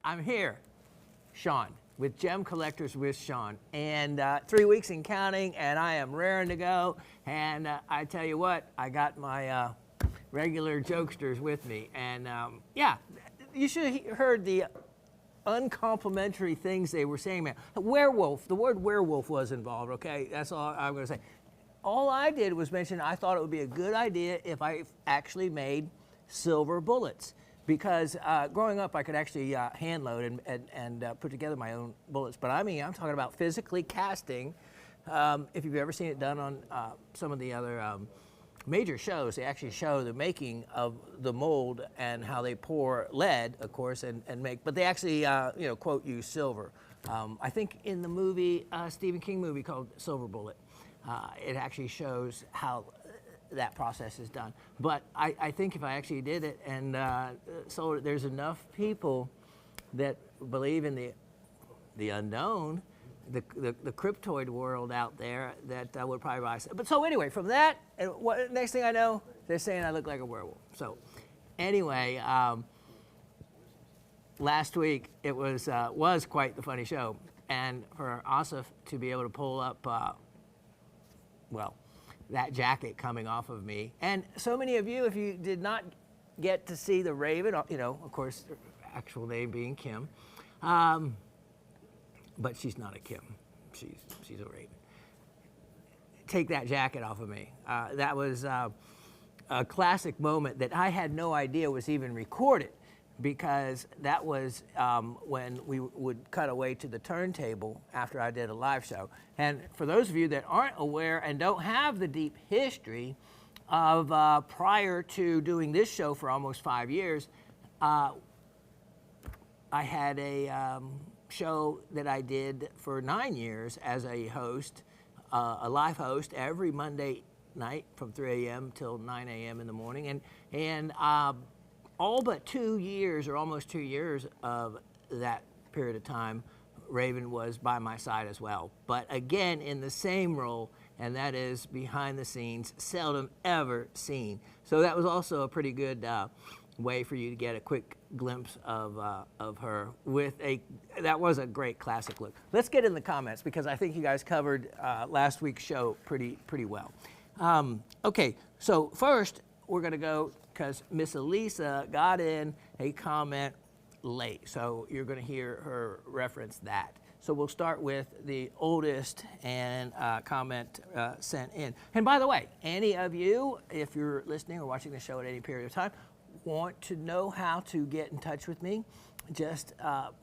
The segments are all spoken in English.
I'm here, Shawn, with Gem Collectors with Shawn, and 3 weeks and counting, and I am raring to go. And I tell you what, I got my regular jokesters with me, and yeah, you should have heard the uncomplimentary things they were saying, man. Werewolf, the word werewolf was involved, okay? That's all I'm going to say. All I did was mention I thought it would be a good idea if I actually made silver bullets. Because growing up, I could actually hand load and put together my own bullets. But I mean, I'm talking about physically casting. If you've ever seen it done on some of the other major shows, they actually show the making of the mold and how they pour lead, of course, and make. But they actually, quote, use silver. I think in the movie, Stephen King movie called Silver Bullet, it actually shows how that process is done. But I think if I actually did it and sold it, there's enough people that believe in the unknown, the cryptoid world out there, that I would probably buy. But so anyway, from that, and next thing I know, they're saying I look like a werewolf. So anyway, last week it was quite the funny show, and for Asif to be able to pull up, that jacket coming off of me. And so many of you, if you did not get to see the Raven, of course, her actual name being Kim, but she's not a Kim, she's a Raven. Take that jacket off of me. That was a classic moment that I had no idea was even recorded, because that was when we would cut away to the turntable after I did a live show. And for those of you that aren't aware and don't have the deep history of prior to doing this show for almost 5 years, I had a show that I did for 9 years as a host, a live host every Monday night from 3 a.m. till 9 a.m. in the morning. And all but 2 years, or almost 2 years of that period of time, Raven was by my side as well. But again, in the same role, and that is behind the scenes, seldom ever seen. So that was also a pretty good way for you to get a quick glimpse of her that was a great classic look. Let's get in the comments, because I think you guys covered last week's show pretty well. Okay, so first we're gonna go, because Miss Elisa got in a comment late, so you're going to hear her reference that. So we'll start with the oldest and comment sent in. And by the way, any of you, if you're listening or watching the show at any period of time, want to know how to get in touch with me, just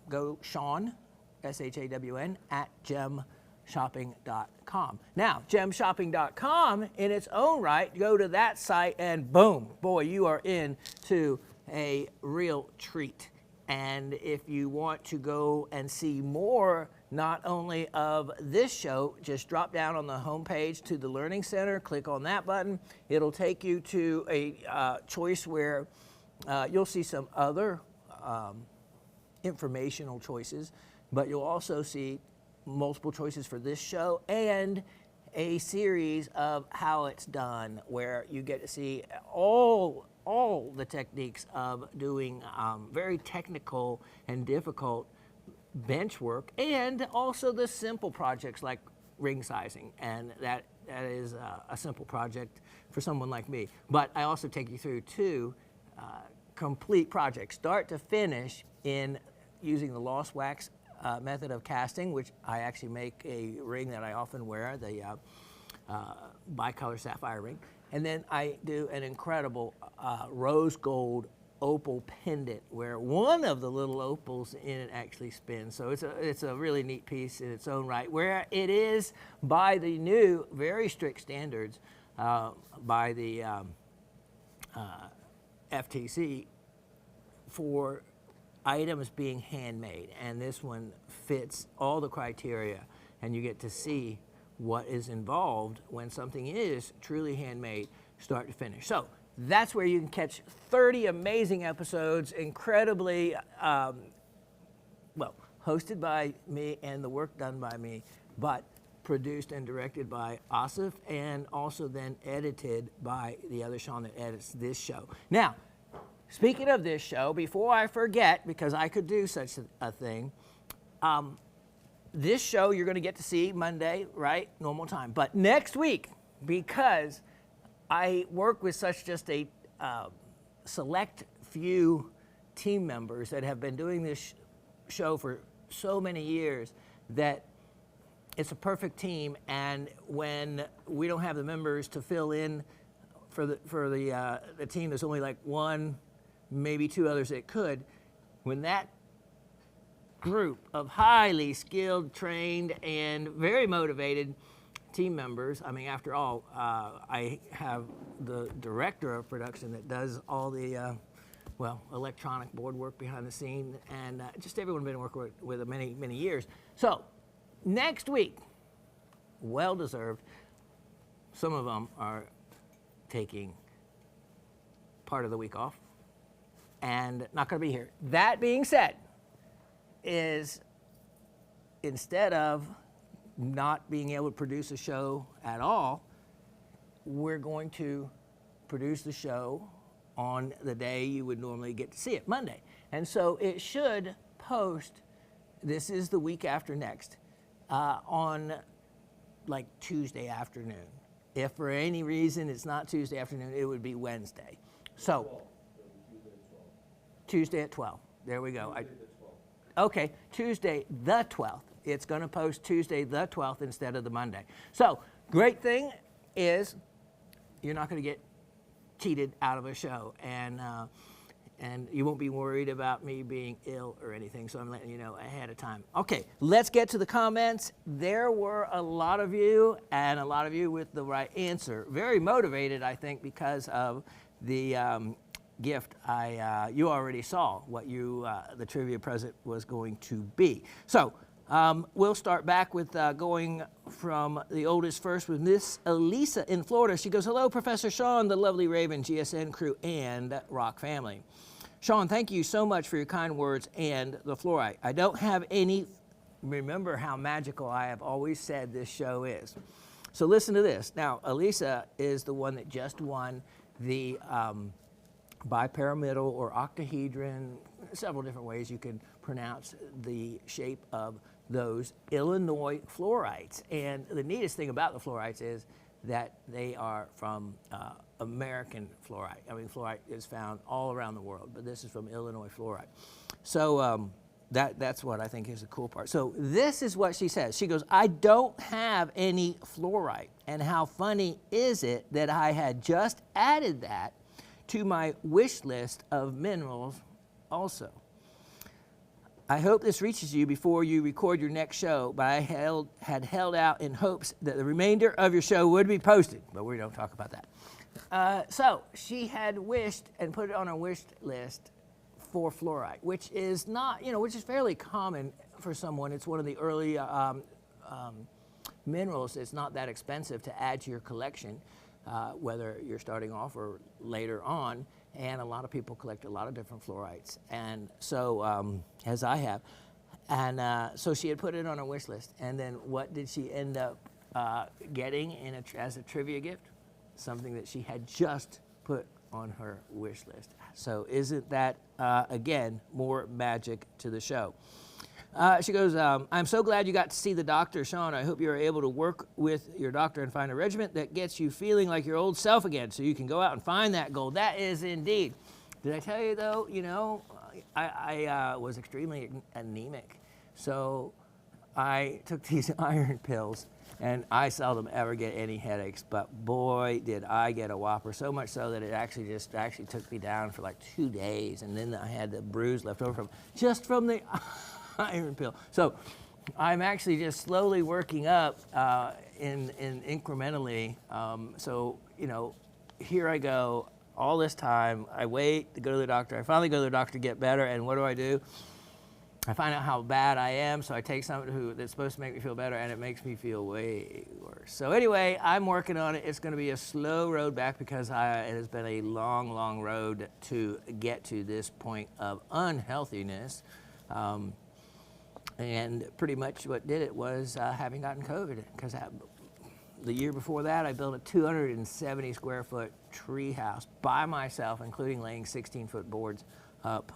go Shawn, SHAWN, at gemshopping.com. Now, gemshopping.com in its own right, go to that site and boom, boy, you are in to a real treat. And if you want to go and see more, not only of this show, just drop down on the homepage to the Learning Center, click on that button. It'll take you to a choice where you'll see some other informational choices, but you'll also see multiple choices for this show and a series of how it's done, where you get to see all the techniques of doing very technical and difficult bench work, and also the simple projects like ring sizing, and that is a simple project for someone like me. But I also take you through two complete projects, start to finish, in using the lost wax method of casting, which I actually make a ring that I often wear, the bicolor sapphire ring. And then I do an incredible rose gold opal pendant, where one of the little opals in it actually spins. So it's a really neat piece in its own right, where it is, by the new, very strict standards by the FTC, for items being handmade. And this one fits all the criteria, and you get to see what is involved when something is truly handmade, start to finish. So that's where you can catch 30 amazing episodes, incredibly, hosted by me and the work done by me, but produced and directed by Asif, and also then edited by the other Shawn that edits this show. Now, speaking of this show, before I forget, because I could do such a thing, this show you're going to get to see Monday, right? Normal time. But next week, because I work with such just a select few team members that have been doing this show for so many years that it's a perfect team, and when we don't have the members to fill in for the team, there's only like one, maybe two others that could. When that group of highly skilled, trained, and very motivated team members, I mean, after all, I have the director of production that does all the electronic board work behind the scene, and just everyone been working with many, many years. So next week, well-deserved. Some of them are taking part of the week off and not going to be here. That being said, is instead of not being able to produce a show at all, we're going to produce the show on the day you would normally get to see it, Monday. And so it should post, this is the week after next, on like Tuesday afternoon. If for any reason it's not Tuesday afternoon, it would be Wednesday. So, Tuesday at 12. There we go. Okay, Tuesday the 12th. It's going to post Tuesday the 12th instead of the Monday. So, great thing is you're not going to get cheated out of a show, and you won't be worried about me being ill or anything, so I'm letting you know ahead of time. Okay, let's get to the comments. There were a lot of you, and a lot of you with the right answer. Very motivated, I think, because of the gift you already saw what the trivia present was going to be. So we'll start back with going from the oldest first with Miss Elisa in Florida. She goes, hello, Professor Shawn, the lovely Raven, GSN crew, and Rock family. Shawn, thank you so much for your kind words and the fluorite. I don't have any, remember how magical I have always said this show is. So listen to this. Now, Elisa is the one that just won the bipyramidal or octahedron, several different ways you can pronounce the shape of those Illinois fluorites. And the neatest thing about the fluorites is that they are from American fluorite. I mean, fluorite is found all around the world, but this is from Illinois fluorite. So that's what I think is the cool part. So this is what she says. She goes, I don't have any fluorite. And how funny is it that I had just added that to my wish list of minerals also. I hope this reaches you before you record your next show, but I had held out in hopes that the remainder of your show would be posted, but we don't talk about that. So she had wished and put it on her wish list for fluorite, which is not, which is fairly common for someone. It's one of the early minerals. It's not that expensive to add to your collection, whether you're starting off or later on. And a lot of people collect a lot of different fluorites, and so as I have, and so she had put it on her wish list. And then what did she end up getting as a trivia gift? Something that she had just put on her wish list. So isn't that again more magic to the show? She goes, I'm so glad you got to see the doctor, Shawn. I hope you're able to work with your doctor and find a regimen that gets you feeling like your old self again so you can go out and find that gold. That is indeed. Did I tell you, though, I was extremely anemic. So I took these iron pills, and I seldom ever get any headaches. But boy, did I get a whopper, so much so that it actually took me down for like 2 days. And then I had the bruise left over from the iron pill. So I'm actually just slowly working up in incrementally. So, here I go all this time. I wait to go to the doctor. I finally go to the doctor to get better. And what do? I find out how bad I am. So I take something that's supposed to make me feel better, and it makes me feel way worse. So anyway, I'm working on it. It's going to be a slow road back because it has been a long, long road to get to this point of unhealthiness. And pretty much what did it was having gotten COVID, because the year before that, I built a 270 square foot tree house by myself, including laying 16-foot boards up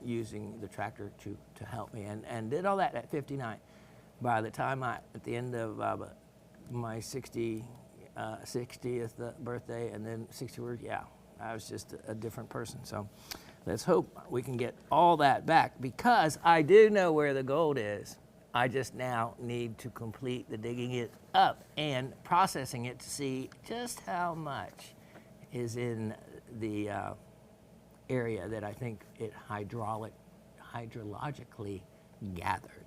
using the tractor to help me, and did all that at 59. By the time at the end of my 60th birthday and then 60 years, yeah, I was just a different person. So let's hope we can get all that back, because I do know where the gold is. I just now need to complete the digging it up and processing it to see just how much is in the area that I think it hydrologically gathered.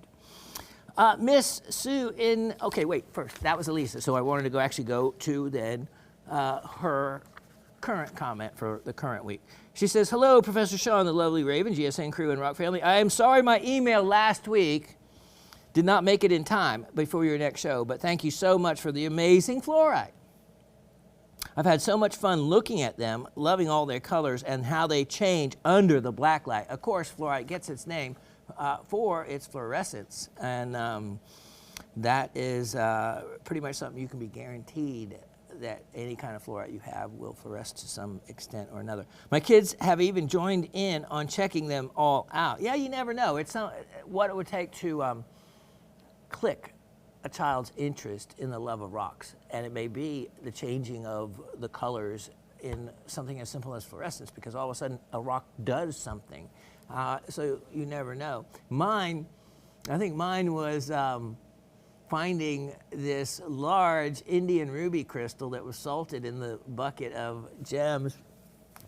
Miss Sue okay, wait, first, that was Elisa, so I wanted to actually go to then her current comment for the current week. She says, hello, Professor Shawn, the lovely Raven, GSN crew, and Rock family. I am sorry my email last week did not make it in time before your next show, but thank you so much for the amazing fluorite. I've had so much fun looking at them, loving all their colors and how they change under the black light. Of course, fluorite gets its name for its fluorescence, and that is pretty much something you can be guaranteed that any kind of fluorite you have will fluoresce to some extent or another. My kids have even joined in on checking them all out. Yeah, you never know. It's what it would take to click a child's interest in the love of rocks, and it may be the changing of the colors in something as simple as fluorescence, because all of a sudden a rock does something. So you never know. I think mine was finding this large Indian ruby crystal that was salted in the bucket of gems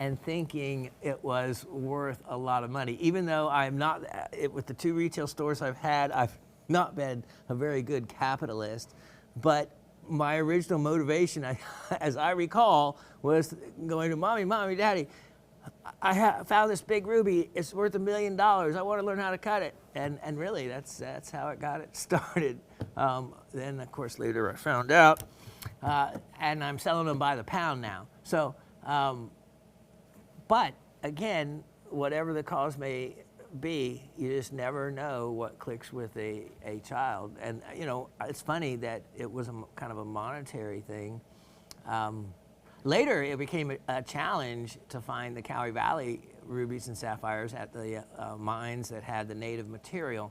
and thinking it was worth a lot of money. Even though I'm not, with the 2 retail stores I've had, I've not been a very good capitalist, but my original motivation, as I recall, was going to Mommy, Daddy, I found this big ruby. It's worth $1 million. I want to learn how to cut it. And really, that's how it got it started. Then, of course, later I found out, and I'm selling them by the pound now. So, but again, whatever the cause may be, you just never know what clicks with a child. And you know, it's funny that it was kind of a monetary thing. Later, it became a challenge to find the Cowrie Valley rubies and sapphires at the mines that had the native material,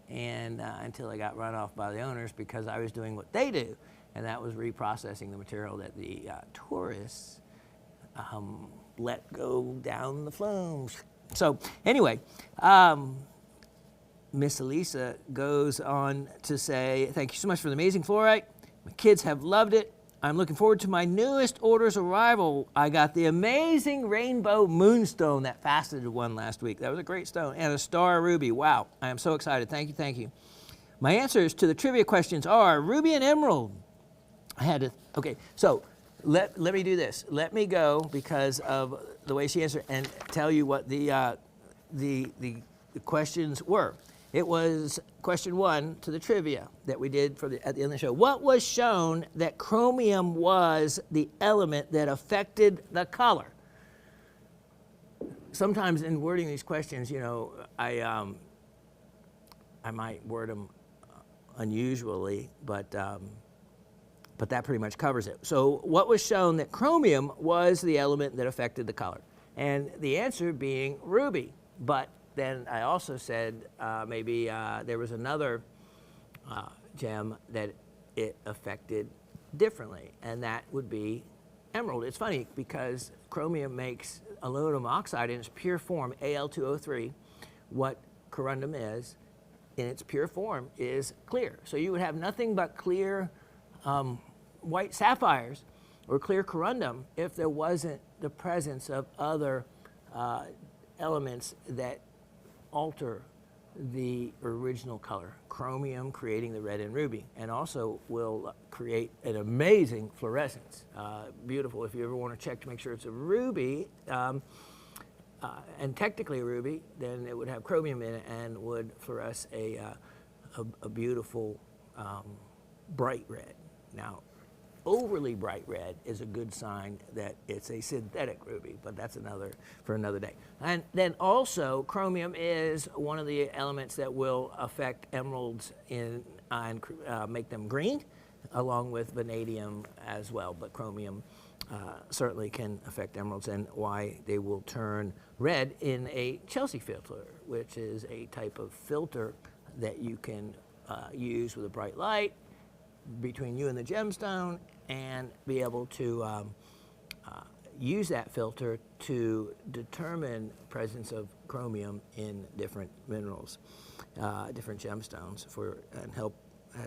and until I got run off by the owners because I was doing what they do, and that was reprocessing the material that the tourists let go down the flumes. So anyway, Miss Elisa goes on to say, thank you so much for the amazing fluorite. My kids have loved it. I'm looking forward to my newest order's arrival. I got the amazing rainbow moonstone, that faceted one last week. That was a great stone. And a star ruby. Wow, I am so excited. Thank you, thank you. My answers to the trivia questions are ruby and emerald. Okay, so let me do this. Let me go, because of the way she answered, and tell you what the questions were. It was question 1 to the trivia that we did at the end of the show. What was shown that chromium was the element that affected the color? Sometimes in wording these questions, you know, I might word them unusually, but that pretty much covers it. So what was shown that chromium was the element that affected the color? And the answer being ruby. But then I also said maybe there was another gem that it affected differently, and that would be emerald. It's funny because chromium makes aluminum oxide in its pure form, Al2O3. What corundum is, in its pure form, is clear. So you would have nothing but clear white sapphires or clear corundum if there wasn't the presence of other elements that alter the original color. Chromium creating the red and ruby, and also will create an amazing fluorescence. Beautiful. If you ever want to check to make sure it's a ruby, and technically a ruby, then it would have chromium in it and would fluoresce a beautiful bright red. Now, overly bright red is a good sign that it's a synthetic ruby, but that's for another day. And then also, chromium is one of the elements that will affect emeralds and make them green. along with vanadium as well, but chromium certainly can affect emeralds, and why they will turn red in a Chelsea filter, which is a type of filter that you can use with a bright light between you and the gemstone, and be able to use that filter to determine presence of chromium in different minerals, different gemstones, and help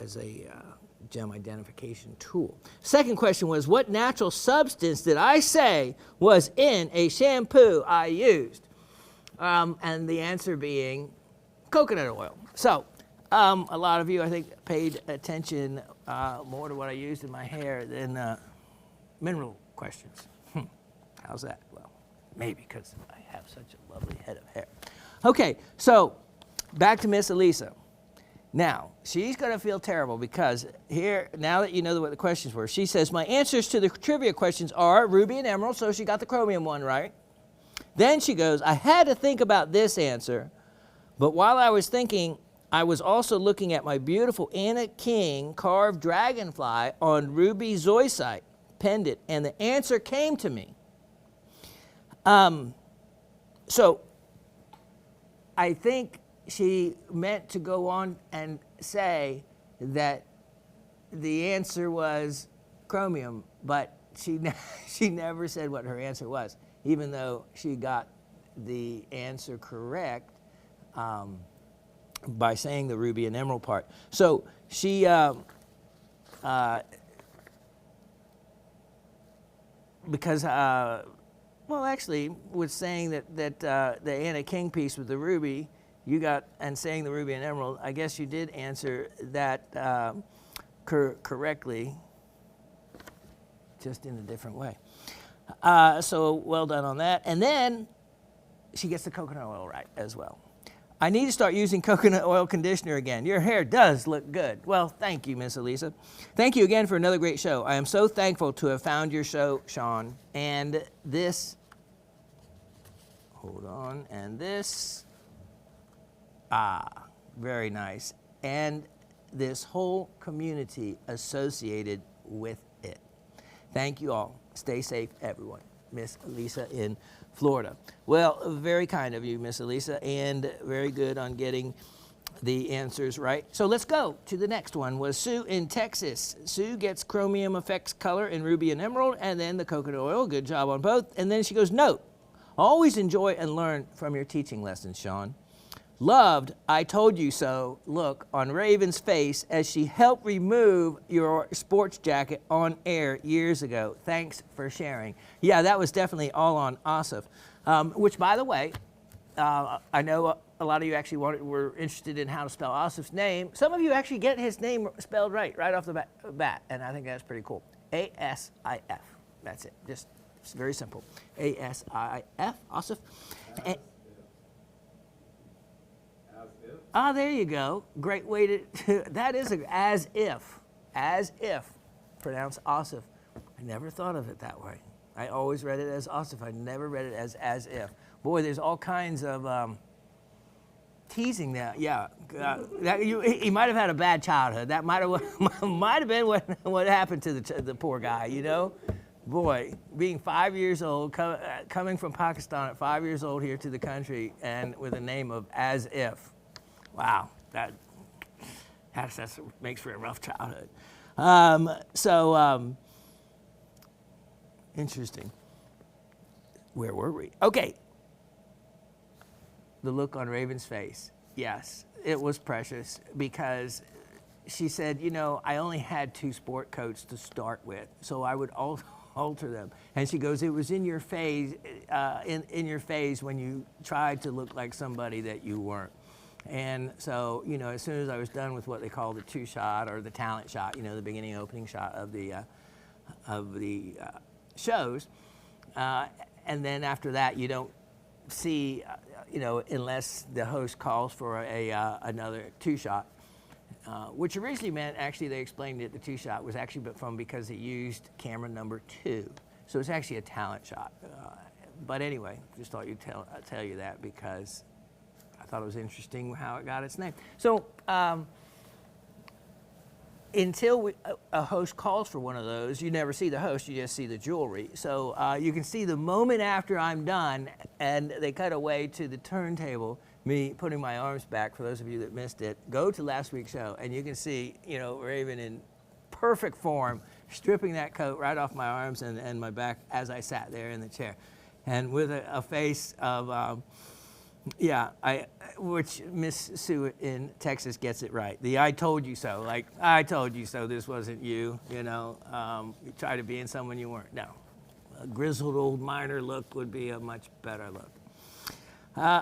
as a gem identification tool. Second question was, what natural substance did I say was in a shampoo I used? And the answer being coconut oil. So a lot of you, I think, paid attention more to what I used in my hair than mineral questions. How's that? Well, maybe because I have such a lovely head of hair. Okay, so back to Miss Elisa. Now, she's going to feel terrible because here, now that you know what the questions were, she says, my answers to the trivia questions are ruby and emerald, so she got the chromium one right. Then she goes, I had to think about this answer, but while I was thinking, I was also looking at my beautiful Anna King carved dragonfly on ruby zoisite pendant, and the answer came to me. So I think she meant to go on and say that the answer was chromium, but she never said what her answer was, even though she got the answer correct by saying the ruby and emerald part. So she because well, actually, with saying that the Anna King piece with the ruby, you got, and saying the ruby and emerald, I guess you did answer that correctly, just in a different way. So well done on that. And then she gets the coconut oil right as well. I need to start using coconut oil conditioner again. Your hair does look good. Well, thank you, Miss Elisa. Thank you again for another great show. I am so thankful to have found your show, Shawn. And this, hold on, and this, very nice. And this whole community associated with it. Thank you all. Stay safe, everyone. Miss Elisa in Florida. Well, very kind of you, Miss Elisa, and very good on getting the answers right. So let's go to the next one. Was Sue in Texas. Sue gets chromium effects color in ruby and emerald, and then the coconut oil. Good job on both. And then she goes, note, always enjoy and learn from your teaching lessons, Shawn. Loved, I told you so, look on Raven's face as she helped remove your sports jacket on air years ago. Thanks for sharing. Yeah, that was definitely all on Asif, which, by the way, I know a lot of you actually were interested in how to spell Asif's name. Some of you actually get his name spelled right off the bat, and I think that's pretty cool. A-S-I-F. That's it. Just it's very simple. A-S-I-F, Asif. There you go. Great way to, that is as if, pronounced Asif. I never thought of it that way. I always read it as Asif. I never read it as if. Boy, there's all kinds of teasing there. Yeah, he might have had a bad childhood. That might have been what happened to the poor guy, you know? Boy, being 5 years old, coming from Pakistan at 5 years old here to the country, and with a name of as if. Wow, that makes for a rough childhood. Interesting. Where were we? Okay. The look on Raven's face. Yes, it was precious because she said, you know, I only had 2 sport coats to start with, so I would alter them. And she goes, it was in your phase, in your phase when you tried to look like somebody that you weren't. And so, you know, as soon as I was done with what they call the 2-shot or the talent shot, you know, the beginning opening shot of the shows, and then after that, you don't see, you know, unless the host calls for another 2-shot, which originally meant, actually, they explained it, the 2-shot was actually because he used camera number 2, so it's actually a talent shot. But anyway, just thought you'd tell you that because I thought it was interesting how it got its name. So until a host calls for one of those, you never see the host, you just see the jewelry. So you can see the moment after I'm done and they cut away to the turntable, me putting my arms back, for those of you that missed it, go to last week's show and you can see, Raven in perfect form, stripping that coat right off my arms and my back as I sat there in the chair. And with a face of, which Miss Sue in Texas gets it right. The I told you so, like, I told you so, this wasn't you, you try to be in someone you weren't. No, a grizzled old miner look would be a much better look.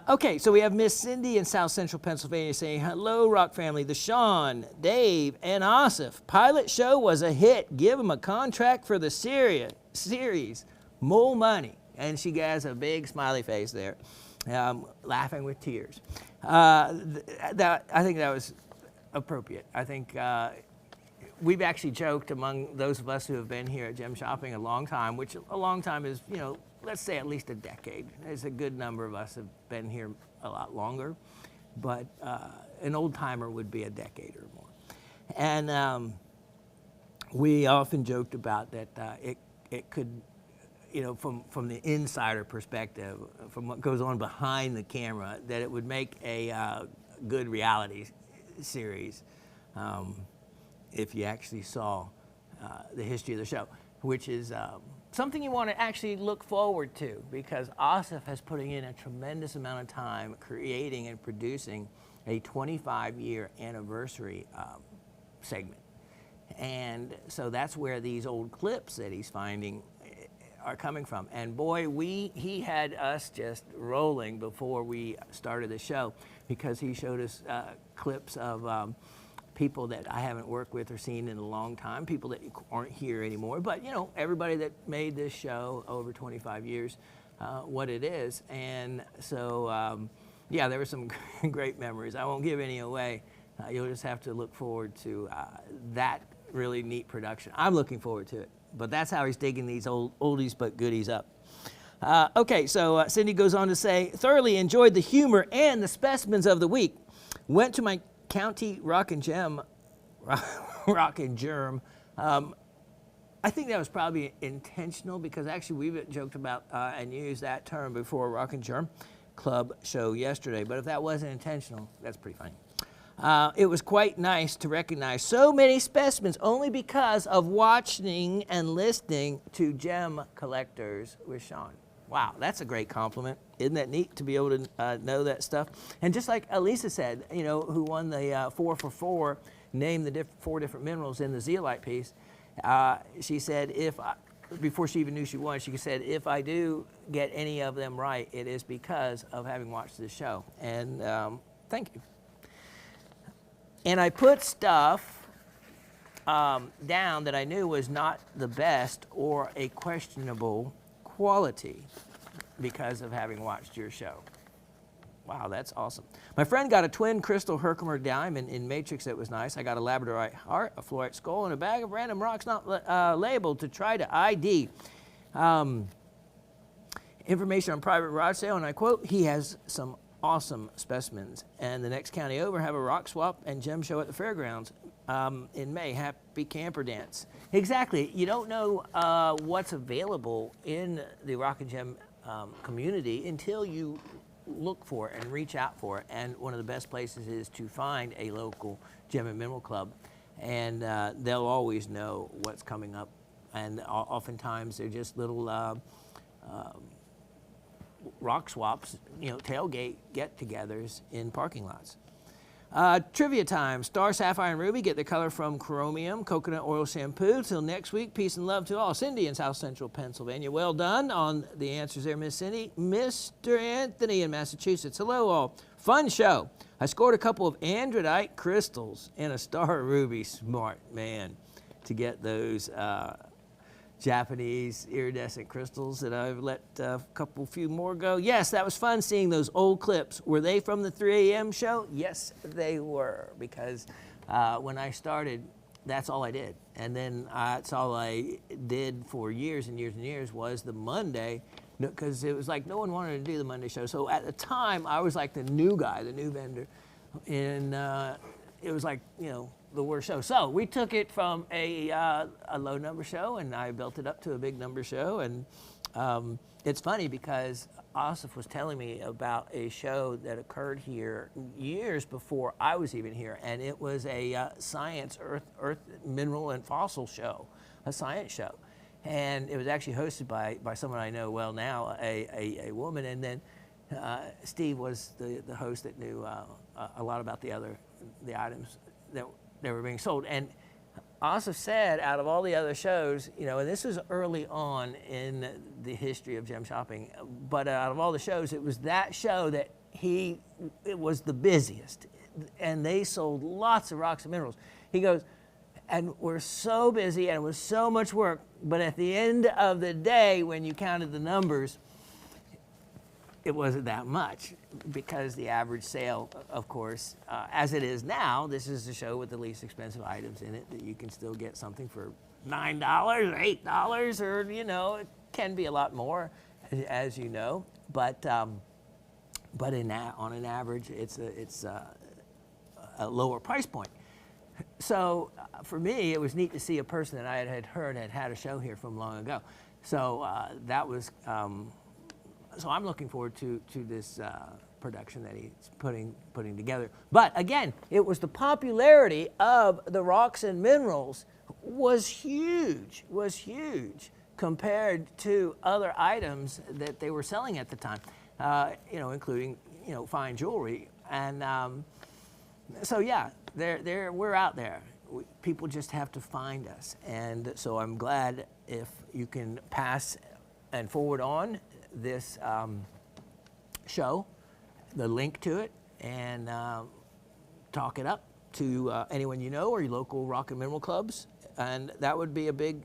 Okay, so we have Miss Cindy in South Central Pennsylvania saying, hello, Rock family, the Shawn, Dave, and Asif. Pilot show was a hit. Give them a contract for the series. More money. And she has a big smiley face there. Laughing with tears. I think that was appropriate. I think we've actually joked among those of us who have been here at Gem Shopping a long time, which a long time is, let's say at least a decade. There's a good number of us have been here a lot longer, but an old timer would be a decade or more. And we often joked about that it could, from the insider perspective, from what goes on behind the camera, that it would make a good reality series if you actually saw the history of the show, which is something you want to actually look forward to, because Asif has putting in a tremendous amount of time creating and producing a 25-year anniversary segment. And so that's where these old clips that he's finding are coming from. And boy, he had us just rolling before we started the show, because he showed us clips of people that I haven't worked with or seen in a long time, people that aren't here anymore, but everybody that made this show over 25 years, what it is. And so, there were some great memories. I won't give any away. You'll just have to look forward to that really neat production. I'm looking forward to it. But that's how he's digging these oldies but goodies up. Okay, so Cindy goes on to say, thoroughly enjoyed the humor and the specimens of the week. Went to my county rock and germ. I think that was probably intentional, because actually we've joked about and used that term before, Rock and Germ Club show yesterday. But if that wasn't intentional, that's pretty funny. It was quite nice to recognize so many specimens only because of watching and listening to Gem Collectors with Shawn. Wow, that's a great compliment. Isn't that neat to be able to know that stuff? And just like Elisa said, who won the 4 for 4, named the 4 different minerals in the zeolite piece, she said, before she even knew she won, she said, if I do get any of them right, it is because of having watched this show. And thank you. And I put stuff down that I knew was not the best or a questionable quality because of having watched your show. Wow, that's awesome. My friend got a twin crystal Herkimer diamond in matrix that was nice. I got a labradorite heart, a fluorite skull, and a bag of random rocks not labeled to try to ID. Information on private garage sale, and I quote, he has some awesome specimens. And the next county over have a rock swap and gem show at the fairgrounds in May. Happy camper dance. Exactly. You don't know what's available in the rock and gem community until you look for it and reach out for it. And one of the best places is to find a local gem and mineral club, and they'll always know what's coming up. And oftentimes they're just little rock swaps, tailgate get-togethers in parking lots. Trivia time. Star, Sapphire, and Ruby get the color from Chromium Coconut Oil Shampoo. Till next week, peace and love to all. Cindy in South Central Pennsylvania. Well done on the answers there, Miss Cindy. Mr. Anthony in Massachusetts. Hello, all. Fun show. I scored a couple of Androidite crystals and a Star Ruby. Smart man to get those Japanese iridescent crystals that I've let a few more go. Yes, that was fun seeing those old clips. Were they from the 3 a.m. show? Yes, they were, because when I started, that's all I did. And then that's all I did for years and years and years was the Monday, because it was like no one wanted to do the Monday show. So at the time, I was like the new guy, the new vendor. And it was like, the worst show. So we took it from a low number show, and I built it up to a big number show. And it's funny because Asif was telling me about a show that occurred here years before I was even here, and it was a science, earth, mineral, and fossil show, a science show. And it was actually hosted by someone I know well now, a woman, and then Steve was the host that knew a lot about the items that were being sold. And Asif said, out of all the other shows, you know, and this was early on in the history of gem shopping, but out of all the shows, it was that show that it was the busiest, and they sold lots of rocks and minerals. He goes, and we're so busy, and it was so much work, but at the end of the day, when you counted the numbers, it wasn't that much, because the average sale, of course, as it is now, this is the show with the least expensive items in it, that you can still get something for $9 or $8, or, you know, it can be a lot more, as you know, but on an average, it's a lower price point. So for me, it was neat to see a person that I had heard had a show here from long ago. So that was. So I'm looking forward to this production that he's putting together. But again, it was the popularity of the rocks and minerals was huge compared to other items that they were selling at the time, you know, including, you know, fine jewelry. And so yeah, we're out there. People just have to find us. And so I'm glad if you can pass and forward on this show, the link to it, and talk it up to anyone you know or your local rock and mineral clubs, and that would be a big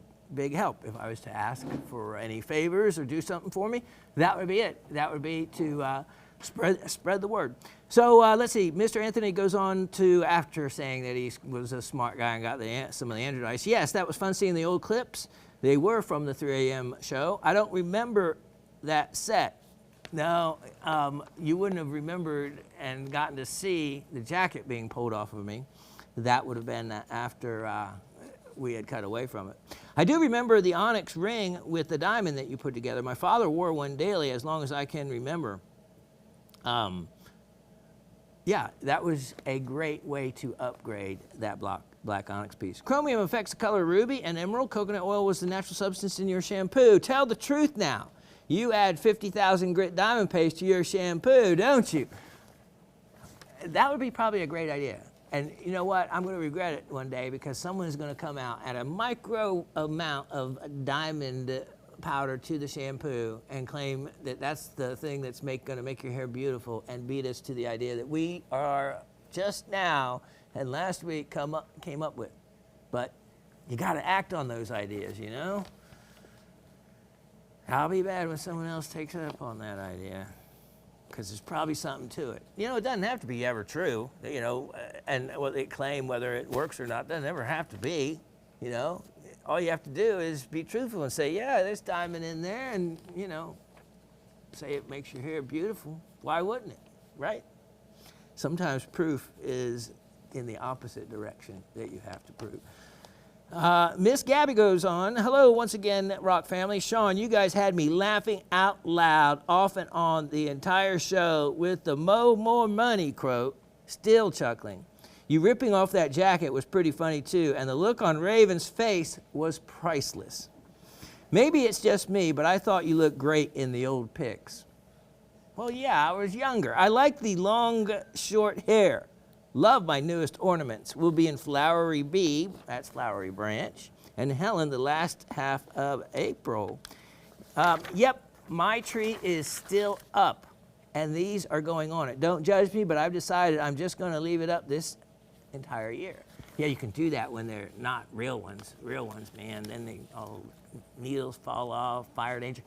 help. If I was to ask for any favors or do something for me, that would be it. That would be to spread the word. So let's see. Mr. Anthony goes on to, after saying that he was a smart guy and got some of the Androidites. Yes, that was fun seeing the old clips. They were from the 3 a.m. show. I don't remember that set. No, you wouldn't have remembered and gotten to see the jacket being pulled off of me. That would have been after we had cut away from it. I do remember the onyx ring with the diamond that you put together. My father wore one daily as long as I can remember. Yeah, that was a great way to upgrade that black onyx piece. Chromium affects the color of ruby and emerald. Coconut oil was the natural substance in your shampoo. Tell the truth now. You add 50,000 grit diamond paste to your shampoo, don't you? That would be probably a great idea. And you know what? I'm going to regret it one day, because someone is going to come out at a micro amount of diamond powder to the shampoo and claim that that's the thing that's going to make your hair beautiful, and beat us to the idea that we are just now and last week came up with. But you got to act on those ideas, you know? I'll be bad when someone else takes up on that idea, because there's probably something to it. You know, it doesn't have to be ever true, you know, and what they claim, whether it works or not, doesn't ever have to be, you know. All you have to do is be truthful and say, yeah, there's diamond in there, and, you know, say it makes your hair beautiful. Why wouldn't it, right? Sometimes proof is in the opposite direction that you have to prove. Miss Gabby goes on, hello once again, Rock family. Shawn, you guys had me laughing out loud off and on the entire show with the more money quote, still chuckling. You ripping off that jacket was pretty funny too, and the look on Raven's face was priceless. Maybe it's just me, but I thought you looked great in the old pics. Well, yeah, I was younger. I like the long, short hair. Love my newest ornaments. Will be in Flowery Bee, that's Flowery Branch, and Helen the last half of April. Yep, my tree is still up, and these are going on it. Don't judge me, but I've decided I'm just going to leave it up this entire year. Yeah, you can do that when they're not real ones. Real ones, man, then needles fall off, fire danger.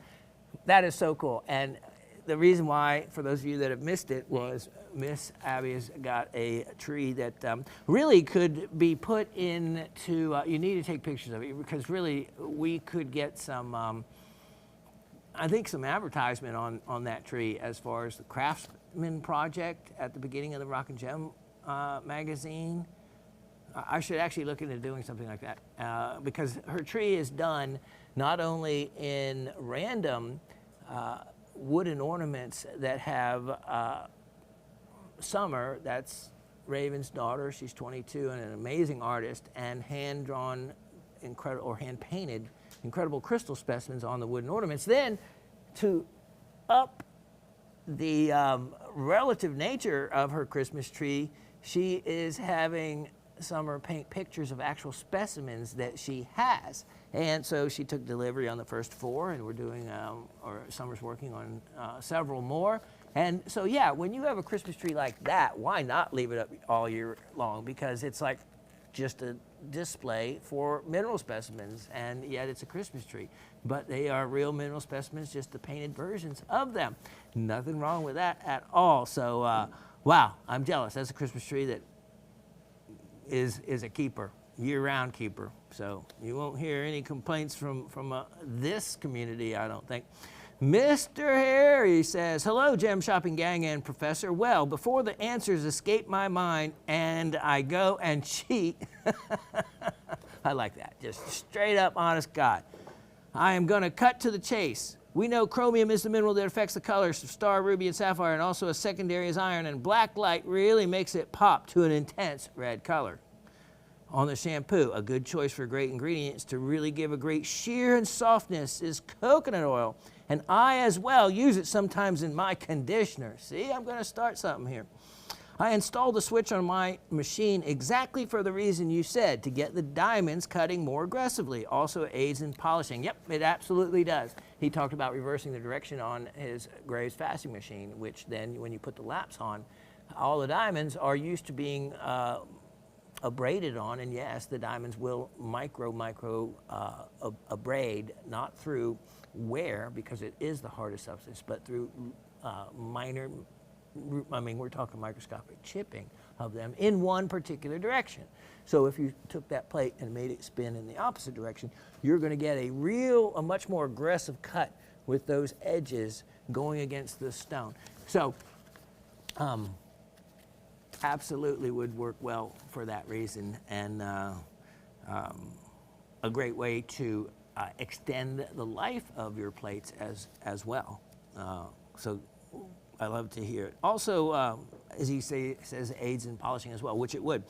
That is so cool. And the reason why, for those of you that have missed it, was Miss Abby's got a tree that really could be put into, you need to take pictures of it, because really we could get some, I think some advertisement on that tree as far as the Craftsman project at the beginning of the Rock and Gem magazine. I should actually look into doing something like that because her tree is done not only in random wooden ornaments that have Summer, that's Raven's daughter, she's 22 and an amazing artist, and hand-drawn, or hand-painted incredible crystal specimens on the wooden ornaments. Then, to up the relative nature of her Christmas tree, she is having Summer paint pictures of actual specimens that she has. And so she took delivery on the first 4, and we're doing, or Summer's working on several more. And so, yeah, when you have a Christmas tree like that, why not leave it up all year long? Because it's like just a display for mineral specimens, and yet it's a Christmas tree. But they are real mineral specimens, just the painted versions of them. Nothing wrong with that at all. So, wow, I'm jealous. That's a Christmas tree that is a keeper, year-round keeper. So you won't hear any complaints from this community, I don't think. Mr. Harry says, hello, Gem Shopping Gang and Professor. Well, before the answers escape my mind and I go and cheat, I like that, just straight up honest God. I am going to cut to the chase. We know chromium is the mineral that affects the colors of star, ruby, and sapphire, and also a secondary is iron, and black light really makes it pop to an intense red color. On the shampoo, a good choice for great ingredients to really give a great sheer and softness is coconut oil. And I as well use it sometimes in my conditioner. See, I'm going to start something here. I installed the switch on my machine exactly for the reason you said, to get the diamonds cutting more aggressively. Also aids in polishing. Yep, it absolutely does. He talked about reversing the direction on his Graves fasting machine, which then when you put the laps on, all the diamonds are used to being abraded on, and yes, the diamonds will micro abrade, not through wear, because it is the hardest substance, but through minor, I mean, we're talking microscopic chipping of them in one particular direction. So if you took that plate and made it spin in the opposite direction, you're going to get a much more aggressive cut with those edges going against the stone. So, absolutely would work well for that reason, and a great way to extend the life of your plates as well. So I love to hear it. Also, as he says, aids in polishing as well, which it would.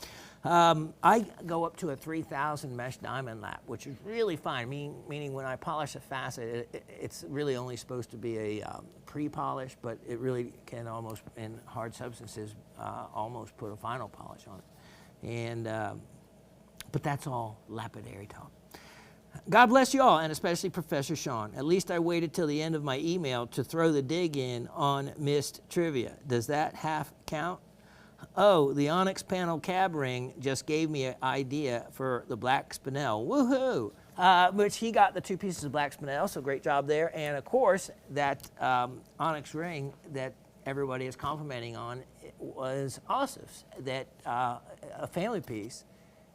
I go up to a 3,000 mesh diamond lap, which is really fine, meaning when I polish a facet, it's really only supposed to be a pre-polish, but it really can almost, in hard substances, almost put a final polish on it. And, but that's all lapidary talk. God bless you all, and especially Professor Shawn. At least I waited till the end of my email to throw the dig in on missed trivia. Does that half count? Oh, the onyx panel cab ring just gave me an idea for the black spinel. Woohoo! Which he got the 2 pieces of black spinel, so great job there. And of course, that onyx ring that everybody is complimenting on was Asif's, that a family piece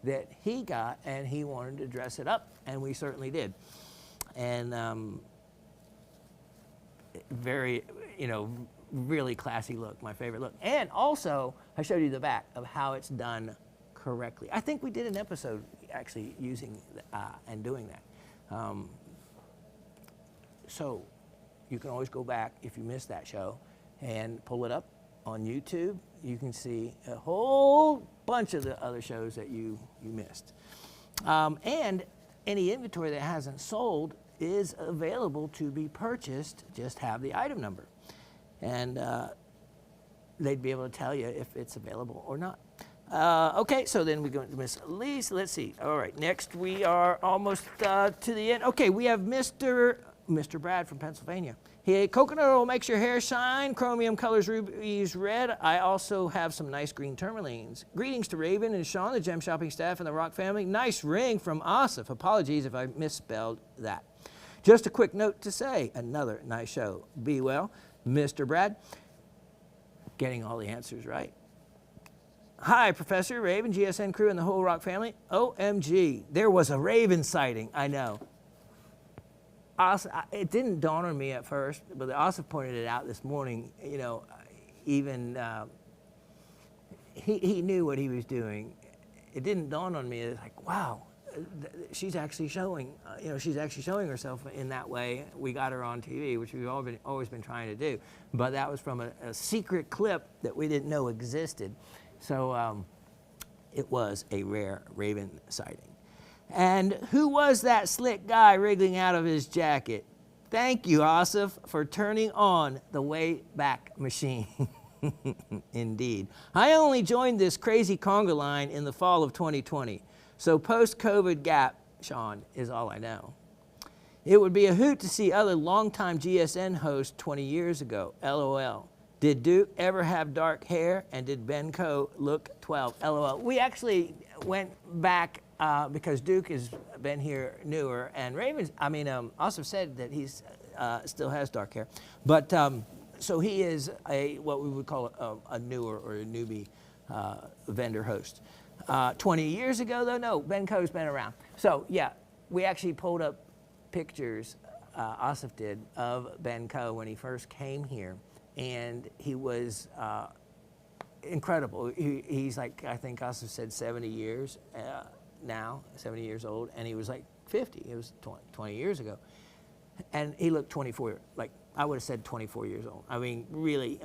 that he got, and he wanted to dress it up, and we certainly did. And very, really classy look, my favorite look. And also, I showed you the back of how it's done correctly. I think we did an episode actually using and doing that. So you can always go back if you missed that show and pull it up on YouTube. You can see a whole bunch of the other shows that you missed. And any inventory that hasn't sold is available to be purchased. Just have the item number. And they'd be able to tell you if it's available or not. Okay, so then we go to Miss Elise. Let's see. All right, next we are almost to the end. Okay, we have Mr. Brad from Pennsylvania. Hey, coconut oil makes your hair shine. Chromium colors rubies red. I also have some nice green tourmalines. Greetings to Raven and Shawn, the Gem Shopping staff, and the Rock family. Nice ring from Asif. Apologies if I misspelled that. Just a quick note to say, another nice show. Be well. Mr. Brad, getting all the answers right. Hi, Professor, Raven, GSN crew, and the whole Rock family. OMG, there was a Raven sighting, I know. It didn't dawn on me at first, but Asif pointed it out this morning. Even he knew what he was doing, it didn't dawn on me. It's like, wow, she's actually showing, she's actually showing herself in that way. We got her on TV, which we've always been trying to do. But that was from a secret clip that we didn't know existed. So it was a rare raven sighting. And who was that slick guy wriggling out of his jacket? Thank you, Asif, for turning on the Wayback Machine. Indeed. I only joined this crazy conga line in the fall of 2020. So post-COVID gap, Shawn, is all I know. It would be a hoot to see other longtime GSN hosts 20 years ago. LOL. Did Duke ever have dark hair? And did Ben Coe look 12? LOL. We actually went back because Duke has been here newer, and Asif said that he's still has dark hair. But so he is what we would call a newer or a newbie vendor host. 20 years ago, though, no, Ben Coe's been around. So yeah, we actually pulled up pictures, Asif did, of Ben Coe when he first came here, and he was incredible. He's like, I think Asif said 70 years now, 70 years old, and he was like 50. It was 20 years ago. And he looked 24, like I would have said 24 years old. Really,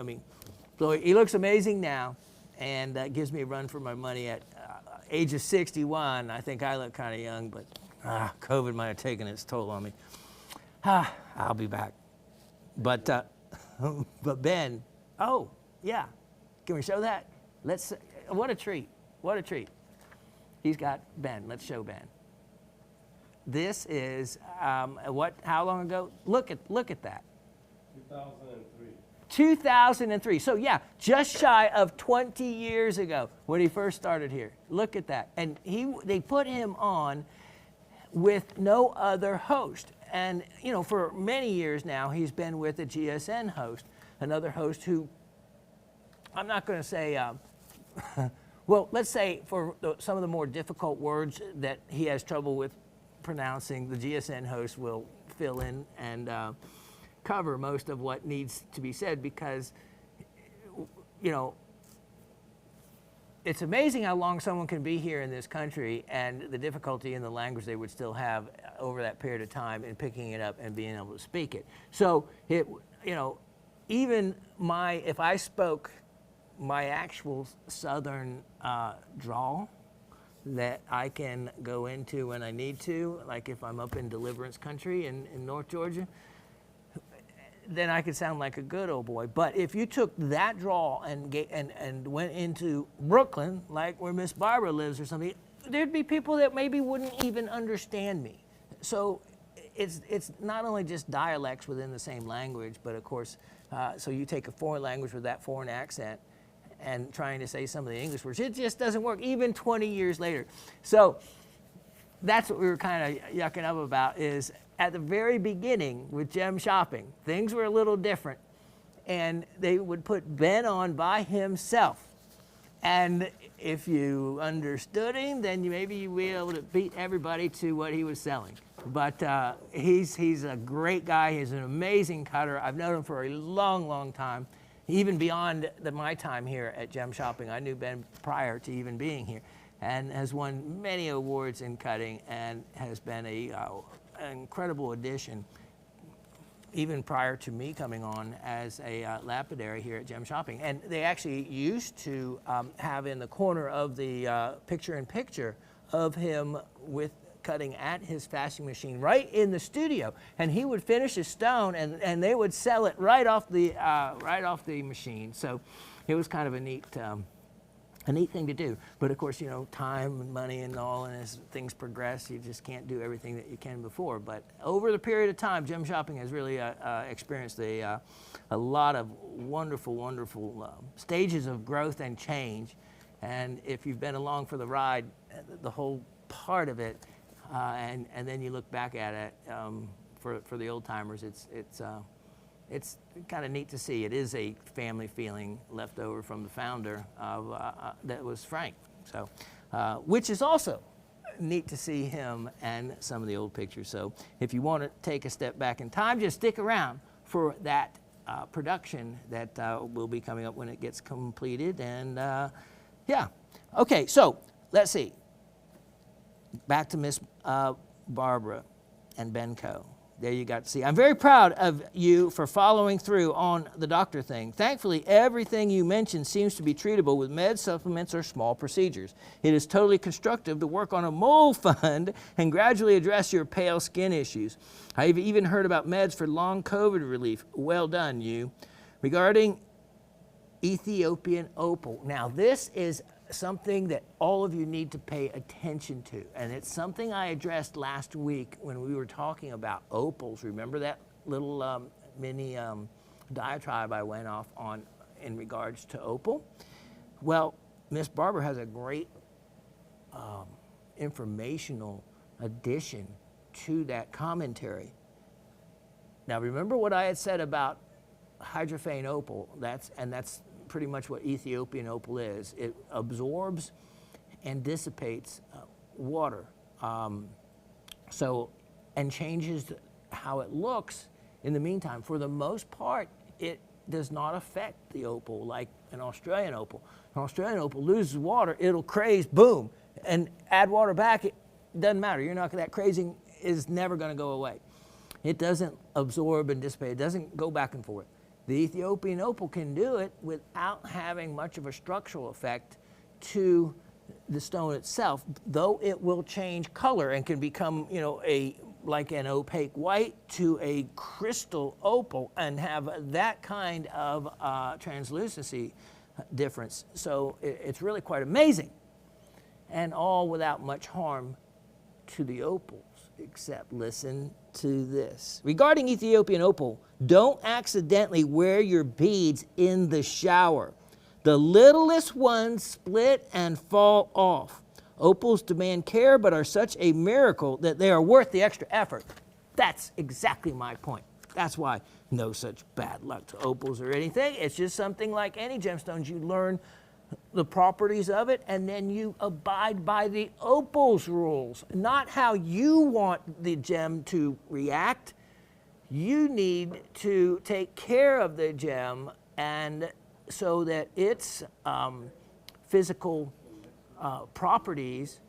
so he looks amazing now, and gives me a run for my money at age of 61. I think I look kind of young, but COVID might have taken its toll on me. I'll be back. But Ben, oh yeah, can we show that? What a treat, what a treat. He's got Ben, let's show Ben. This is, how long ago? Look at that. 2003. 2003. So yeah, just shy of 20 years ago when he first started here. Look at that. And they put him on with no other host. And for many years now, he's been with a GSN host, another host who, I'm not going to say, well, let's say for some of the more difficult words that he has trouble with pronouncing, the GSN host will fill in and cover most of what needs to be said, because it's amazing how long someone can be here in this country and the difficulty in the language they would still have over that period of time in picking it up and being able to speak it. So even if I spoke my actual southern drawl that I can go into when I need to, like if I'm up in Deliverance country in North Georgia, then I could sound like a good old boy. But if you took that drawl and went into Brooklyn, like where Miss Barbara lives or something, there'd be people that maybe wouldn't even understand me. So it's not only just dialects within the same language, but of course, so you take a foreign language with that foreign accent and trying to say some of the English words, it just doesn't work, even 20 years later. So that's what we were kind of yucking up about, is at the very beginning with Gem Shopping, things were a little different, and they would put Ben on by himself. And if you understood him, then maybe you'd be able to beat everybody to what he was selling. But he's a great guy. He's an amazing cutter. I've known him for a long, long time, even beyond my time here at Gem Shopping. I knew Ben prior to even being here, and has won many awards in cutting, and has been an incredible addition even prior to me coming on as a lapidary here at Gem Shopping. And they actually used to have in the corner of the picture-in-picture of him with cutting at his fastening machine right in the studio, and he would finish his stone and they would sell it right off the machine. So it was kind of a neat thing to do. But of course, time and money and all, and as things progress, you just can't do everything that you can before. But over the period of time, Gem Shopping has really experienced a lot of wonderful stages of growth and change. And if you've been along for the ride, the whole part of it, and then you look back at it, for the old timers, it's kind of neat to see. It is a family feeling left over from the founder of that was Frank. So, which is also neat to see him and some of the old pictures. So if you want to take a step back in time, just stick around for that production that will be coming up when it gets completed. And yeah, okay. So let's see. back to Miss Barbara and Benco. There you got to see. I'm very proud of you for following through on the doctor thing. Thankfully, everything you mentioned seems to be treatable with meds, supplements, or small procedures. It is totally constructive to work on a mole fund and gradually address your pale skin issues. I've even heard about meds for long COVID relief. Well done, you. Regarding Ethiopian Opal. Now, this is something that all of you need to pay attention to, and it's something I addressed last week when we were talking about opals. Remember that little mini diatribe I went off on in regards to opal? Well, Miss Barbara has a great informational addition to that commentary. Now, remember what I had said about Hydrophane Opal? That's pretty much what Ethiopian Opal is. It absorbs and dissipates water, and changes how it looks in the meantime. For the most part, it does not affect the opal like an Australian opal. An Australian opal loses water, it'll craze, boom, and add water back, it doesn't matter. You're not, that crazing is never going to go away. It doesn't absorb and dissipate. It doesn't go back and forth. The Ethiopian Opal can do it without having much of a structural effect to the stone itself, though it will change color and can become, like an opaque white to a crystal opal and have that kind of translucency difference. So it's really quite amazing, and all without much harm to the opals, except listen to this. Regarding Ethiopian Opal, don't accidentally wear your beads in the shower. The littlest ones split and fall off. Opals demand care, but are such a miracle that they are worth the extra effort. That's exactly my point. That's why no such bad luck to opals or anything. It's just something like any gemstones. You learn the properties of it, and then you abide by the opal's rules, not how you want the gem to react. You need to take care of the gem, and so that its physical properties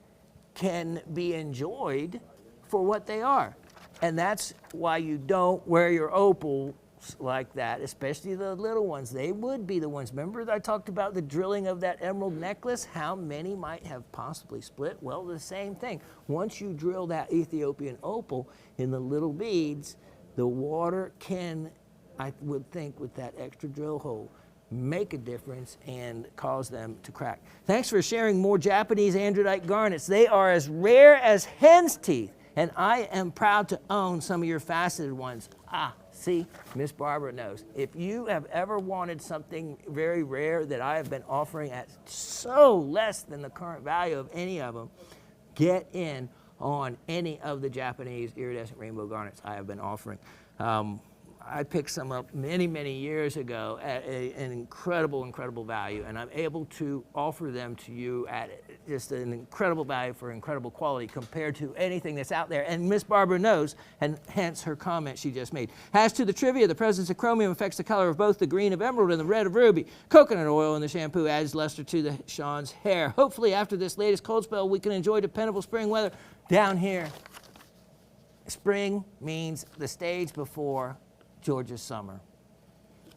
can be enjoyed for what they are. And that's why you don't wear your opals like that, especially the little ones. They would be the ones. Remember I talked about the drilling of that emerald necklace? How many might have possibly split? Well, the same thing. Once you drill that Ethiopian opal in the little beads, the water can, I would think, with that extra drill hole, make a difference and cause them to crack. Thanks for sharing more Japanese androidite garnets. They are as rare as hen's teeth, and I am proud to own some of your faceted ones. See, Miss Barbara knows. If you have ever wanted something very rare that I have been offering at so less than the current value of any of them, get in on any of the Japanese iridescent rainbow garnets I have been offering. I picked some up many, many years ago at an incredible, incredible value, and I'm able to offer them to you at just an incredible value for incredible quality compared to anything that's out there. And Miss Barbara knows, and hence her comment she just made. As to the trivia, the presence of chromium affects the color of both the green of emerald and the red of ruby. Coconut oil in the shampoo adds luster to the Shawn's hair. Hopefully, after this latest cold spell, we can enjoy dependable spring weather down here. Spring means the stage before Georgia's summer.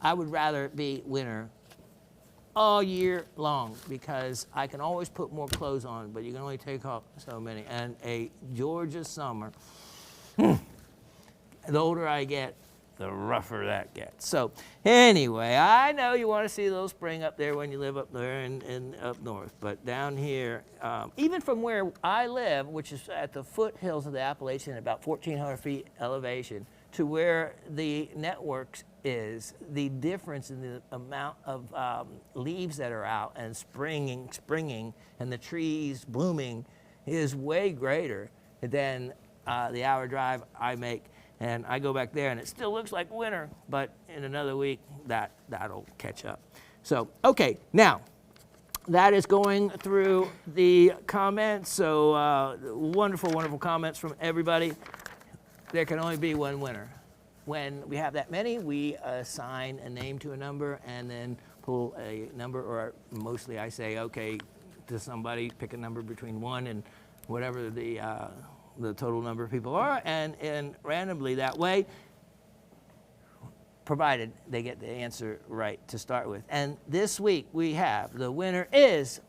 I would rather it be winter all year long because I can always put more clothes on, but you can only take off so many. And a Georgia summer, the older I get, the rougher that gets. So anyway, I know you want to see a little spring up there when you live up there and up north, but down here, even from where I live, which is at the foothills of the Appalachian, about 1,400 feet elevation, to where the networks is, the difference in the amount of leaves that are out and springing, and the trees blooming is way greater than the hour drive I make. And I go back there and it still looks like winter, but in another week that'll catch up. So, okay, now that is going through the comments. So wonderful, wonderful comments from everybody. There can only be one winner. When we have that many, we assign a name to a number and then pull a number, or mostly I say, okay, to somebody, pick a number between 1 and whatever the total number of people are, and randomly that way, provided they get the answer right to start with. And this week we have the winner is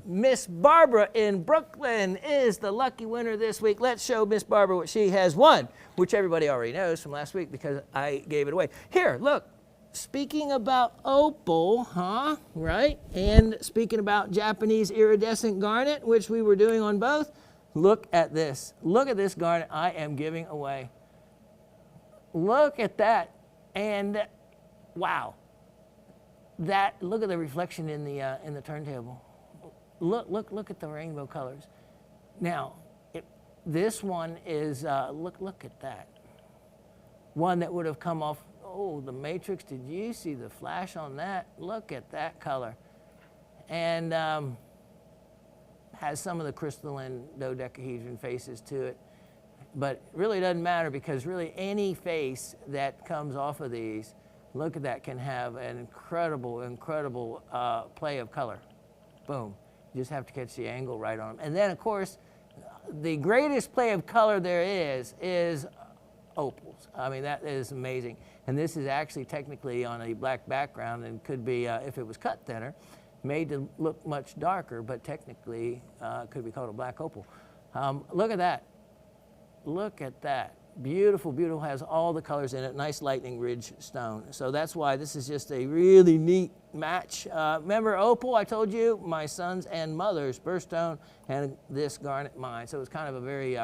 Miss Barbara in Brooklyn is the lucky winner this week. Let's show Miss Barbara what she has won, which everybody already knows from last week because I gave it away. Here, look. Speaking about opal, huh? Right? And speaking about Japanese iridescent garnet, which we were doing on both, look at this. Look at this garnet I am giving away. Look at that. And wow. Look at the reflection in the turntable. Look at the rainbow colors. Now, this one is, look at that. One that would have come off, oh, the matrix, did you see the flash on that? Look at that color. And has some of the crystalline dodecahedron faces to it. But it really doesn't matter because really any face that comes off of these, look at that, can have an incredible, incredible play of color. Boom. You just have to catch the angle right on them. And then, of course, the greatest play of color there is opals. I mean, that is amazing. And this is actually technically on a black background and could be, if it was cut thinner, made to look much darker, but technically could be called a black opal. Look at that. Look at that. Beautiful, beautiful, has all the colors in it, nice lightning ridge stone. So that's why this is just a really neat match. Remember opal, I told you, my son's and mother's birthstone, and this garnet mine. So it's kind of a very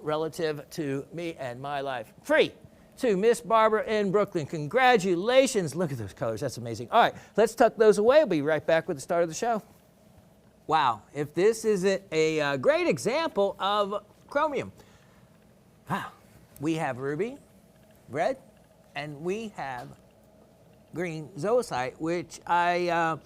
relative to me and my life. Free to Miss Barbara in Brooklyn. Congratulations. Look at those colors. That's amazing. All right, let's tuck those away. We'll be right back with the start of the show. Wow, if this isn't a great example of chromium. Wow. We have ruby, red, and we have green zoisite, which I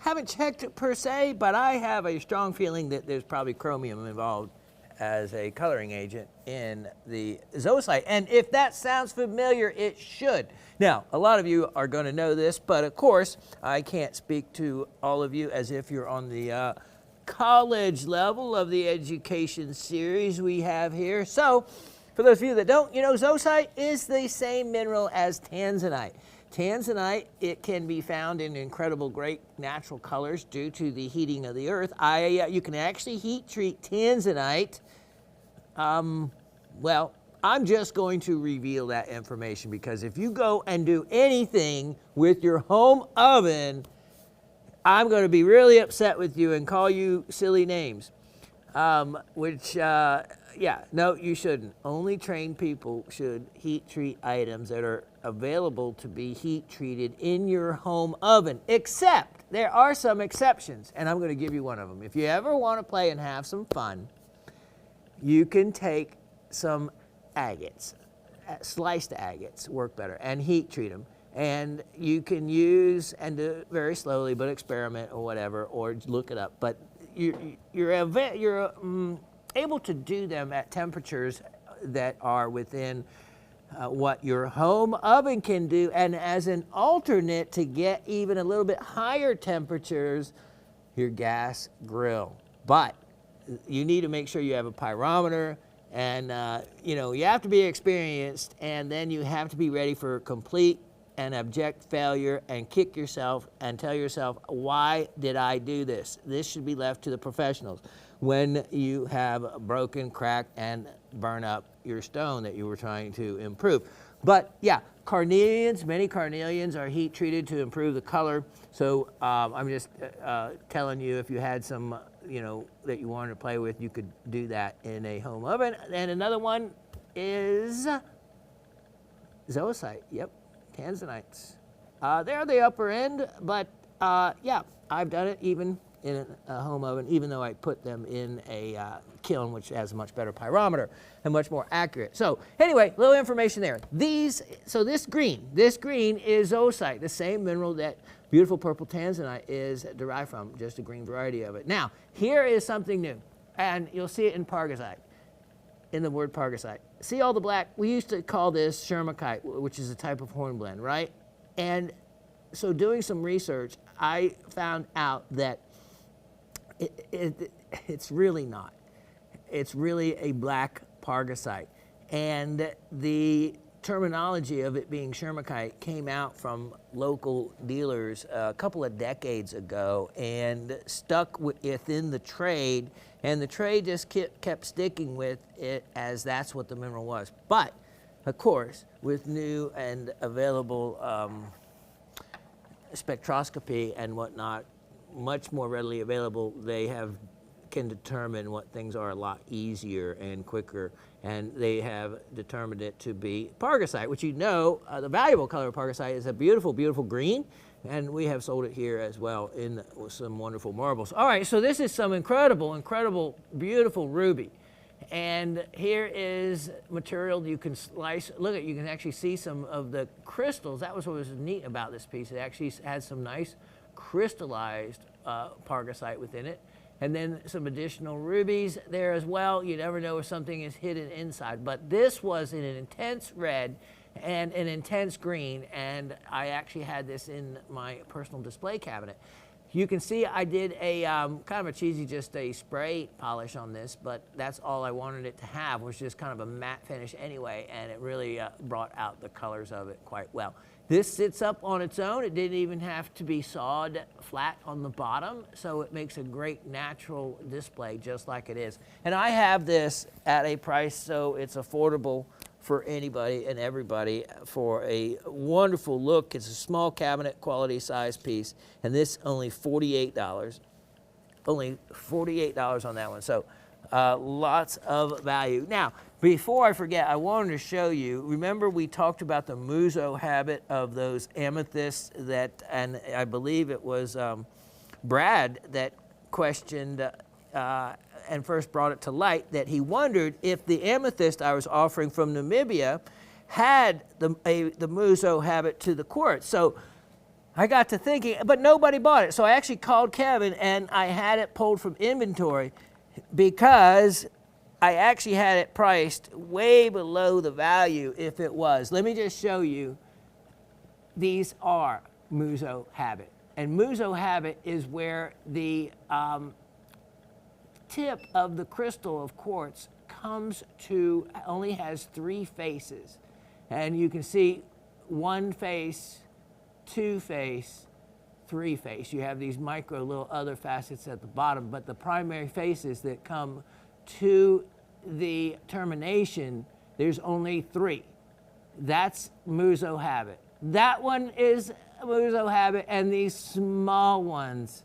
haven't checked per se, but I have a strong feeling that there's probably chromium involved as a coloring agent in the zoisite. And if that sounds familiar, it should. Now, a lot of you are going to know this, but of course, I can't speak to all of you as if you're on the college level of the education series we have here. So, for those of you that don't, you know, zoisite is the same mineral as tanzanite. Tanzanite, it can be found in incredible great natural colors due to the heating of the earth. You can actually heat treat tanzanite. Well, I'm just going to reveal that information because if you go and do anything with your home oven, I'm going to be really upset with you and call you silly names, yeah, no, you shouldn't. Only trained people should heat treat items that are available to be heat treated in your home oven, except there are some exceptions, and I'm going to give you one of them. If you ever want to play and have some fun, you can take some agates, sliced agates work better, and heat treat them. And you can use, and do it very slowly, but experiment or whatever, or look it up. But you're able to do them at temperatures that are within what your home oven can do, and as an alternate to get even a little bit higher temperatures, your gas grill. But you need to make sure you have a pyrometer, and you know, you have to be experienced, and then you have to be ready for complete and abject failure and kick yourself and tell yourself, why did I do this? This should be left to the professionals when you have broken, cracked, and burn up your stone that you were trying to improve. But yeah, carnelians, many carnelians are heat treated to improve the color. So I'm just telling you, if you had some, you know, that you wanted to play with, you could do that in a home oven. And another one is zoisite. Yep, tanzanites. They're the upper end, but yeah, I've done it even in a home oven, even though I put them in a kiln, which has a much better pyrometer and much more accurate. So anyway, little information there. So this green is zoisite, the same mineral that beautiful purple tanzanite is derived from, just a green variety of it. Now, here is something new, and you'll see it in pargasite, in the word pargasite. See all the black? We used to call this shermikite, which is a type of hornblende, right? And so doing some research, I found out that It's really not. It's really a black pargasite. And the terminology of it being Shermacite came out from local dealers a couple of decades ago and stuck within the trade, and the trade just kept sticking with it as that's what the mineral was. But, of course, with new and available spectroscopy and whatnot, much more readily available, they can determine what things are a lot easier and quicker, and they have determined it to be pargasite, which the valuable color of pargasite is a beautiful, beautiful green, and we have sold it here as well in some wonderful marbles. All right, so this is some incredible, incredible, beautiful ruby. And here is material you can slice. Look at, you can actually see some of the crystals. That was what was neat about this piece. It actually had some nice crystallized pargasite within it. And then some additional rubies there as well. You never know if something is hidden inside. But this was in an intense red and an intense green, and I actually had this in my personal display cabinet. You can see I did a kind of a cheesy, just a spray polish on this, but that's all I wanted it to have, was just kind of a matte finish anyway, and it really brought out the colors of it quite well. This sits up on its own. It didn't even have to be sawed flat on the bottom, so it makes a great natural display just like it is. And I have this at a price so it's affordable for anybody and everybody for a wonderful look. It's a small cabinet quality size piece, and this only $48. Only $48 on that one. So lots of value. Now, before I forget, I wanted to show you, remember we talked about the muso habit of those amethysts that, and I believe it was Brad that questioned and first brought it to light, that he wondered if the amethyst I was offering from Namibia had the muso habit to the quartz. So I got to thinking, but nobody bought it. So I actually called Kevin and I had it pulled from inventory because I actually had it priced way below the value if it was. Let me just show you. These are muso habit. And muso habit is where the tip of the crystal of quartz comes to, only has 3 faces. And you can see 1 face, 2 face, 3 face. You have these micro little other facets at the bottom, but the primary faces that come to the termination, there's only 3. That's muso habit. That one is muso habit, and these small ones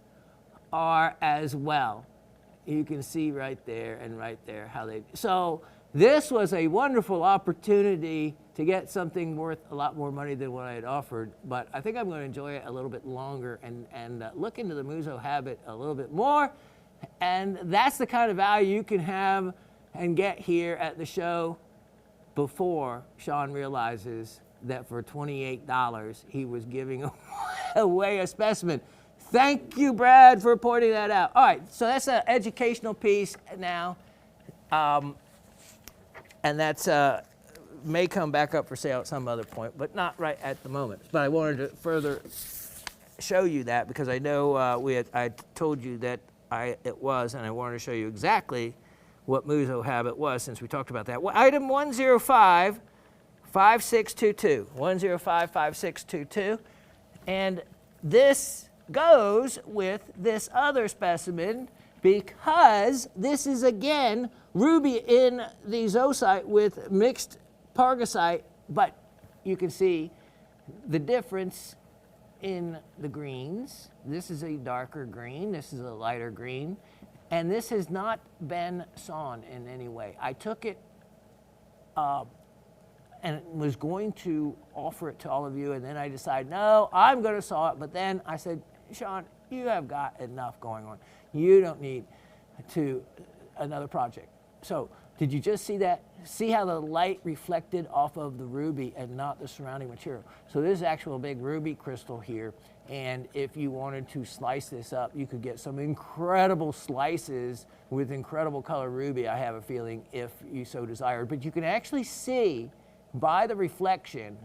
are as well. You can see right there and right there how they, so this was a wonderful opportunity to get something worth a lot more money than what I had offered, but I think I'm going to enjoy it a little bit longer and look into the muso habit a little bit more, and that's the kind of value you can have and get here at the show before Shawn realizes that for $28 he was giving away a specimen. Thank you, Brad, for pointing that out. All right, so that's an educational piece now, and that's may come back up for sale at some other point, but not right at the moment. But I wanted to further show you that because I know I told you that it was, and I wanted to show you exactly what muso habit was since we talked about that. Well, item 1055622, 1055622, and this goes with this other specimen because this is again ruby in the zoisite with mixed pargasite, but you can see the difference in the greens. This is a darker green, this is a lighter green, and this has not been sawn in any way. I took it and was going to offer it to all of you, and then I decided, no, I'm going to saw it, but then I said, Shawn, you have got enough going on. You don't need another project. So did you just see that? See how the light reflected off of the ruby and not the surrounding material? So this is actual big ruby crystal here, and if you wanted to slice this up, you could get some incredible slices with incredible color ruby, I have a feeling, if you so desired. But you can actually see by the reflection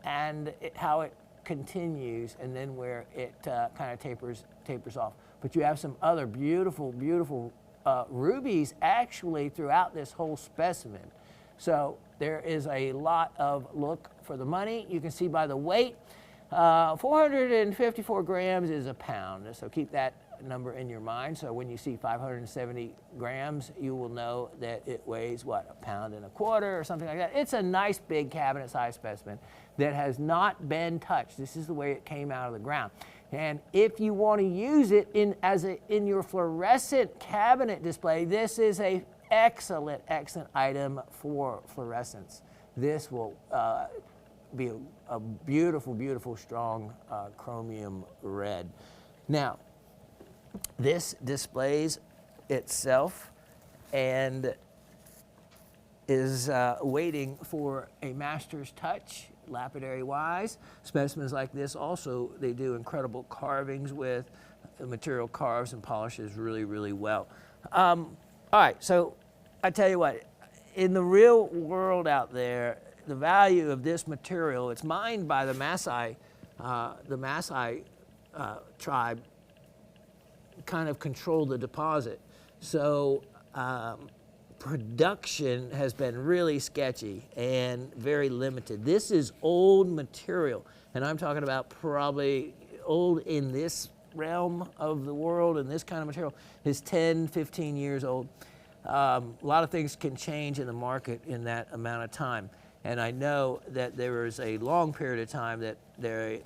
and how it continues, and then where it kind of tapers off. but you have some other beautiful, beautiful rubies actually throughout this whole specimen. So there is a lot of look for the money. You can see by the weight, 454 grams is a pound. So keep that number in your mind. So when you see 570 grams, you will know that it weighs, what, a pound and a quarter or something like that. It's a nice big cabinet-sized specimen that has not been touched. This is the way it came out of the ground. And if you want to use it in your fluorescent cabinet display, this is a excellent item for fluorescence. This will be a beautiful, beautiful, strong chromium red. Now, this displays itself and is waiting for a master's touch, lapidary-wise. Specimens like this also, they do incredible carvings with. The material carves and polishes really, really well. All right, so I tell you what, in the real world out there, the value of this material, it's mined by the Maasai tribe, kind of control the deposit. So production has been really sketchy and very limited. This is old material, and I'm talking about probably old in this realm of the world, and this kind of material is 10, 15 years old. A lot of things can change in the market in that amount of time. And I know that there was a long period of time that they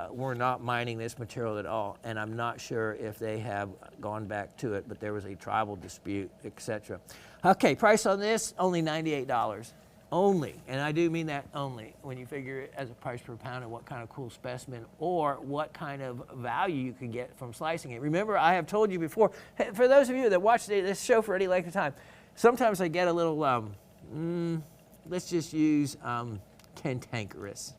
were not mining this material at all, and I'm not sure if they have gone back to it, but there was a tribal dispute, etc. Okay, price on this, only $98. Only, and I do mean that only, when you figure it as a price per pound and what kind of cool specimen or what kind of value you can get from slicing it. Remember, I have told you before, for those of you that watch this show for any length of time, sometimes I get a little, let's just use cantankerous.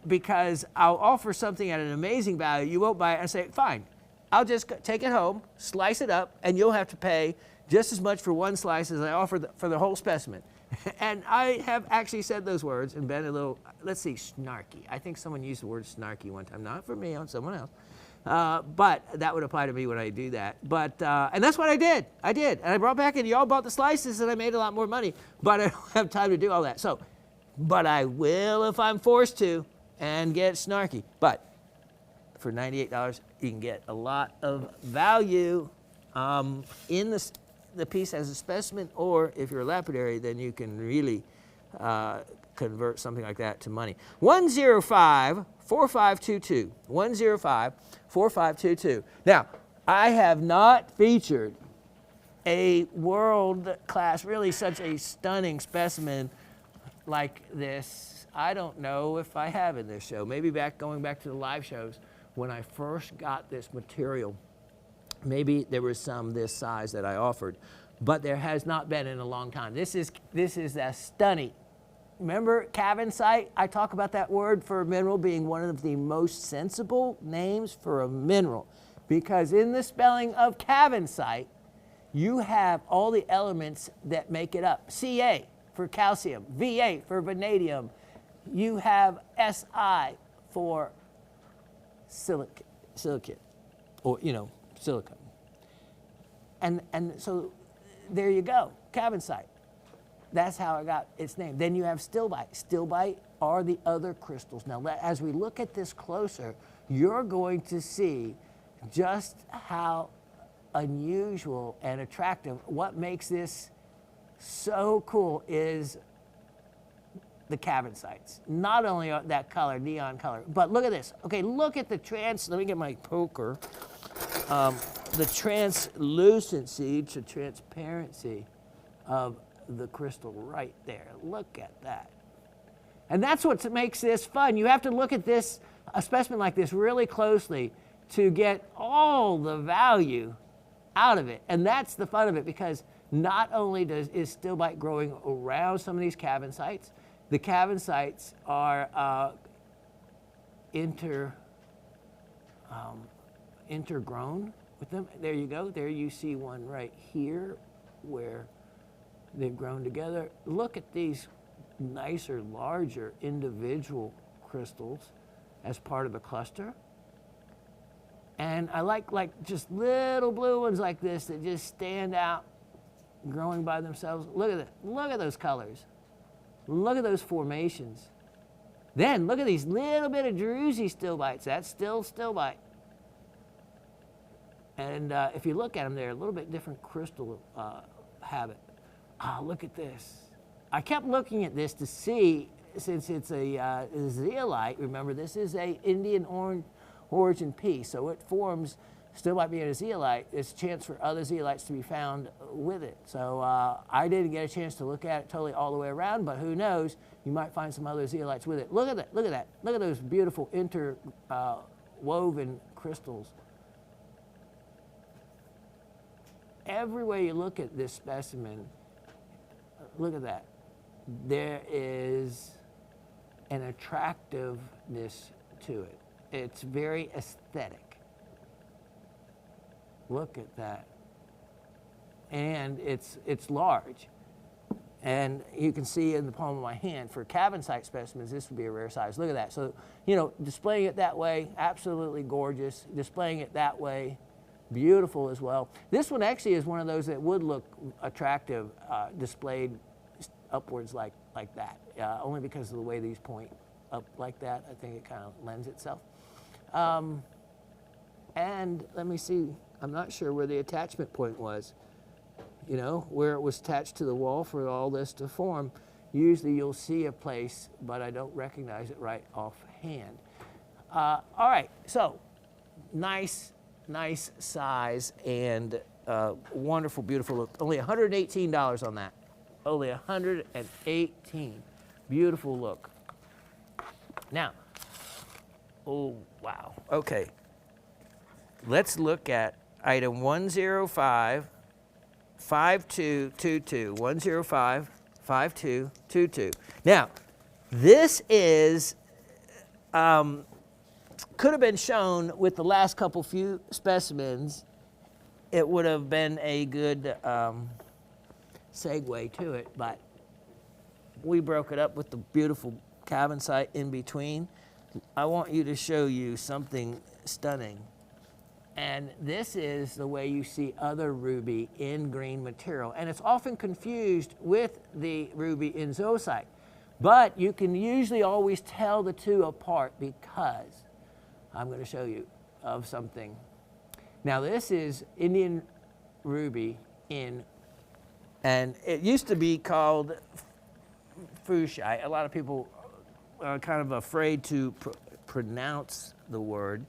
Because I'll offer something at an amazing value, you won't buy it, I say, fine, I'll just take it home, slice it up, and you'll have to pay just as much for one slice as I offer for the whole specimen. And I have actually said those words and been a little, let's see, snarky. I think someone used the word snarky one time, not for me, on someone else. But that would apply to me when I do that. But, and that's what I did. And I brought back, and y'all bought the slices, and I made a lot more money. But I don't have time to do all that. So, but I will if I'm forced to and get snarky. But for $98, you can get a lot of value in the piece as a specimen, or if you're a lapidary, then you can really convert something like that to money. 105-4522. 105-4522. Now, I have not featured a world-class, really such a stunning specimen like this. I don't know if I have in this show. Maybe going back to the live shows when I first got this material. Maybe there was some this size that I offered, but there has not been in a long time. This is a stunning. Remember cavinsite? I talk about that word for a mineral being one of the most sensible names for a mineral, because in the spelling of cavinsite, you have all the elements that make it up. Ca for calcium, Va for vanadium. You have Si for silicate, or silicon. And so there you go, cavinsite. That's how it got its name. Then you have stilbite. Stilbite are the other crystals. Now, as we look at this closer, you're going to see just how unusual and attractive. What makes this so cool is the cavinsites. Not only that color, neon color, but look at this. Okay, look at the let me get my poker. The translucency to transparency of the crystal right there. Look at that. And that's what makes this fun. You have to look at this, a specimen like this, really closely to get all the value out of it. And that's the fun of it, because not only is stilbite growing around some of these cavinsites, the cavinsites are intergrown with them. There you go. There you see one right here where they've grown together. Look at these nicer, larger individual crystals as part of the cluster. And I like just little blue ones like this that just stand out, growing by themselves. Look at that. Look at those colors. Look at those formations. Then look at these little bit of Ceruse stilbites. That's still stilbite. And if you look at them, they're a little bit different crystal habit. Look at this. I kept looking at this to see, since it's a zeolite, remember this is a Indian origin piece, so it forms, still might be a zeolite, there's a chance for other zeolites to be found with it. So I didn't get a chance to look at it totally all the way around, but who knows, you might find some other zeolites with it. Look at that, look at that. Look at those beautiful interwoven crystals. Every way you look at this specimen, look at that. There is an attractiveness to it. It's very aesthetic. Look at that. And it's large. And you can see in the palm of my hand, for cavensite specimens, this would be a rare size. Look at that. So, you know, displaying it that way, absolutely gorgeous. Displaying it that way, beautiful as well. This one actually is one of those that would look attractive displayed upwards like that, only because of the way these point up like that. I think it kind of lends itself. And let me see, I'm not sure where the attachment point was, you know, where it was attached to the wall for all this to form. Usually you'll see a place, but I don't recognize it right offhand. All right, so nice size and wonderful, beautiful look. Only $118 on that. Only $118. Beautiful look. Now, oh, wow. Okay. Let's look at item 105-5222. 105-5222. Now, this is, could have been shown with the last couple few specimens. It would have been a good segue to it, but we broke it up with the beautiful cavensite in between. I want you to show you something stunning. And this is the way you see other ruby in green material. And it's often confused with the ruby in zoisite. But you can usually always tell the two apart because I'm going to show you of something. Now this is Indian ruby in, and it used to be called fuchsite. A lot of people are kind of afraid to pronounce the word.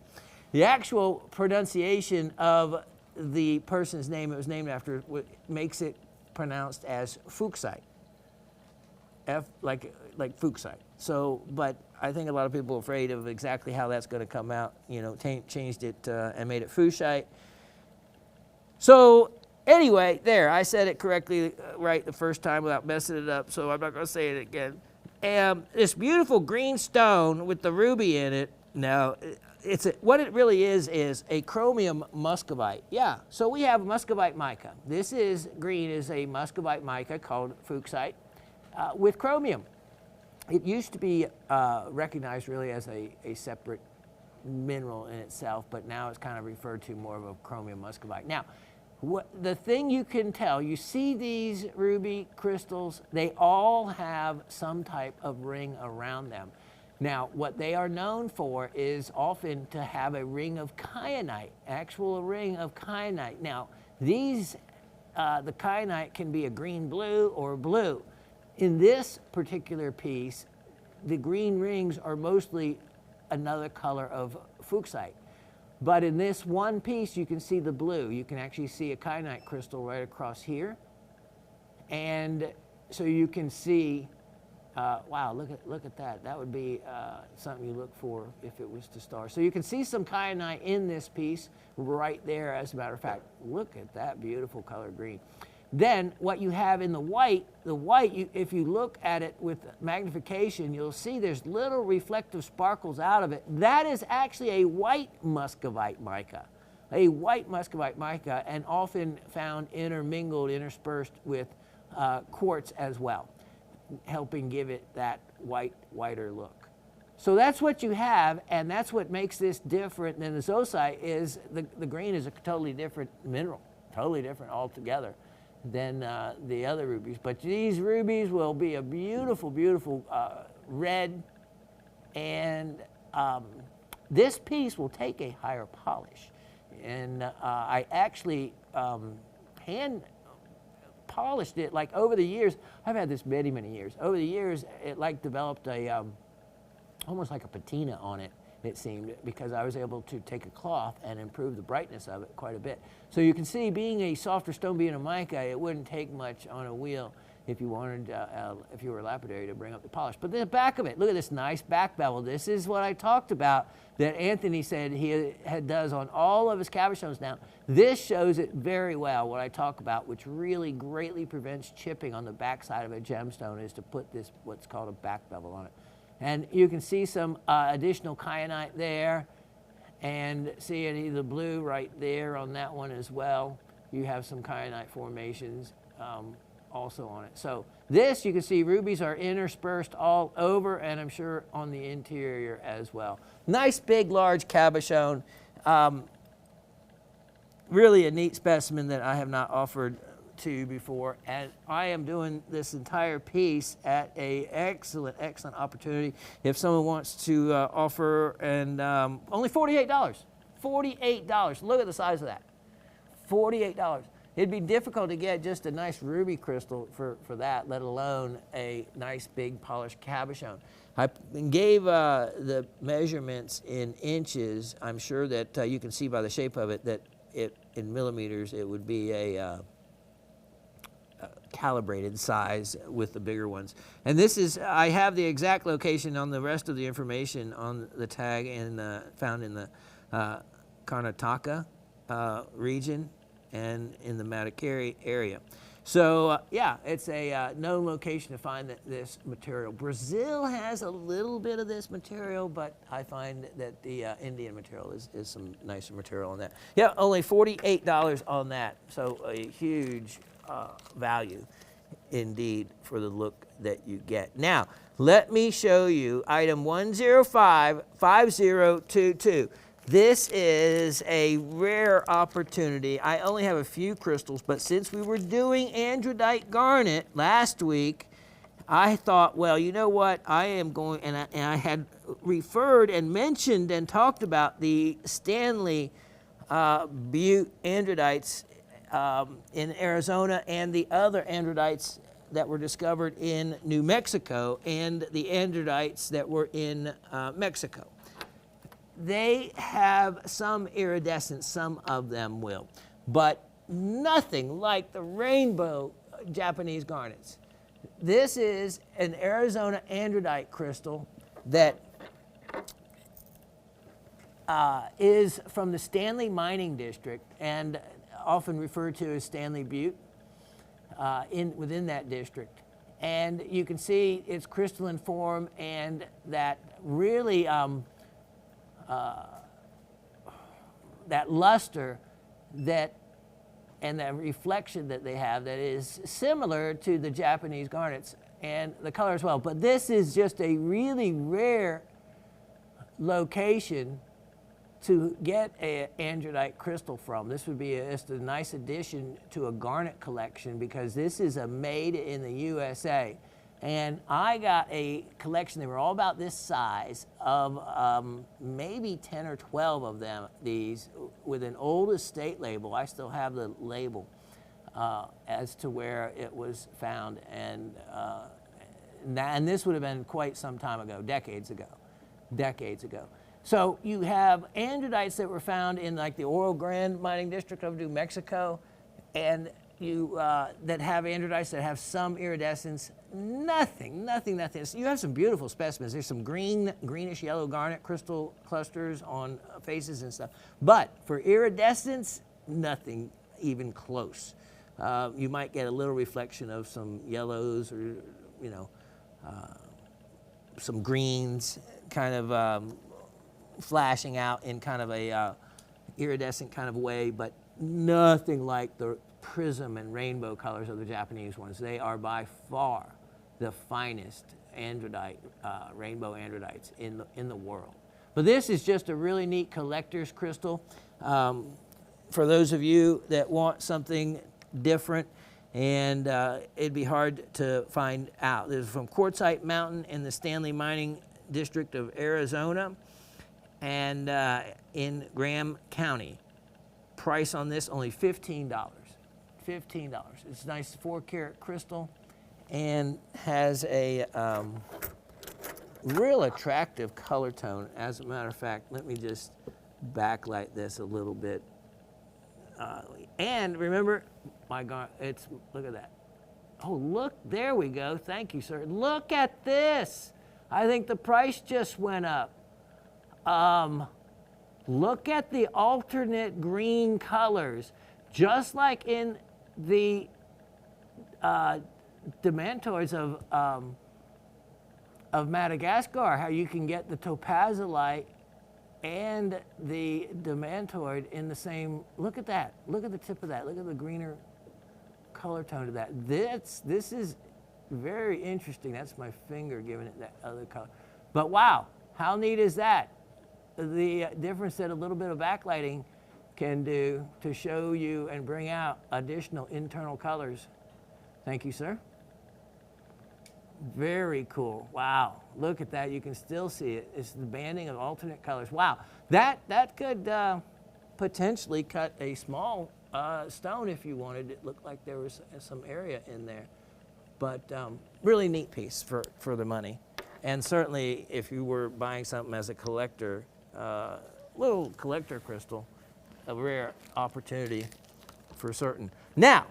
The actual pronunciation of the person's name it was named after makes it pronounced as fuchsite. Like fuchsite. So, but I think a lot of people are afraid of exactly how that's going to come out. You know, changed it and made it fuchsite. So anyway, there, I said it correctly right the first time without messing it up, so I'm not going to say it again. This beautiful green stone with the ruby in it. Now, what it really is a chromium muscovite. Yeah, so we have Muscovite Mica. This is green is a Muscovite Mica called fuchsite with chromium. It used to be recognized really as a separate mineral in itself, but now it's kind of referred to more of a chromium muscovite. Now, the thing you can tell, you see these ruby crystals, they all have some type of ring around them. Now, what they are known for is often to have a ring of kyanite, actual ring of kyanite. Now, these, the kyanite can be a green-blue or blue. In this particular piece, the green rings are mostly another color of fuchsite. But in this one piece, you can see the blue. You can actually see a kyanite crystal right across here. And so you can see, wow, look at that. That would be something you look for if it was to star. So you can see some kyanite in this piece right there, as a matter of fact. Look at that beautiful color green. Then what you have in the white, if you look at it with magnification, you'll see there's little reflective sparkles out of it. That is actually a white Muscovite mica, and often found intermingled, interspersed with quartz as well, helping give it that whiter look. So that's what you have, and that's what makes this different than the Cerusite. Is the green is a totally different mineral, totally different altogether than the other rubies. But these rubies will be a beautiful, beautiful red, and this piece will take a higher polish. And I actually hand polished it, like over the years. I've had this many, many years. Over the years, it like developed a almost like a patina on it, it seemed, because I was able to take a cloth and improve the brightness of it quite a bit. So you can see, being a softer stone, being a mica, it wouldn't take much on a wheel if you wanted, if you were a lapidary, to bring up the polish. But the back of it, look at this nice back bevel. This is what I talked about that Anthony said he does on all of his cabochones now. This shows it very well, what I talk about, which really greatly prevents chipping on the back side of a gemstone, is to put this, what's called a back bevel on it. And you can see some additional kyanite there, and see the blue right there on that one as well. You have some kyanite formations also on it. So this, you can see rubies are interspersed all over, and I'm sure on the interior as well. Nice big large cabochon. Really a neat specimen that I have not offered to you before, and I am doing this entire piece at a excellent opportunity. If someone wants to offer, and only $48. $48. Look at the size of that. $48. It'd be difficult to get just a nice ruby crystal for that, let alone a nice big polished cabochon. I gave the measurements in inches. I'm sure that you can see by the shape of it that in millimeters it would be a calibrated size with the bigger ones. And this is, I have the exact location on the rest of the information on the tag, and found in the Karnataka region and in the Madikeri area. So yeah, it's a known location to find this material. Brazil has a little bit of this material, but I find that the Indian material is some nicer material on that. Yeah, only $48 on that. So a huge value indeed for the look that you get. Now, let me show you item 1055022. This is a rare opportunity. I only have a few crystals, but since we were doing Androidite Garnet last week, I thought, well, you know what? I am going, and I had referred and mentioned and talked about the Stanley Butte Androidites in Arizona, and the other androidites that were discovered in New Mexico, and the androidites that were in Mexico. They have some iridescence, some of them will, but nothing like the rainbow Japanese garnets. This is an Arizona androidite crystal that is from the Stanley Mining District, and often referred to as Stanley Butte within that district. And you can see its crystalline form, and that really that luster and the reflection that they have that is similar to the Japanese garnets, and the color as well. But this is just a really rare location to get an androidite crystal from. This would be just a nice addition to a garnet collection, because this is a made in the USA. And I got a collection, they were all about this size, of maybe 10 or 12 of them, these, with an old estate label. I still have the label as to where it was found. And this would have been quite some time ago, decades ago. So you have androidites that were found in like the Oro Grande mining district of New Mexico, and you that have androidites that have some iridescence. Nothing. So you have some beautiful specimens. There's some greenish yellow garnet crystal clusters on faces and stuff. But for iridescence, nothing even close. You might get a little reflection of some yellows, or some greens, kind of flashing out in kind of a iridescent kind of way, but nothing like the prism and rainbow colors of the Japanese ones. They are by far the finest androdite, rainbow androdites in the world. But this is just a really neat collector's crystal. For those of you that want something different, and it'd be hard to find out. This is from Quartzite Mountain in the Stanley Mining District of Arizona, and in Graham County. Price on this only $15. $15. It's a nice 4-carat crystal and has a real attractive color tone. As a matter of fact, let me just backlight this a little bit. And remember, my God, look at that. Oh, look, there we go. Thank you, sir. Look at this. I think the price just went up. Look at the alternate green colors, just like in the demantoids of Madagascar, how you can get the topazolite and the demantoid in the same. Look at that. Look at the tip of that. Look at the greener color tone of that. This is very interesting. That's my finger giving it that other color. But wow, how neat is that? The difference that a little bit of backlighting can do to show you and bring out additional internal colors. Thank you, sir. Very cool. Wow, look at that. You can still see it. It's the banding of alternate colors. Wow, that could potentially cut a small stone if you wanted. It looked like there was some area in there. But really neat piece for the money. And certainly if you were buying something as a collector, little collector crystal, a rare opportunity for certain. Now,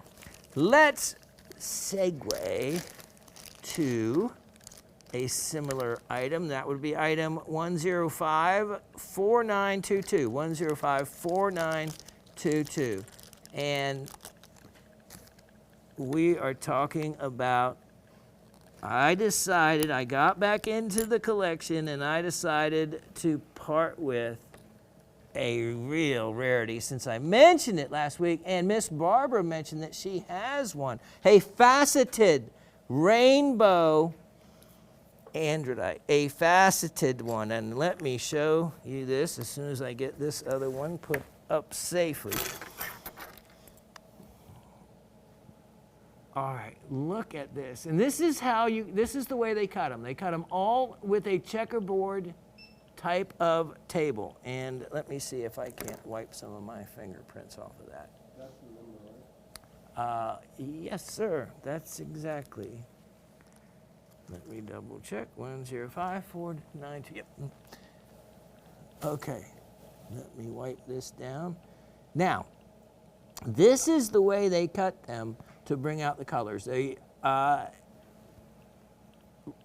let's segue to a similar item. That would be item 1054922. 1054922. And we are talking about, I got back into the collection and I decided to part with a real rarity since I mentioned it last week, and Miss Barbara mentioned that she has one. A faceted rainbow androdite, a faceted one. And let me show you this as soon as I get this other one put up safely. All right, look at this. And this is the way they cut them. They cut them all with a checkerboard type of table. And let me see if I can't wipe some of my fingerprints off of that. That's the number, right? Yes, sir. That's exactly. Let me double check. 1054922. Yep. Okay. Let me wipe this down. Now, this is the way they cut them to bring out the colors. They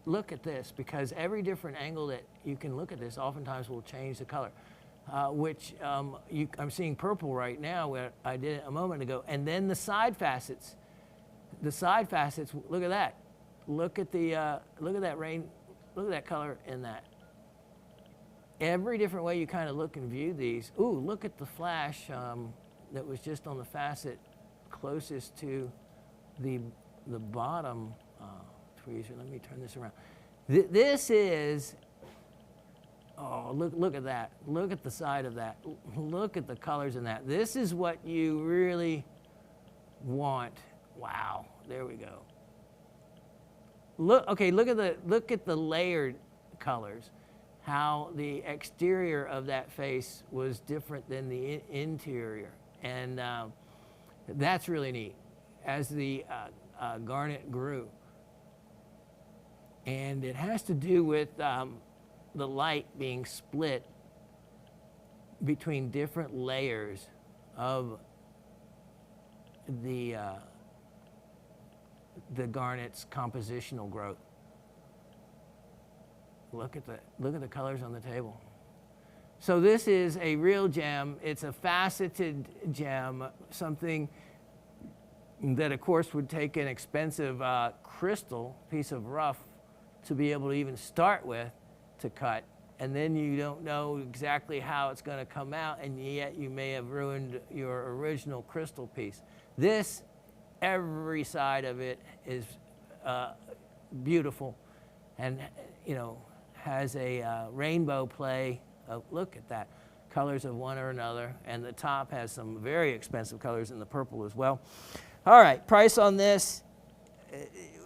look at this, because every different angle that you can look at this oftentimes will change the color, which I'm seeing purple right now where I did it a moment ago. And then the side facets, look at that. Look at that color in that. Every different way you kind of look and view these. Ooh, look at the flash that was just on the facet closest to the bottom tweezer. Let me turn this around. This is, oh, look at that. Look at the side of that. Look at the colors in that. This is what you really want. Wow, there we go. Look at the layered colors. How the exterior of that face was different than the interior, and that's really neat. As the garnet grew, and it has to do with the light being split between different layers of the garnet's compositional growth. Look at the colors on the table. So this is a real gem. It's a faceted gem, something that of course would take an expensive crystal piece of rough to be able to even start with to cut. And then you don't know exactly how it's going to come out, and yet you may have ruined your original crystal piece. This, every side of it is beautiful. and has a rainbow play of, look at that, colors of one or another, and the top has some very expensive colors in the purple as well. All right, price on this.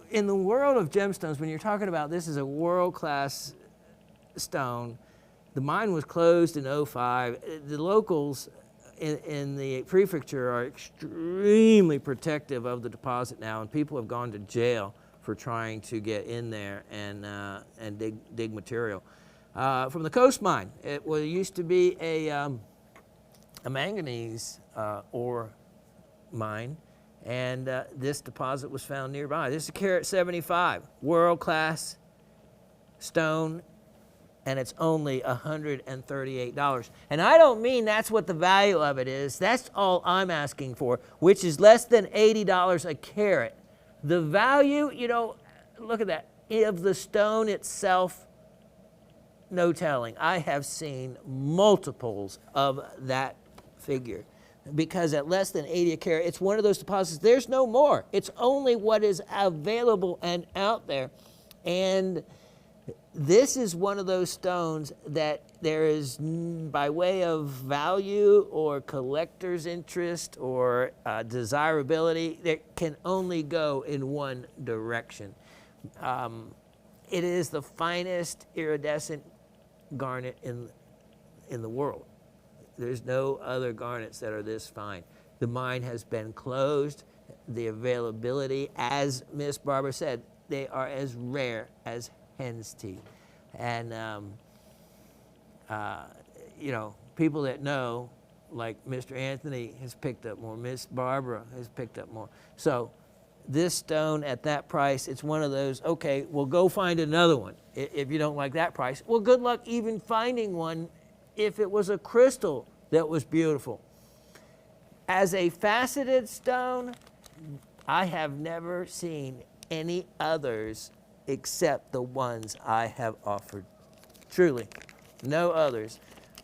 In the world of gemstones, when you're talking about this is a world-class stone, the mine was closed in 2005. The locals in the prefecture are extremely protective of the deposit now, and people have gone to jail for trying to get in there and dig material. From the coast mine, it used to be a manganese ore mine, and this deposit was found nearby. This is a carat 75, world-class stone, and it's only $138. And I don't mean that's what the value of it is. That's all I'm asking for, which is less than $80 a carat. The value, look at that, of the stone itself, no telling. I have seen multiples of that figure, because at less than 80 a carat, it's one of those deposits. There's no more. It's only what is available and out there. And this is one of those stones that there is, by way of value or collector's interest or desirability, that can only go in one direction. It is the finest iridescent garnet in the world. There's no other garnets that are this fine. The mine has been closed. The availability, as Miss Barbara said, they are as rare as hen's teeth. And, people that know, like Mr. Anthony has picked up more, Miss Barbara has picked up more. So this stone at that price, it's one of those, okay, well, go find another one. If you don't like that price, well, good luck even finding one if it was a crystal that was beautiful. As a faceted stone, I have never seen any others except the ones I have offered. Truly, no others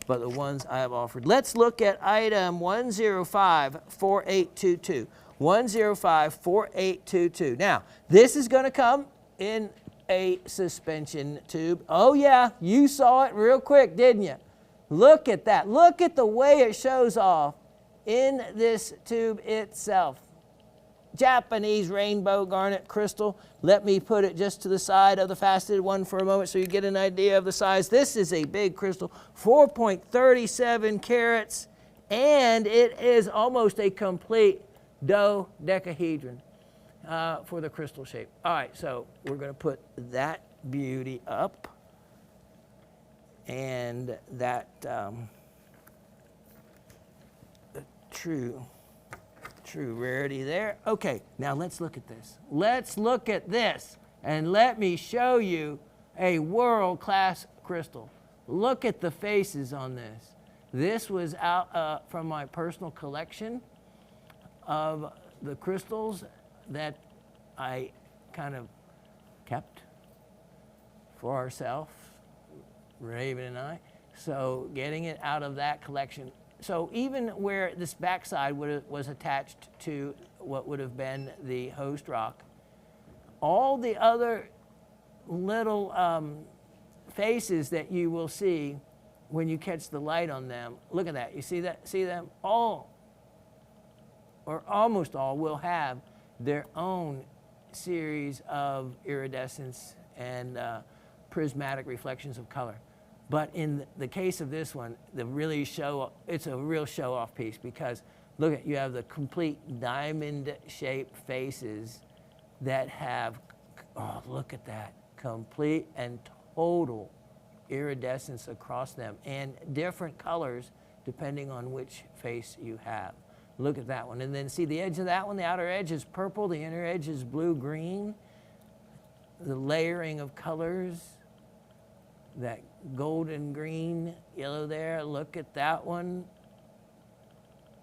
but the ones I have offered. Let's look at item 1054822. 1054822. Now, this is going to come in a suspension tube. Oh yeah, you saw it real quick, didn't you? Look at that. Look at the way it shows off in this tube itself. Japanese rainbow garnet crystal. Let me put it just to the side of the faceted one for a moment so you get an idea of the size. This is a big crystal, 4.37 carats, and it is almost a complete dodecahedron for the crystal shape. All right, so we're going to put that beauty up, and that true rarity there. Okay, now let's look at this. Let's look at this, and let me show you a world-class crystal. Look at the faces on this. This was out from my personal collection of the crystals that I kind of kept for ourselves, Raven and I. So getting it out of that collection. So even where this backside was attached to what would have been the host rock, all the other little faces that you will see when you catch the light on them, look at that. You see that? See them? All, or almost all, will have their own series of iridescence and prismatic reflections of color. But in the case of this one, it's a real show-off piece, because look at, you have the complete diamond-shaped faces that have, oh, look at that, complete and total iridescence across them, and different colors depending on which face you have. Look at that one. And then see the edge of that one, the outer edge is purple, the inner edge is blue-green. The layering of colors, that golden green, yellow there. Look at that one.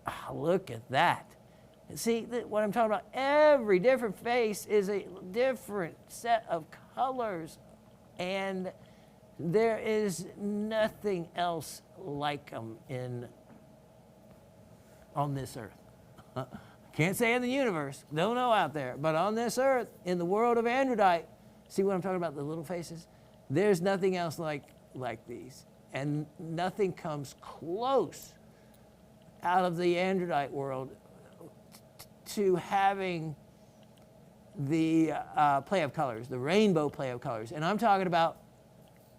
Oh, look at that. See what I'm talking about? Every different face is a different set of colors, and there is nothing else like them on this earth. Can't say in the universe, don't know out there, but on this earth, in the world of Androidite, See what I'm talking about, the little faces? There's nothing else like these. And nothing comes close out of the androidite world to having the play of colors, the rainbow play of colors. And I'm talking about,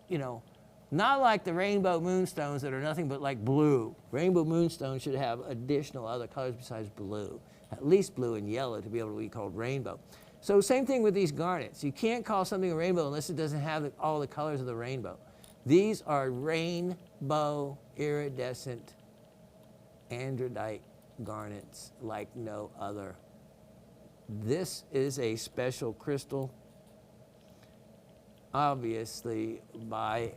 you know, not like the rainbow moonstones that are nothing but like blue. Rainbow moonstones should have additional other colors besides blue, at least blue and yellow to be able to be called rainbow. So same thing with these garnets. You can't call something a rainbow unless it doesn't have all the colors of the rainbow. These are rainbow iridescent androidite garnets like no other. This is a special crystal, obviously by,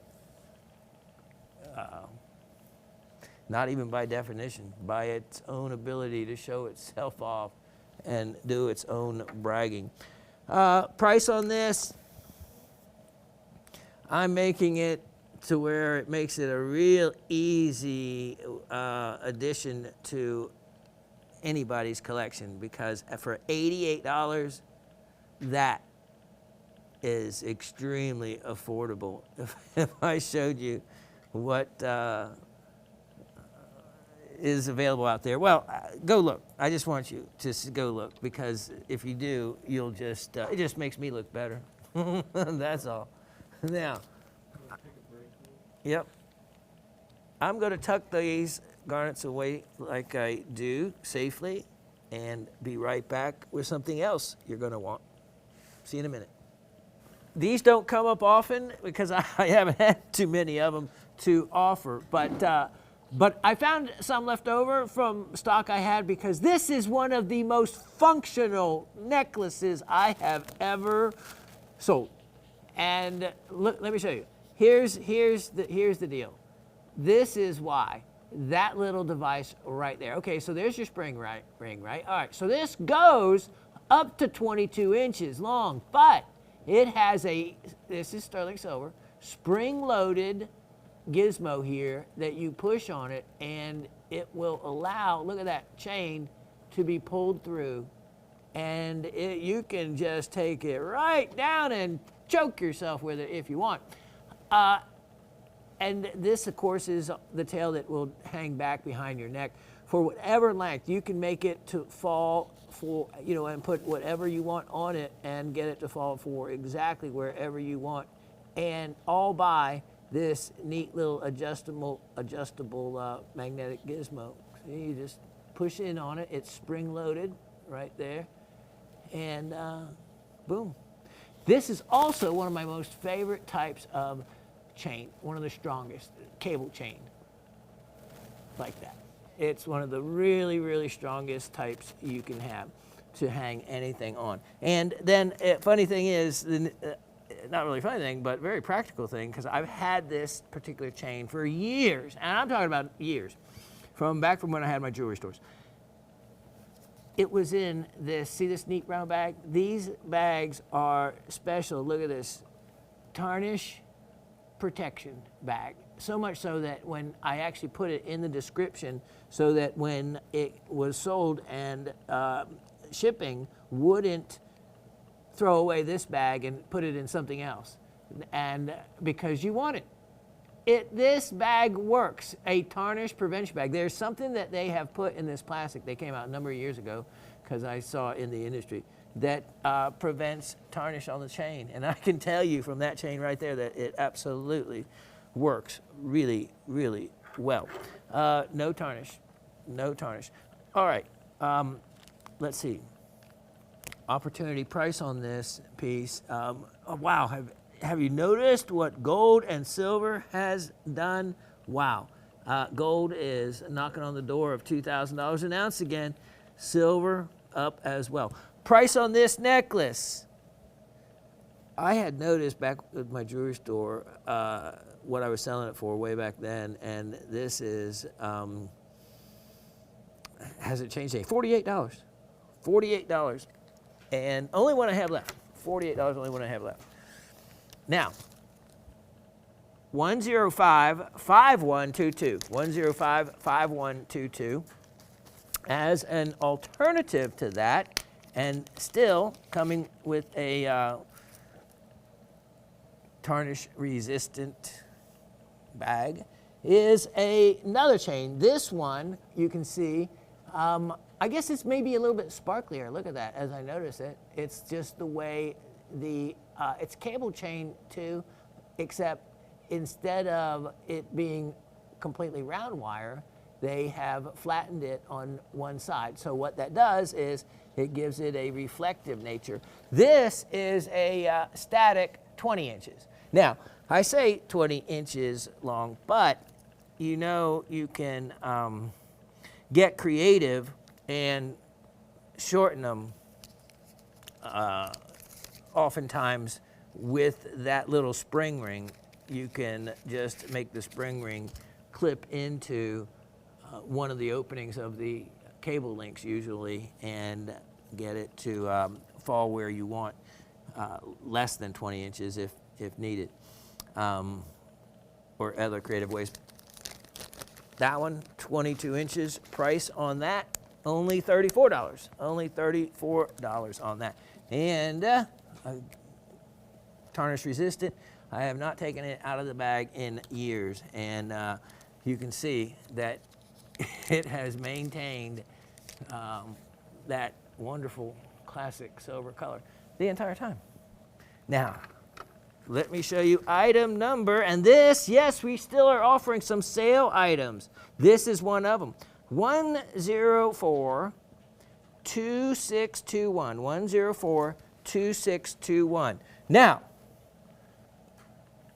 not even by definition, by its own ability to show itself off and do its own bragging. Price on this, I'm making it to where it makes it a real easy addition to anybody's collection, because for $88, that is extremely affordable. If I showed you what is available out there, well, go look. I just want you to go look, because if you do, you'll just, it just makes me look better. That's all. Now, yep. I'm going to tuck these garnets away like I do safely and be right back with something else you're going to want. See you in a minute. These don't come up often because I haven't had too many of them to offer, but I found some left over from stock I had, because this is one of the most functional necklaces I have ever sold. And look, let me show you. Here's the deal. This is why. That little device right there. Okay, so there's your spring ring, right? All right, so this goes up to 22 inches long, but it has this is sterling silver, spring-loaded gizmo here that you push on it, and it will allow, look at that chain, to be pulled through, and you can just take it right down and choke yourself with it if you want. And this, of course, is the tail that will hang back behind your neck for whatever length. You can make it to fall for, you know, and put whatever you want on it and get it to fall for exactly wherever you want. And all by this neat little adjustable magnetic gizmo. So you just push in on it. It's spring-loaded right there. And boom. This is also one of my most favorite types of chain, one of the strongest, cable chain, like that. It's one of the really, really strongest types you can have to hang anything on. And then, funny thing is, not really funny thing, but very practical thing, because I've had this particular chain for years, and I'm talking about years, back from when I had my jewelry stores. It was in this, see this neat brown bag? These bags are special. Look at this, tarnish protection bag. So much so that when I actually put it in the description, so that when it was sold and shipping wouldn't throw away this bag and put it in something else. And because you want it. This bag works, a tarnish prevention bag. There's something that they have put in this plastic. They came out a number of years ago, because I saw it in the industry, that prevents tarnish on the chain. And I can tell you from that chain right there that it absolutely works really, really well. No tarnish, no tarnish. All right, let's see. Opportunity price on this piece. Oh, wow, have you noticed what gold and silver has done? Wow. Gold is knocking on the door of $2,000 an ounce again. Silver up as well. Price on this necklace. I had noticed back at my jewelry store what I was selling it for way back then, and this is, hasn't changed anything. $48. $48. And only one I have left. $48, only one I have left. Now, 105-5122. 105-5122. As an alternative to that, and still coming with a tarnish resistant bag is another chain. This one, you can see, I guess it's maybe a little bit sparklier. Look at that, as I notice it. It's just the way it's cable chain too, except instead of it being completely round wire, they have flattened it on one side. So what that does is it gives it a reflective nature. This is a static 20 inches. Now, I say 20 inches long, but you know you can get creative and shorten them oftentimes with that little spring ring. You can just make the spring ring clip into one of the openings of the cable links usually and get it to fall where you want, less than 20 inches if needed, or other creative ways. That one, 22 inches, price on that, only $34. Only $34 on that. And tarnish resistant. I have not taken it out of the bag in years, and you can see that it has maintained that wonderful classic silver color the entire time. Now, let me show you item number, and this, yes, we still are offering some sale items. This is one of them. 104-2621. 104-2621. Now,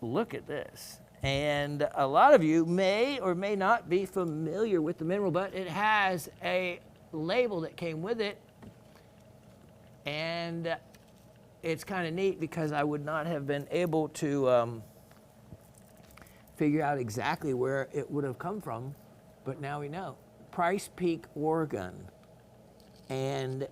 look at this. And a lot of you may or may not be familiar with the mineral, but it has a label that came with it. And it's kind of neat because I would not have been able to figure out exactly where it would have come from, but now we know. Price Peak, Oregon. And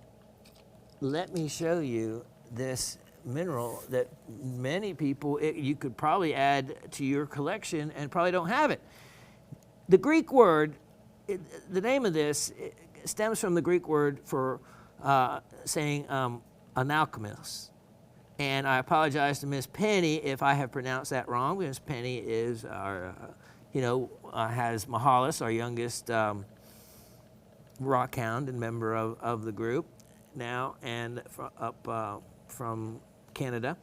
let me show you this mineral that many people, you could probably add to your collection and probably don't have it. The Greek word, the name of this stems from the Greek word for saying an alchemist. And I apologize to Miss Penny if I have pronounced that wrong. Miss Penny is our, has Mahalis, our youngest rock hound and member of the group now, and up from Canada.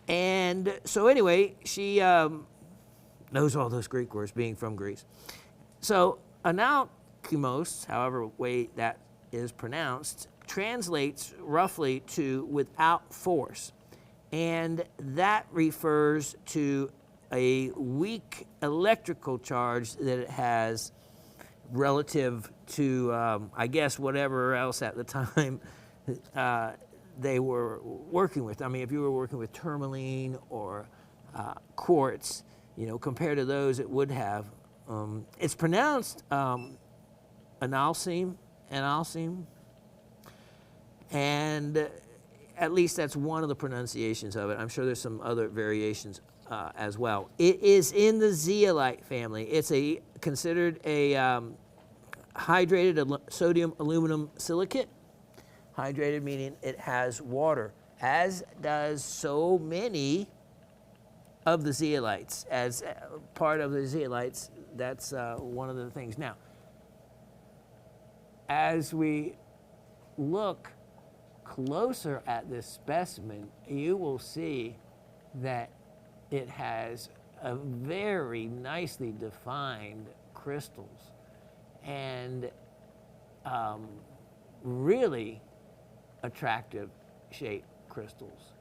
And so anyway, she knows all those Greek words, being from Greece. So analkimos, however way that is pronounced, translates roughly to without force. And that refers to a weak electrical charge that it has relative to, I guess, whatever else at the time they were working with. I mean, if you were working with tourmaline or quartz, compared to those, it would have. It's pronounced analcime, and at least that's one of the pronunciations of it. I'm sure there's some other variations as well. It is in the zeolite family. It's considered a hydrated sodium aluminum silicate. Hydrated meaning it has water, as does so many of the zeolites. As part of the zeolites, that's one of the things. Now, as we look closer at this specimen, you will see that it has a very nicely defined crystals and really attractive shaped crystals,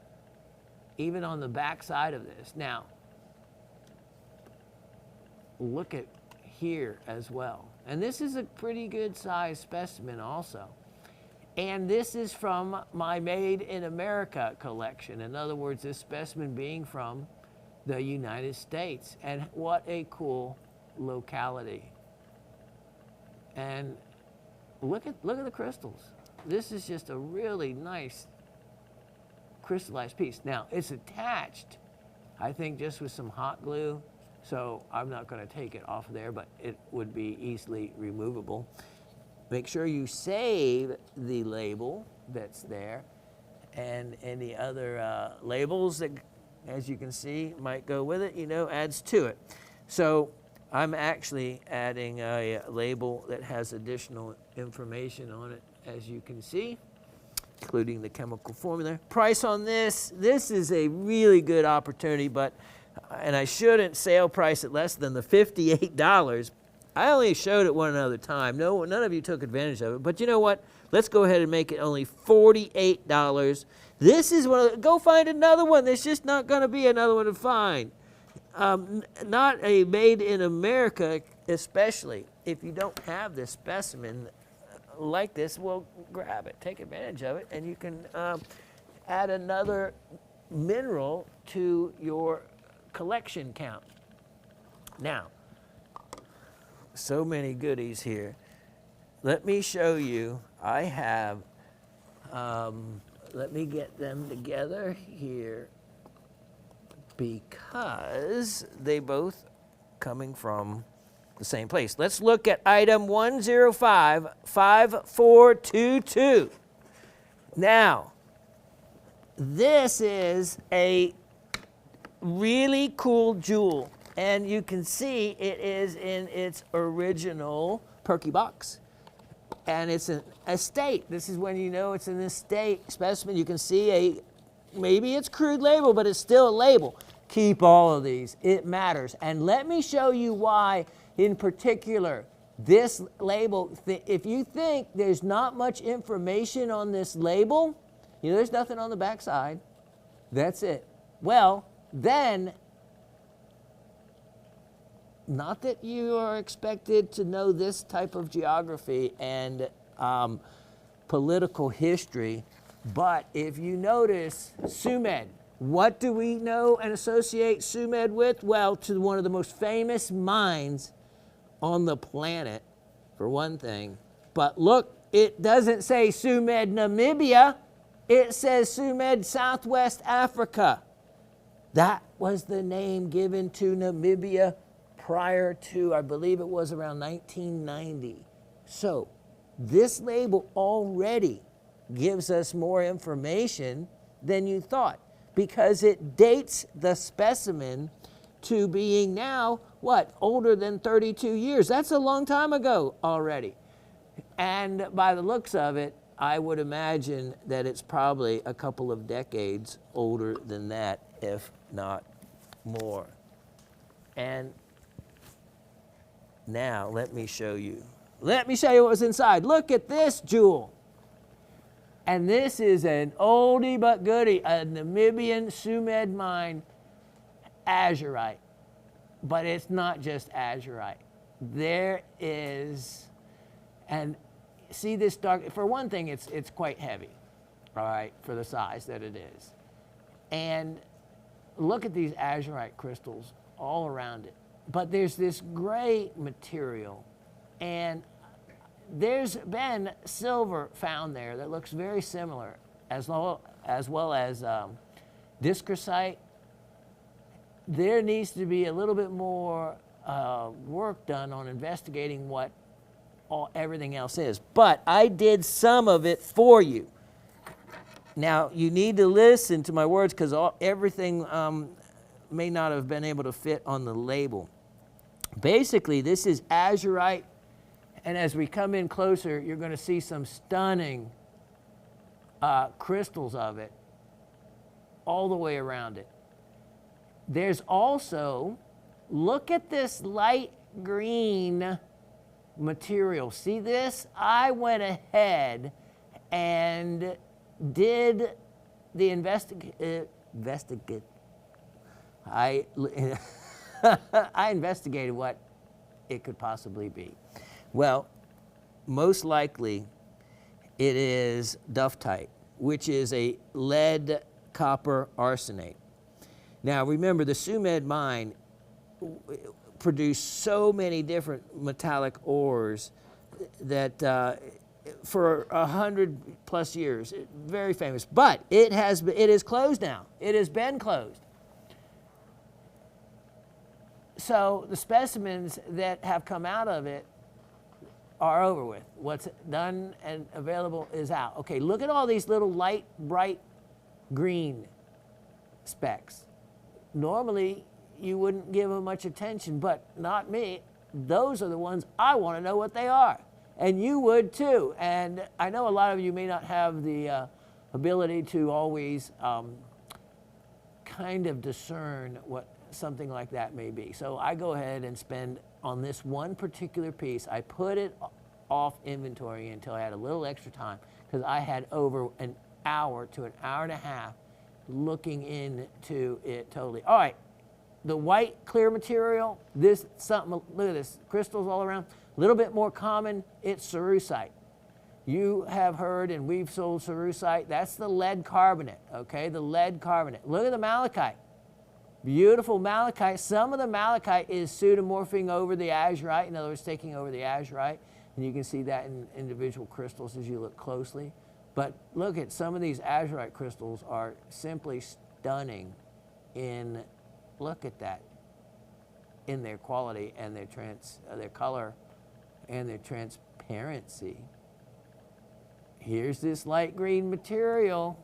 even on the back side of this. Now, look at here as well. And this is a pretty good size specimen also. And this is from my Made in America collection. In other words, this specimen being from the United States. And what a cool locality. And look at the crystals. This is just a really nice crystallized piece. Now, it's attached, I think, just with some hot glue. So I'm not going to take it off there, but it would be easily removable. Make sure you save the label that's there and any other labels that as you can see, might go with it, adds to it. So I'm actually adding a label that has additional information on it, as you can see, including the chemical formula. Price on this is a really good opportunity, and I shouldn't sale price it less than the $58. I only showed it one other time. None of you took advantage of it, but you know what? Let's go ahead and make it only $48. This is go find another one. There's just not going to be another one to find. Not a made in America, especially if you don't have this specimen like this. Well, grab it, take advantage of it, and you can add another mineral to your collection count. Now, so many goodies here. Let me show you. I have, let me get them together here, because they both coming from the same place. Let's look at item 1055422. Now, this is a really cool jewel, and you can see it is in its original perky box. And it's an estate. This is when you know it's an estate specimen. You can see maybe it's crude label, but it's still a label. Keep all of these. It matters. And let me show you why, in particular, this label, if you think there's not much information on this label, there's nothing on the back side. That's it. Well, then, not that you are expected to know this type of geography and political history, but if you notice Sumed, what do we know and associate Sumed with? Well, to one of the most famous mines on the planet, for one thing. But look, it doesn't say Sumed, Namibia. It says Sumed, Southwest Africa. That was the name given to Namibia prior to, I believe it was around 1990. So this label already gives us more information than you thought, because it dates the specimen to being now, older than 32 years. That's a long time ago already. And by the looks of it, I would imagine that it's probably a couple of decades older than that, if not more. And now, let me show you. Let me show you what was inside. Look at this jewel. And this is an oldie but goodie, a Namibian Sumed mine, azurite. But it's not just azurite. There is, and see this dark, for one thing, it's quite heavy, all right, for the size that it is. And look at these azurite crystals all around it. But there's this gray material, and there's been silver found there that looks very similar, as well as discrosite. There needs to be a little bit more work done on investigating what everything else is. But I did some of it for you. Now, you need to listen to my words, because everything may not have been able to fit on the label. Basically, this is azurite, and as we come in closer, you're going to see some stunning crystals of it all the way around it. There's also, look at this light green material. See this? I went ahead and did the investigate. I investigated what it could possibly be. Well, most likely it is duftite, which is a lead copper arsenate. Now remember, the Sumed mine produced so many different metallic ores that for 100+ years, very famous. But it is closed now. It has been closed. So the specimens that have come out of it are over with. What's done and available is out. Okay, look at all these little light, bright green specks. normally you wouldn't give them much attention, but not me. Those are the ones I want to know what they are. And you would too. And I know a lot of you may not have the ability to always kind of discern what something like that may be. So I go ahead and spend on this one particular piece, I put it off inventory until I had a little extra time, because I had over an hour to an hour and a half looking into it totally. All right, the white clear material, this something, look at this, crystals all around, a little bit more common, it's Cerusite. You have heard, and we've sold Cerusite, that's the lead carbonate, okay, the lead carbonate. Look at the malachite, beautiful malachite. Some of the malachite is pseudomorphing over the azurite, in other words, taking over the azurite, and you can see that in individual crystals as you look closely. But look at some of these azurite crystals are simply stunning in, look at that, in their quality and their color and their transparency. Here's this light green material.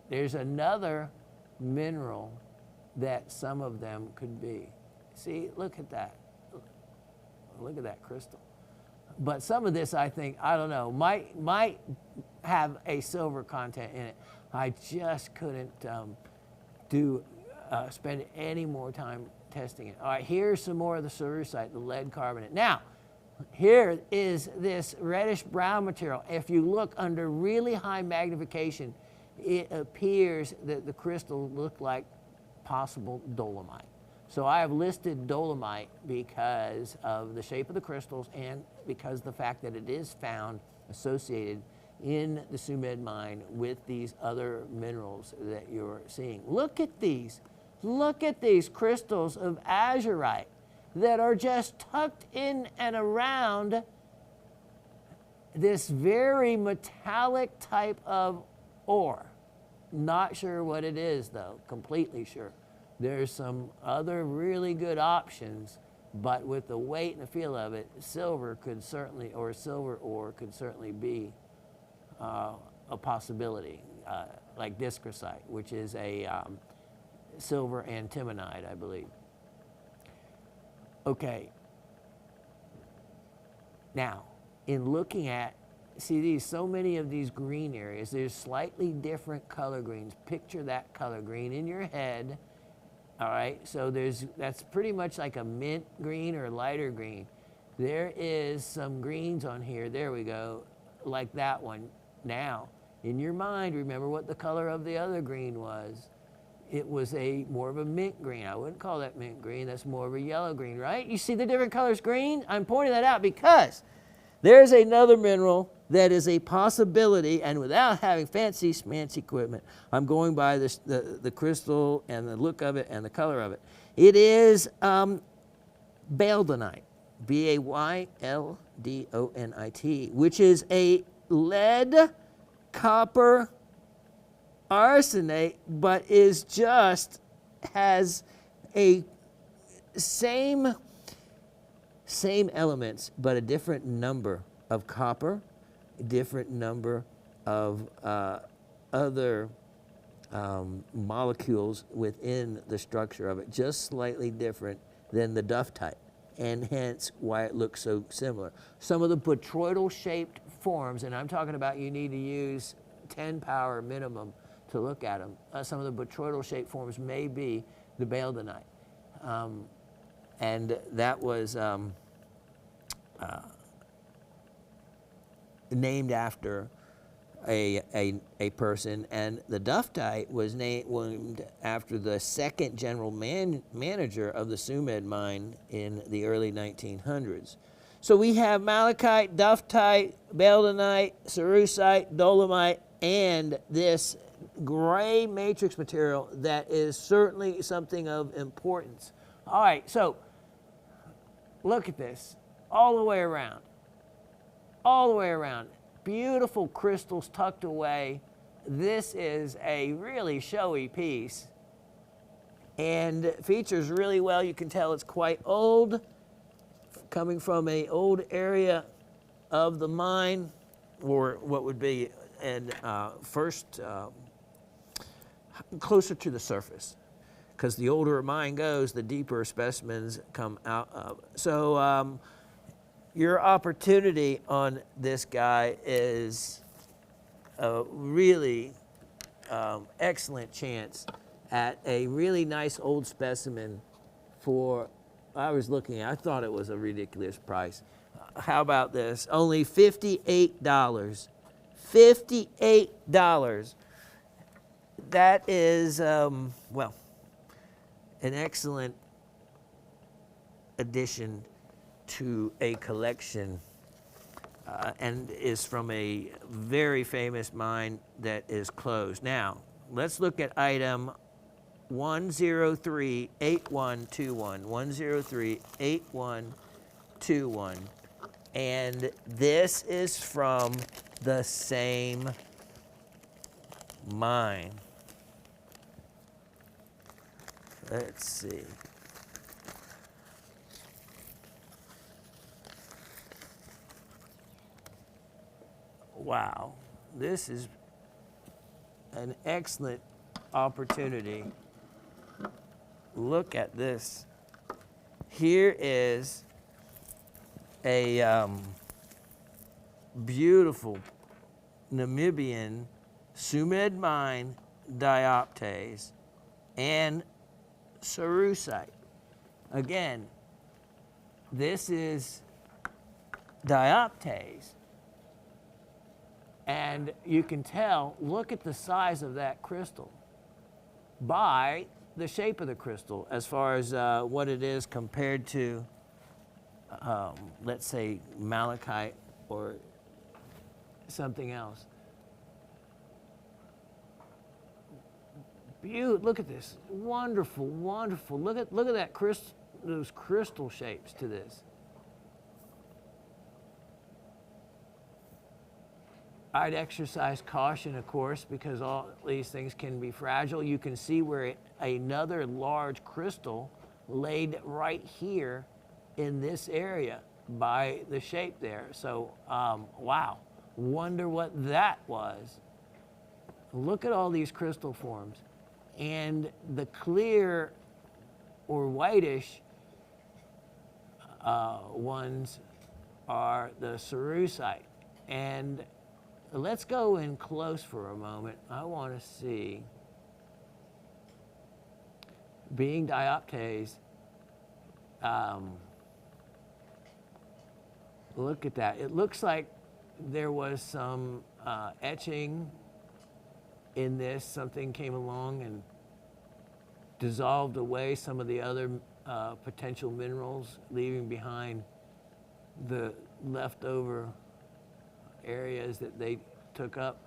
There's another mineral that some of them could be. See, look at that. Look at that crystal. But some of this, I think, I don't know, might have a silver content in it. I just couldn't spend any more time testing it. All right, here's some more of the Cerusite, the lead carbonate. Now, here is this reddish brown material. If you look under really high magnification, it appears that the crystals look like possible dolomite. So I have listed dolomite because of the shape of the crystals and because the fact that it is found associated in the Sumed mine with these other minerals that you're seeing. Look at these. Look at these crystals of azurite that are just tucked in and around this very metallic type of ore. Not sure what it is though, completely sure. There's some other really good options, but with the weight and the feel of it, silver could certainly, or silver ore could certainly be a possibility, like discrosite, which is a silver antimonide, I believe. Okay. Now, in looking at, see so many of these green areas, there's slightly different color greens. Picture that color green in your head. All right, so that's pretty much like a mint green or lighter green. There is some greens on here, there we go, like that one. Now, in your mind, remember what the color of the other green was. It was more of a mint green. I wouldn't call that mint green, that's more of a yellow green, right? You see the different colors green? I'm pointing that out because there's another mineral that is a possibility, and without having fancy schmancy equipment, I'm going by the crystal and the look of it and the color of it. It is Baildonite, Baildonite, which is a lead, copper, arsenate, but has a same elements, but a different number of copper, a different number of other molecules within the structure of it, just slightly different than the duftite, and hence why it looks so similar. Some of the botryoidal shaped forms, and I'm talking about you need to use 10 power minimum to look at them. Some of the botryoidal shaped forms may be the Baildonite. And that was named after a person, and the duftite was named after the second general manager of the Sumed mine in the early 1900s. So we have malachite, duftite, Baildonite, Cerusite, dolomite, and this gray matrix material that is certainly something of importance. All right, so look at this all the way around. All the way around. Beautiful crystals tucked away. This is a really showy piece and features really well. You can tell it's quite old, coming from an old area of the mine, or what would be first closer to the surface. because the older a mine goes, the deeper specimens come out of. So your opportunity on this guy is a really excellent chance at a really nice old specimen for, I was looking, I thought it was a ridiculous price. How about this? Only $58. $58. That is, well, an excellent addition to a collection and is from a very famous mine that is closed. Now, let's look at item 1038121. 1038121. And this is from the same mine. Let's see. Wow, this is an excellent opportunity. Look at this. Here is a beautiful Namibian Sumed mine dioptase and Cerusite. Again, this is dioptase. And you can tell, look at the size of that crystal by the shape of the crystal as far as what it is compared to, let's say, malachite or something else. Look at this. Wonderful, wonderful. Look at that those crystal shapes to this. I'd exercise caution, of course, because all these things can be fragile. You can see where another large crystal laid right here in this area by the shape there. So, wow, wonder what that was. Look at all these crystal forms. And the clear or whitish ones are the Cerusite. And let's go in close for a moment. I want to see, being dioptase, look at that. It looks like there was some etching in this. Something came along and dissolved away some of the other potential minerals, leaving behind the leftover areas that they took up.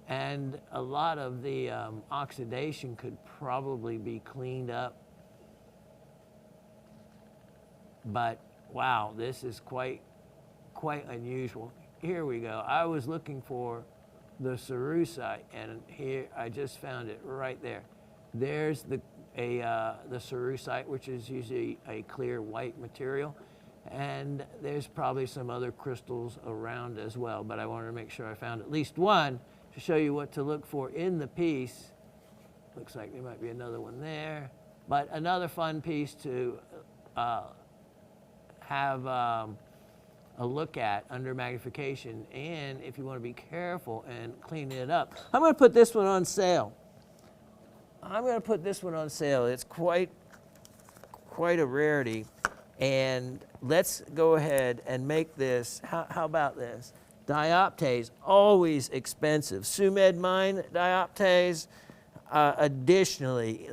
And a lot of the oxidation could probably be cleaned up. But wow, this is quite unusual. Here we go. I was looking for the Cerusite, and here I just found it right there. There's the Cerusite, which is usually a clear white material, and there's probably some other crystals around as well, but I wanted to make sure I found at least one to show you what to look for in the piece. Looks like there might be another one there, but another fun piece to have a look at under magnification, and if you want to be careful and clean it up. I'm going to put this one on sale. It's quite a rarity. And let's go ahead and make this, how about this? Dioptase, always expensive. Sumed mine dioptase, additionally,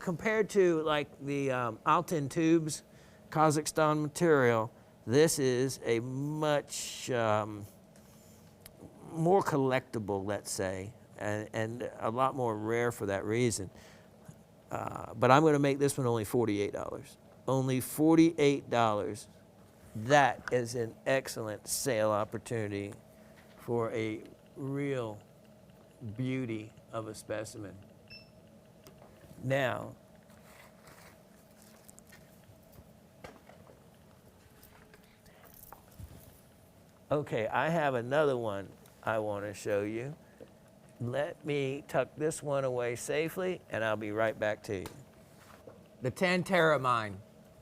compared to like the Altin tubes, Kazakhstan material, this is a much more collectible, let's say, and a lot more rare for that reason. But I'm going to make this one only $48. Only $48. That is an excellent sale opportunity for a real beauty of a specimen. Now, okay, I have another one I want to show you. Let me tuck this one away safely, and I'll be right back to you. The Tantara mine,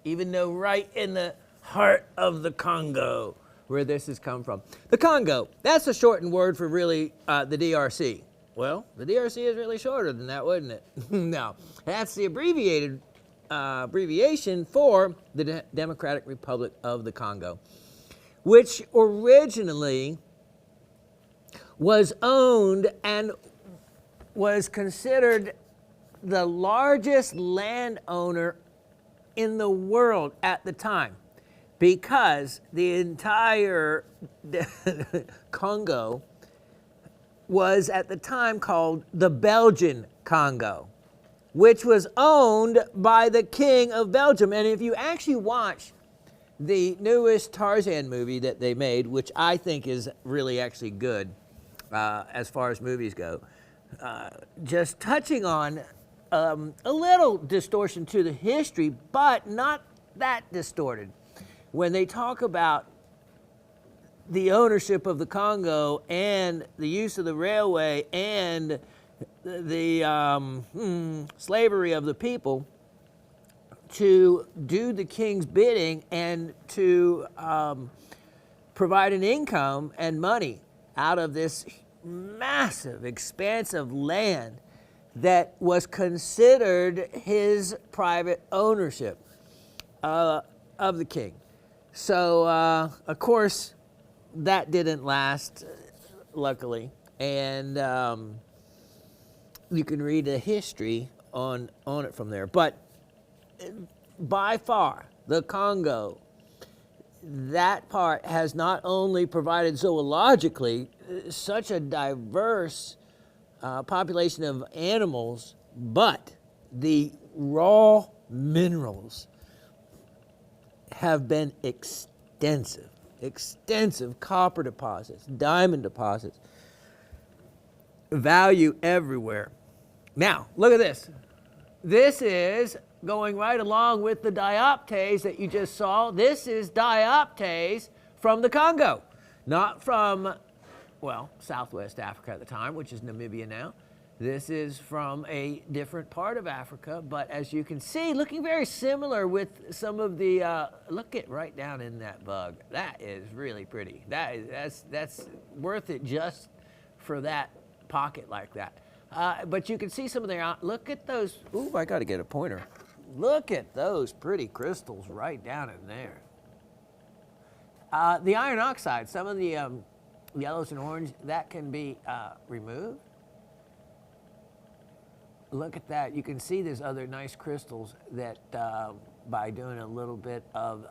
even though right in the heart of the Congo, where this has come from. The Congo, that's a shortened word for really the DRC. Well, the DRC is really shorter than that, wouldn't it? No, that's the abbreviation for the Democratic Republic of the Congo, which originally was owned and was considered the largest landowner in the world at the time, because the entire Congo was at the time called the Belgian Congo, which was owned by the King of Belgium. And if you actually watch the newest Tarzan movie that they made, which I think is really actually good as far as movies go, just touching on a little distortion to the history, but not that distorted. When they talk about the ownership of the Congo and the use of the railway and the slavery of the people to do the king's bidding and to provide an income and money out of this massive, expansive land that was considered his private ownership of the king. So, of course, that didn't last, luckily. And you can read the history on it from there. But by far, the Congo, that part has not only provided zoologically such a diverse population of animals, but the raw minerals have been extensive copper deposits, diamond deposits, value everywhere. Now, look at this. This is going right along with the dioptase that you just saw. This is dioptase from the Congo, not from, well, Southwest Africa at the time, which is Namibia now. This is from a different part of Africa, but as you can see, looking very similar with some of the, look at right down in that bug. That is really pretty. That's worth it just for that pocket like that. But you can see some of their, look at those, ooh, I gotta get a pointer. Look at those pretty crystals right down in there. The iron oxide, some of the yellows and orange, that can be removed. Look at that. You can see there's other nice crystals that by doing a little bit of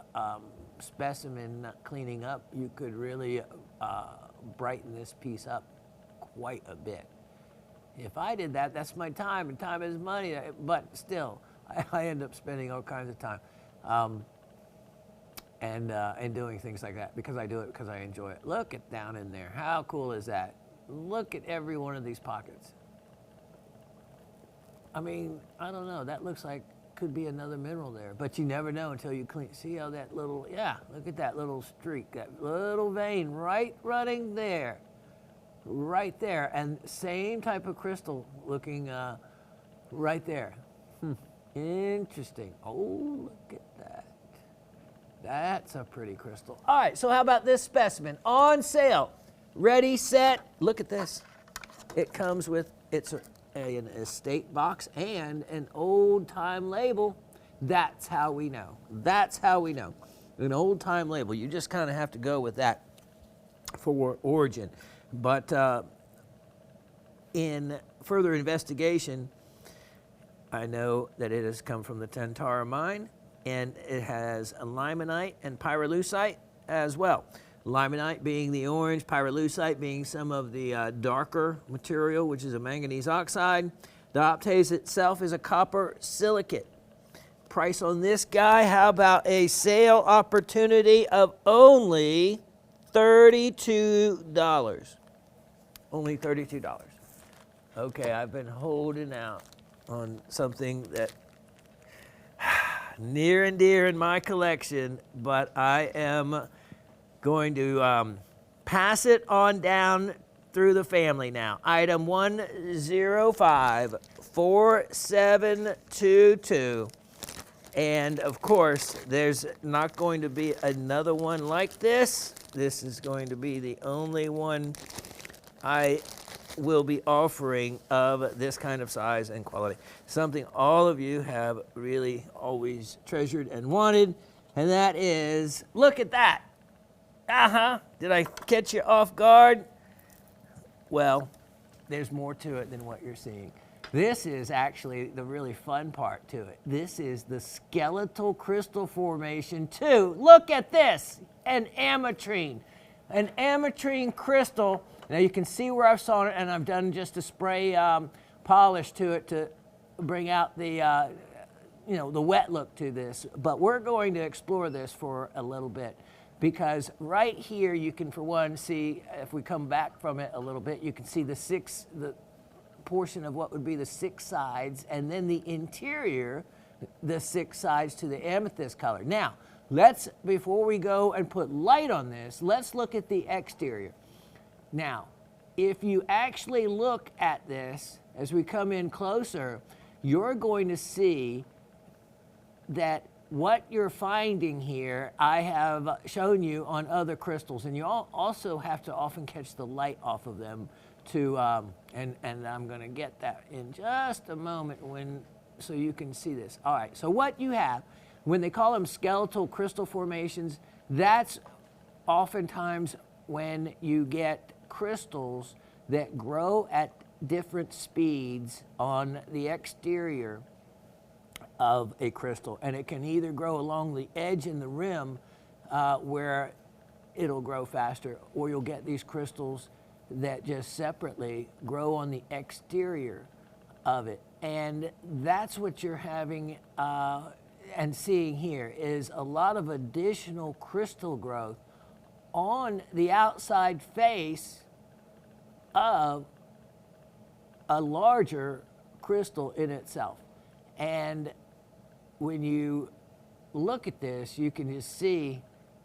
specimen cleaning up, you could really brighten this piece up quite a bit. If I did that, that's my time, and time is money, but still, I end up spending all kinds of time and doing things like that because I do it because I enjoy it. Look at down in there. How cool is that? Look at every one of these pockets. I mean, I don't know. That looks like could be another mineral there, but you never know until you clean. See how that little, yeah, look at that little streak, that little vein right running there. Right there, and same type of crystal looking right there. Interesting. Oh, look at that. That's a pretty crystal. All right, so how about this specimen? On sale, ready, set. Look at this. It comes with, it's an estate box and an old-time label. That's how we know. That's how we know. An old-time label. You just kind of have to go with that for origin. But in further investigation, I know that it has come from the Tantara mine, and it has a limonite and pyrolusite as well. Limonite being the orange, pyrolusite being some of the darker material, which is a manganese oxide. The dioptase itself is a copper silicate. Price on this guy, how about a sale opportunity of only $32. Only $32. Okay, I've been holding out on something that near and dear in my collection, but I am going to pass it on down through the family now. Item 1054722. And of course, there's not going to be another one like this. This is going to be the only one I will be offering of this kind of size and quality. Something all of you have really always treasured and wanted, and that is, look at that. Did I catch you off guard? Well, there's more to it than what you're seeing. This is actually the really fun part to it. This is the skeletal crystal formation 2. Look at this, an ametrine. An ametrine crystal. Now you can see where I've sawn it, and I've done just a spray polish to it to bring out the, the wet look to this. But we're going to explore this for a little bit, because right here you can, for one, see, if we come back from it a little bit, you can see the portion of what would be the 6 sides, and then the interior, the 6 sides to the amethyst color. Now, before we go and put light on this, let's look at the exterior. Now, if you actually look at this, as we come in closer, you're going to see that what you're finding here, I have shown you on other crystals, and you also have to often catch the light off of them to, and I'm going to get that in just a moment so you can see this. All right, so what you have, when they call them skeletal crystal formations, that's oftentimes when you get crystals that grow at different speeds on the exterior of a crystal, and it can either grow along the edge and the rim where it'll grow faster, or you'll get these crystals that just separately grow on the exterior of it. And that's what you're having and seeing here, is a lot of additional crystal growth on the outside face of a larger crystal in itself. And when you look at this, you can just see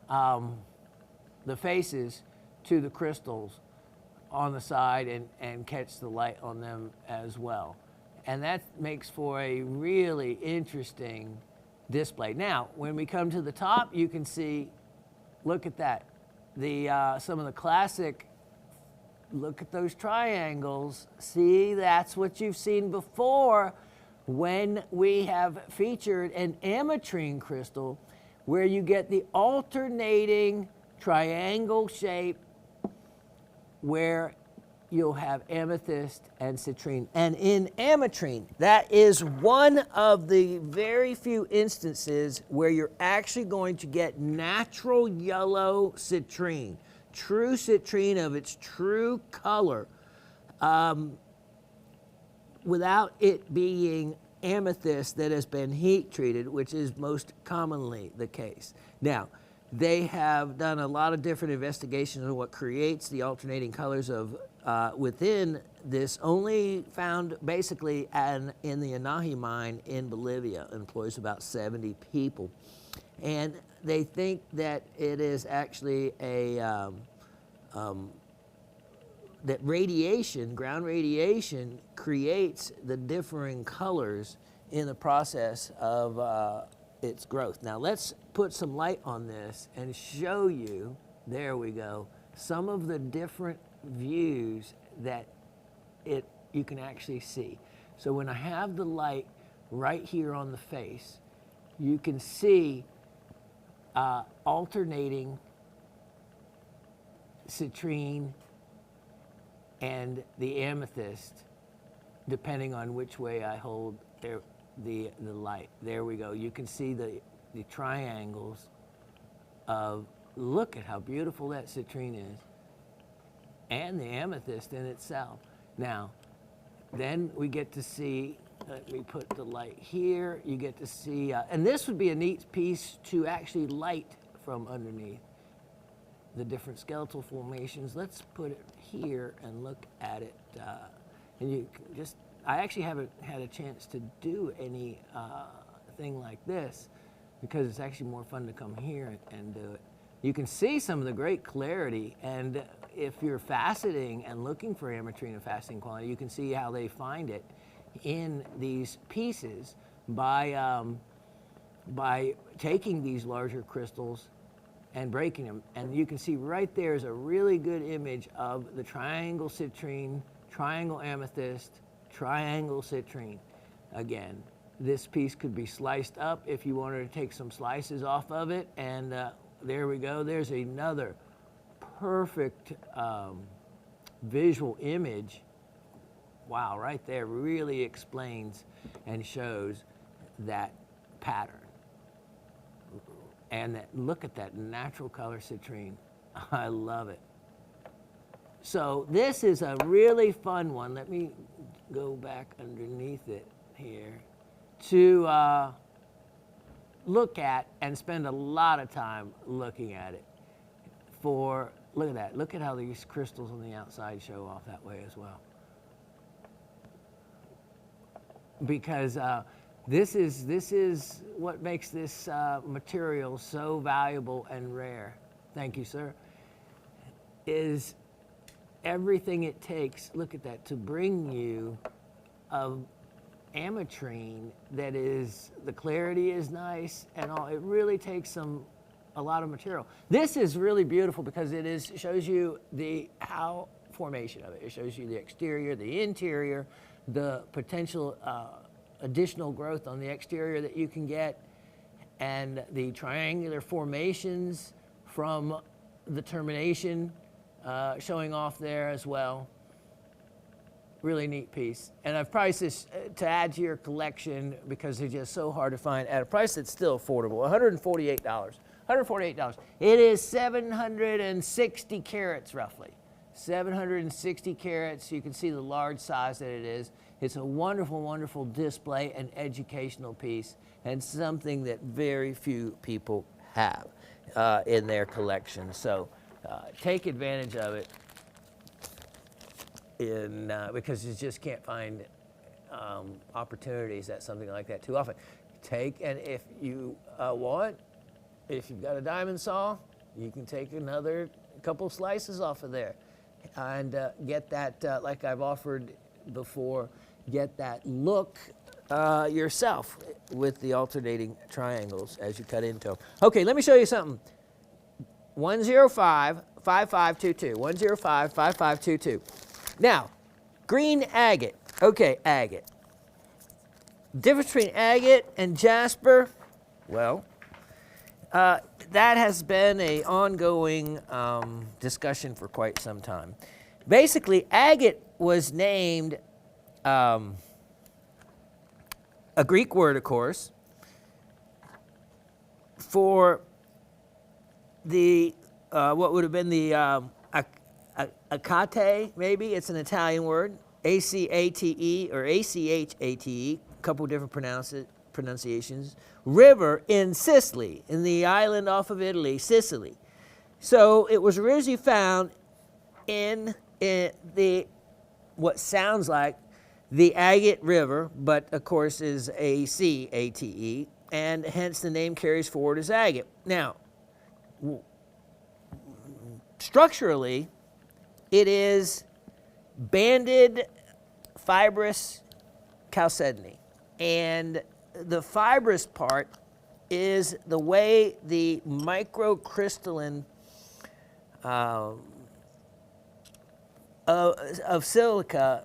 the faces to the crystals on the side and catch the light on them as well. And that makes for a really interesting display. Now, when we come to the top, you can see, look at that. Some of the classic, look at those triangles. See, that's what you've seen before when we have featured an ametrine crystal, where you get the alternating triangle shape where you'll have amethyst and citrine. And in ametrine, that is one of the very few instances where you're actually going to get natural yellow citrine, true citrine of its true color, without it being amethyst that has been heat treated, which is most commonly the case. Now, they have done a lot of different investigations on what creates the alternating colors of within this, only found basically in the Anahi mine in Bolivia. It employs about 70 people. And they think that it is actually that radiation, ground radiation, creates the differing colors in the process of its growth. Now let's put some light on this and show you, there we go, some of the different views that you can actually see. So when I have the light right here on the face, you can see alternating citrine and the amethyst, depending on which way I hold the light. There we go. You can see the triangles of, look at how beautiful that citrine is, and the amethyst in itself. Now, then we get to see, let me put the light here, you get to see, and this would be a neat piece to actually light from underneath the different skeletal formations. Let's put it here and look at it. And you can just, I actually haven't had a chance to do any thing like this, because it's actually more fun to come here and do it. You can see some of the great clarity, and if you're faceting and looking for ametrine and faceting quality, you can see how they find it in these pieces by taking these larger crystals and breaking them. And you can see right there is a really good image of the triangle citrine, triangle amethyst, triangle citrine. Again, this piece could be sliced up if you wanted to take some slices off of it. And there we go. There's another perfect visual image. Wow, right there really explains and shows that pattern. And look at that natural color citrine. I love it. So this is a really fun one. Let me go back underneath it here to look at and spend a lot of time looking at it. Look at that. Look at how these crystals on the outside show off that way as well. Because this is what makes this material so valuable and rare. Thank you, sir. Is everything it takes, look at that, to bring you a ametrine that is, the clarity is nice and all. It really takes a lot of material. This is really beautiful because it shows you the formation of it. It shows you the exterior, the interior, the potential additional growth on the exterior that you can get, and the triangular formations from the termination showing off there as well. Really neat piece. And I've priced this to add to your collection because they're just so hard to find at a price that's still affordable. $148. $148. It is 760 carats roughly. 760 carats. You can see the large size that it is. It's a wonderful, wonderful display and educational piece, and something that very few people have in their collection. So take advantage of it because you just can't find opportunities at something like that too often. And if you want, if you've got a diamond saw, you can take another couple slices off of there and get that, like I've offered before, get that look yourself with the alternating triangles as you cut into them. Okay, let me show you something. 105-5522. 105-5522. Now, green agate. Okay, agate. Difference between agate and jasper, well, that has been an ongoing discussion for quite some time. Basically, agate was named a Greek word, of course, for the what would have been the Agate, maybe. It's an Italian word, A-C-A-T-E or A-C-H-A-T-E, a couple different pronunciations. River in Sicily, in the island off of Italy, Sicily. So it was originally found in the what sounds like the Agate River, but of course is A-C-A-T-E, and hence the name carries forward as agate. Now, structurally, it is banded fibrous chalcedony, and the fibrous part is the way the microcrystalline of silica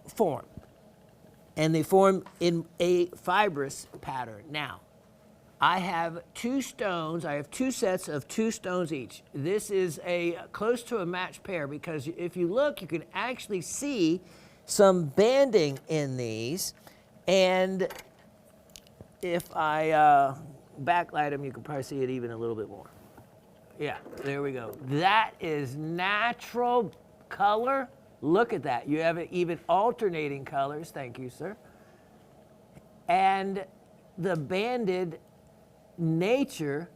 form, and they form in a fibrous pattern. Now, I have two stones. I have two sets of two stones each. This is close to a matched pair because if you look, you can actually see some banding in these, and if I backlight them, you can probably see it even a little bit more. Yeah, there we go. That is natural color. Look at that. You have even alternating colors. Thank you, sir. And the banded nature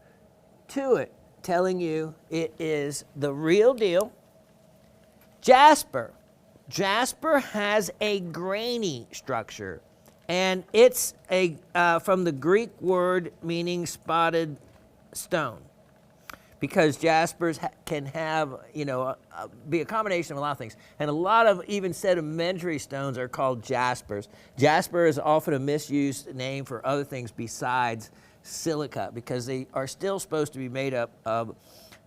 to it, telling you it is the real deal. Jasper. Jasper has a grainy structure, and it's from the Greek word meaning spotted stone. because jaspers can have, be a combination of a lot of things. And a lot of even sedimentary stones are called jaspers. Jasper is often a misused name for other things besides silica, because they are still supposed to be made up of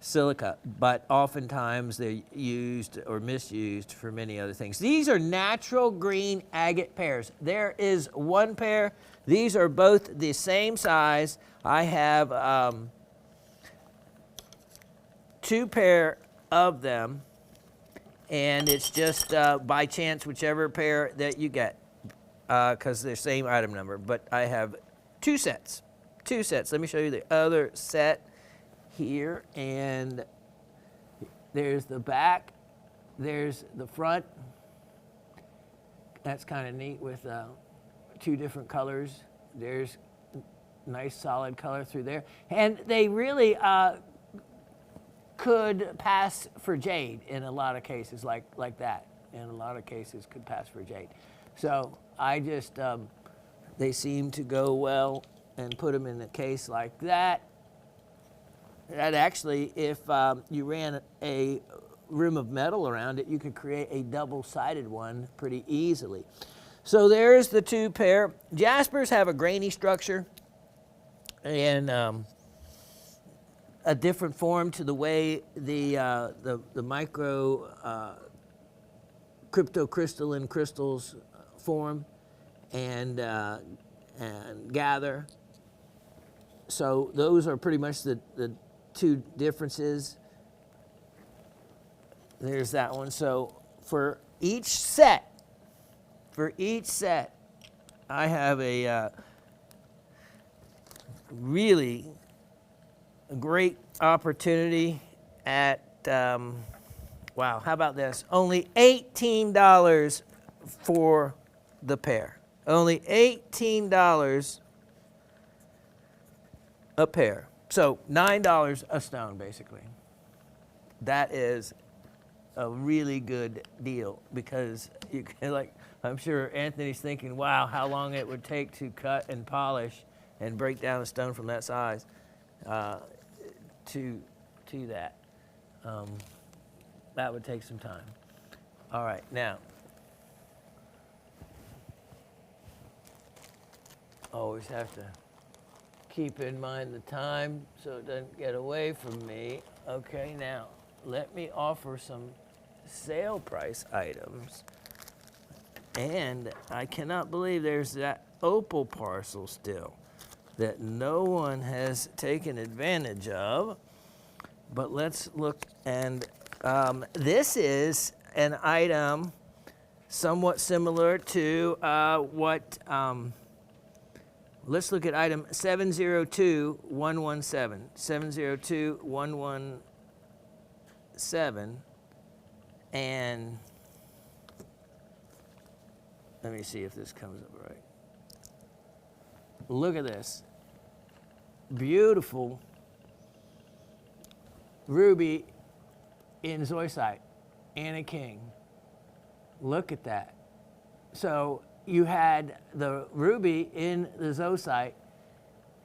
silica, but oftentimes they're used or misused for many other things. These are natural green agate pairs. There is one pair. These are both the same size. I have 2 pair of them, and it's just by chance whichever pair that you get, because they're same item number. But I have 2 sets. 2 sets. Let me show you the other set here, and there's the back, there's the front. That's kind of neat with 2 different colors. There's nice solid color through there, and they really could pass for jade in a lot of cases, like that. In a lot of cases could pass for jade. So I just, they seem to go well, and put them in a case like that. That actually, if you ran a rim of metal around it, you could create a double-sided one pretty easily. So there's the 2 pair. Jaspers have a grainy structure and a different form to the way the micro cryptocrystalline crystals form and gather. So those are pretty much the 2 differences. There's that one. So for each set, I have a really great opportunity at, wow, how about this? Only $18 for the pair. Only $18 a pair. So $9 a stone, basically. That is a really good deal, because you can, like, I'm sure Anthony's thinking, wow, how long it would take to cut and polish and break down a stone from that size to that. That would take some time. All right, now, always have to keep in mind the time so it doesn't get away from me. Okay, now, let me offer some sale price items. And I cannot believe there's that opal parcel still that no one has taken advantage of. But let's look, and this is an item somewhat similar to what, let's look at item 702117. 702117, and let me see if this comes up right. Look at this. Beautiful ruby in zoisite, Anna King. Look at that. So you had the ruby in the zoisite,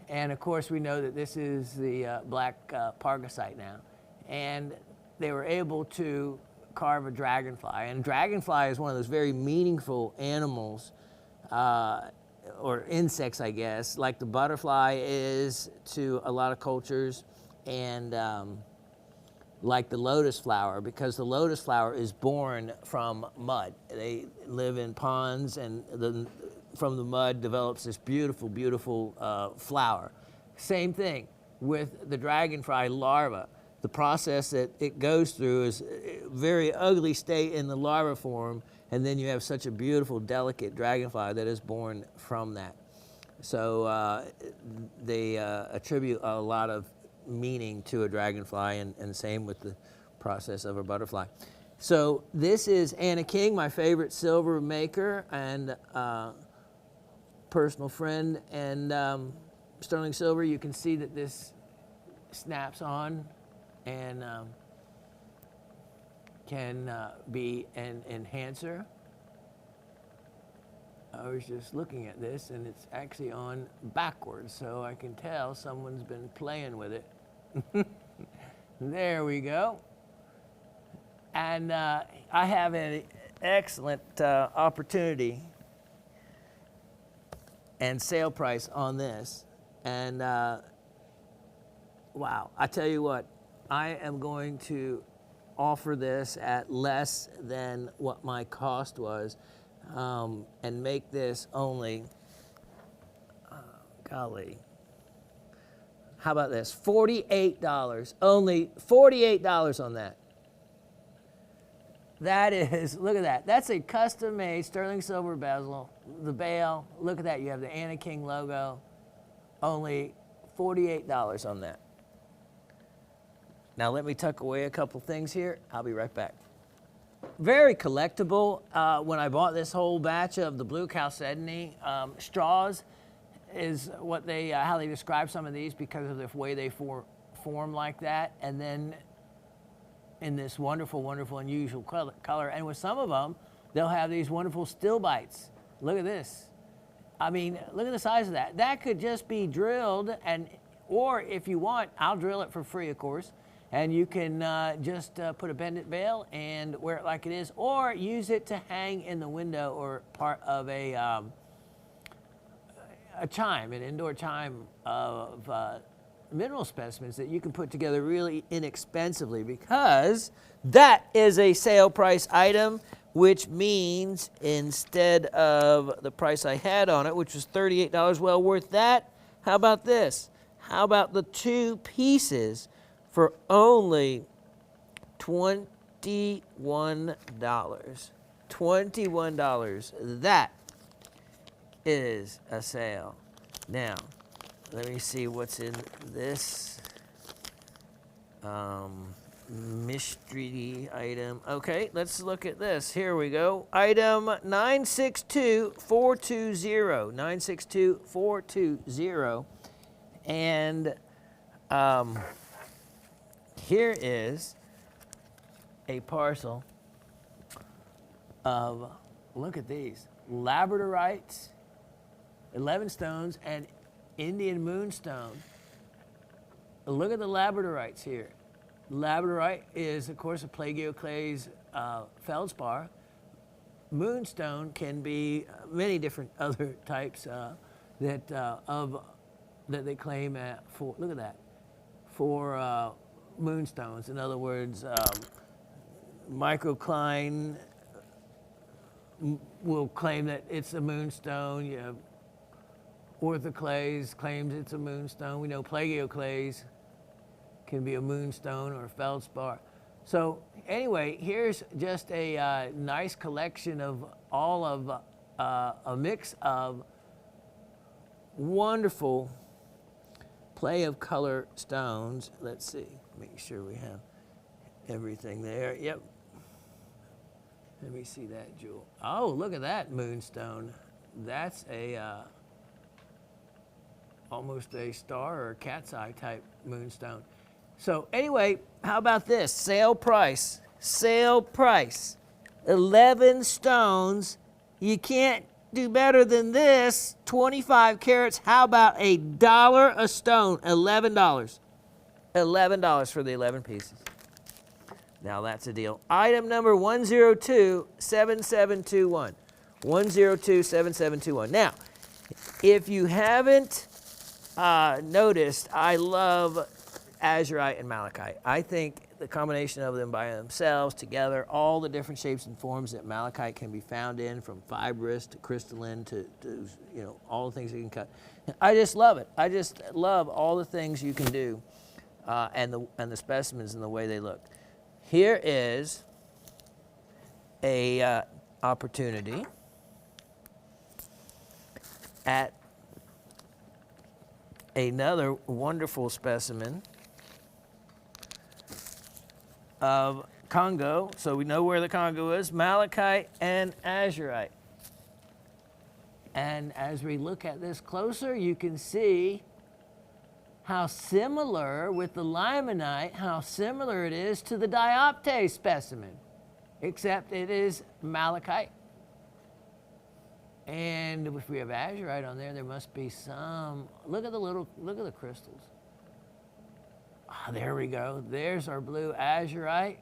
and of course we know that this is the black pargasite now. And they were able to carve a dragonfly. And dragonfly is one of those very meaningful animals, or insects, I guess, like the butterfly is to a lot of cultures, and like the lotus flower, because the lotus flower is born from mud. They live in ponds, and from the mud develops this beautiful, beautiful flower. Same thing with the dragonfly larva. The process that it goes through is a very ugly state in the larva form, and then you have such a beautiful, delicate dragonfly that is born from that. So they attribute a lot of meaning to a dragonfly, and same with the process of a butterfly. So this is Anna King, my favorite silver maker and personal friend, and sterling silver. You can see that this snaps on and can be an enhancer. I was just looking at this, and it's actually on backwards, so I can tell someone's been playing with it. There we go. And I have an excellent opportunity and sale price on this. And wow, I tell you what, I am going to offer this at less than what my cost was, and make this only, golly, how about this? $48, only $48 on that. That is, look at that. That's a custom-made sterling silver bezel. The bail, look at that. You have the Anna King logo. Only $48 on that. Now let me tuck away a couple things here. I'll be right back. Very collectible. When I bought this whole batch of the blue Chalcedony straws, is what they how they describe some of these because of the way they form like that, and then in this wonderful, wonderful, unusual color. And with some of them, they'll have these wonderful still bites. Look at this. I mean, look at the size of that. That could just be drilled, and or if you want, I'll drill it for free, of course. And you can just put a pendant bail and wear it like it is, or use it to hang in the window or part of a chime, an indoor chime of mineral specimens that you can put together really inexpensively, because that is a sale price item, which means instead of the price I had on it, which was $38, well worth that. How about this? How about the two pieces for only $21? $21. That is a sale. Now, let me see what's in this mystery item. Okay, let's look at this. Here we go. Item 962420. 962420. And here is a parcel of, look at these, labradorites, 11 stones, and Indian moonstone. Look at the labradorites here. Labradorite is, of course, a plagioclase feldspar. Moonstone can be many different other types that they claim for. Look at that, for moonstones. In other words, microcline will claim that it's a moonstone. You have orthoclase claims it's a moonstone. We know plagioclase can be a moonstone or a feldspar. So anyway, here's just a nice collection of all of a mix of wonderful play of color stones. Let's see, make sure we have everything there. Yep. Let me see that jewel. Oh, look at that moonstone. That's a almost a star or a cat's eye type moonstone. So anyway, how about this? Sale price. Sale price. 11 stones. You can't do better than this. 25 carats. How about $1 a stone? $11. $11 for the 11 pieces. Now that's a deal. Item number 1027721. 1027721. Now, if you haven't noticed, I love azurite and malachite. I think the combination of them by themselves, together, all the different shapes and forms that malachite can be found in, from fibrous to crystalline to you know, all the things you can cut. I just love it. I just love all the things you can do, and the specimens and the way they look. Here is a opportunity at another wonderful specimen of Congo. So we know where the Congo is, malachite and azurite. And as we look at this closer, you can see how similar with the limonite, how similar it is to the dioptase specimen, except it is malachite. And if we have azurite on there, there must be some, look at the crystals. There we go. There's our blue azurite.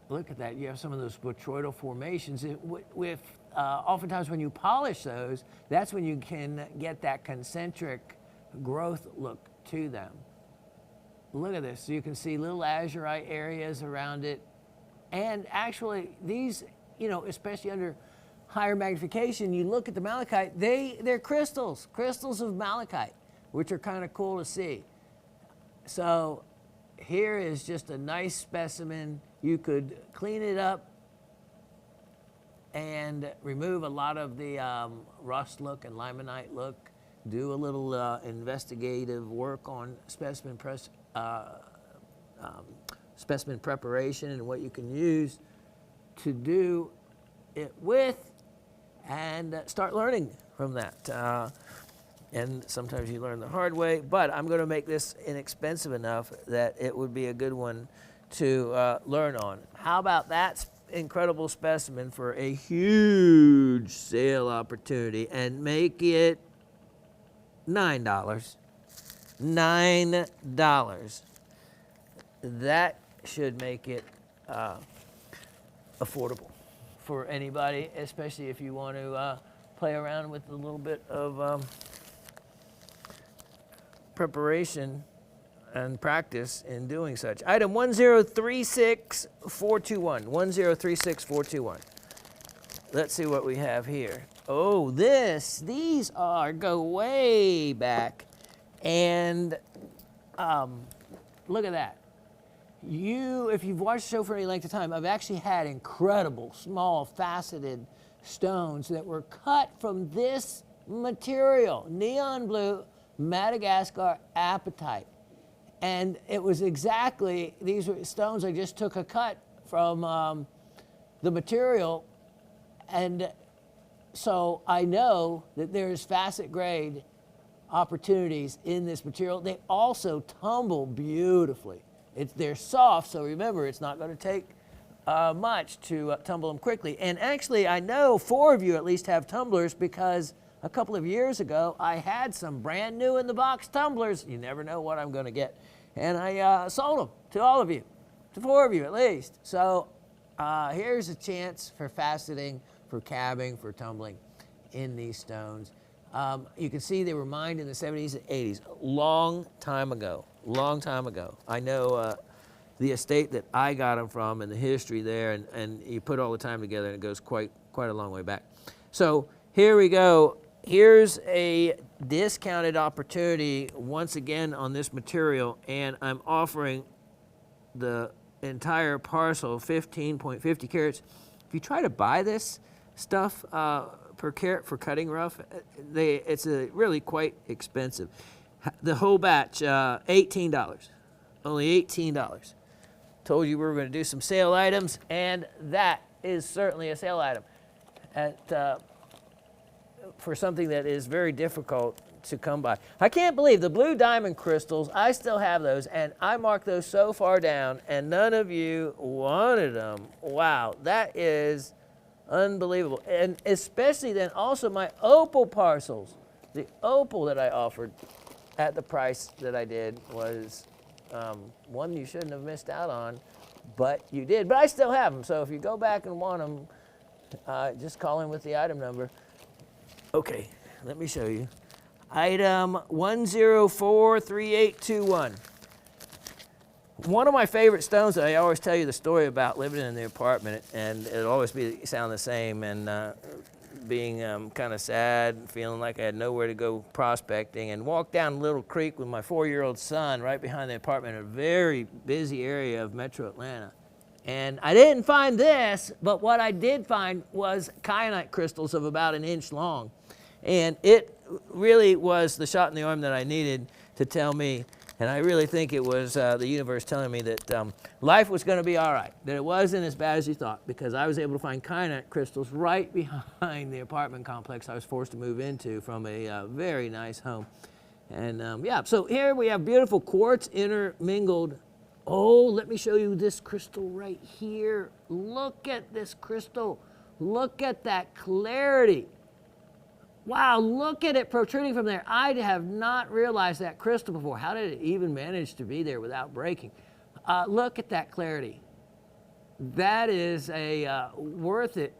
Look at that. You have some of those botryoidal formations. Oftentimes when you polish those, that's when you can get that concentric growth look to them. Look at this. So you can see little azurite areas around it. And actually, these, you know, especially under higher magnification, you look at the malachite, they're crystals of malachite, which are kind of cool to see. So here is just a nice specimen. You could clean it up and remove a lot of the rust look and limonite look, do a little investigative work on specimen preparation and what you can use to do it with, and start learning from that. And sometimes you learn the hard way, but I'm going to make this inexpensive enough that it would be a good one to learn on. How about that incredible specimen for a huge sale opportunity, and make it $9. $9. That should make it affordable for anybody, especially if you want to play around with a little bit of preparation and practice in doing such. Item 1036421. 1036421. Let's see what we have here. Oh, these go way back. And look at that. If you've watched the show for any length of time, I've actually had incredible, small, faceted stones that were cut from this material, neon blue Madagascar apatite. And it was exactly, these were stones, I just took a cut from the material, and so I know that there's facet grade opportunities in this material. They also tumble beautifully. They're soft, so remember, it's not going to take much to tumble them quickly. And actually, I know 4 of you at least have tumblers, because a couple of years ago, I had some brand new in the box tumblers. You never know what I'm going to get. And I sold them to all of you, to 4 of you at least. So here's a chance for faceting, for cabbing, for tumbling in these stones. You can see they were mined in the 70s and 80s, long time ago. I know the estate that I got them from and the history there, and you put all the time together and it goes quite a long way back. So here we go. Here's a discounted opportunity once again on this material, and I'm offering the entire parcel, 15.50 carats. If you try to buy this stuff per carat for cutting rough, it's really quite expensive. The whole batch, $18, only $18. Told you we were going to do some sale items, and that is certainly a sale item for something that is very difficult to come by. I can't believe the blue diamond crystals, I still have those, and I marked those so far down, and none of you wanted them. Wow, that is unbelievable. And especially then also my opal parcels. The opal that I offered at the price that I did was one you shouldn't have missed out on, but you did. But I still have them, so if you go back and want them, just call in with the item number. Okay, let me show you. Item 1043821. One of my favorite stones that I always tell you the story about living in the apartment, and it'll always sound the same, and being kind of sad, feeling like I had nowhere to go prospecting, and walked down a little creek with my 4-year-old son right behind the apartment in a very busy area of metro Atlanta. And I didn't find this, but what I did find was kyanite crystals of about 1 inch long. And it really was the shot in the arm that I needed to tell me, and I really think it was the universe telling me that life was going to be all right, that it wasn't as bad as you thought, because I was able to find kyanite crystals right behind the apartment complex I was forced to move into from a very nice home. And yeah, so here we have beautiful quartz intermingled. Oh, let me show you this crystal right here. Look at this crystal. Look at that clarity. Wow, look at it protruding from there. I have not realized that crystal before. How did it even manage to be there without breaking? Look at that clarity. That is worth it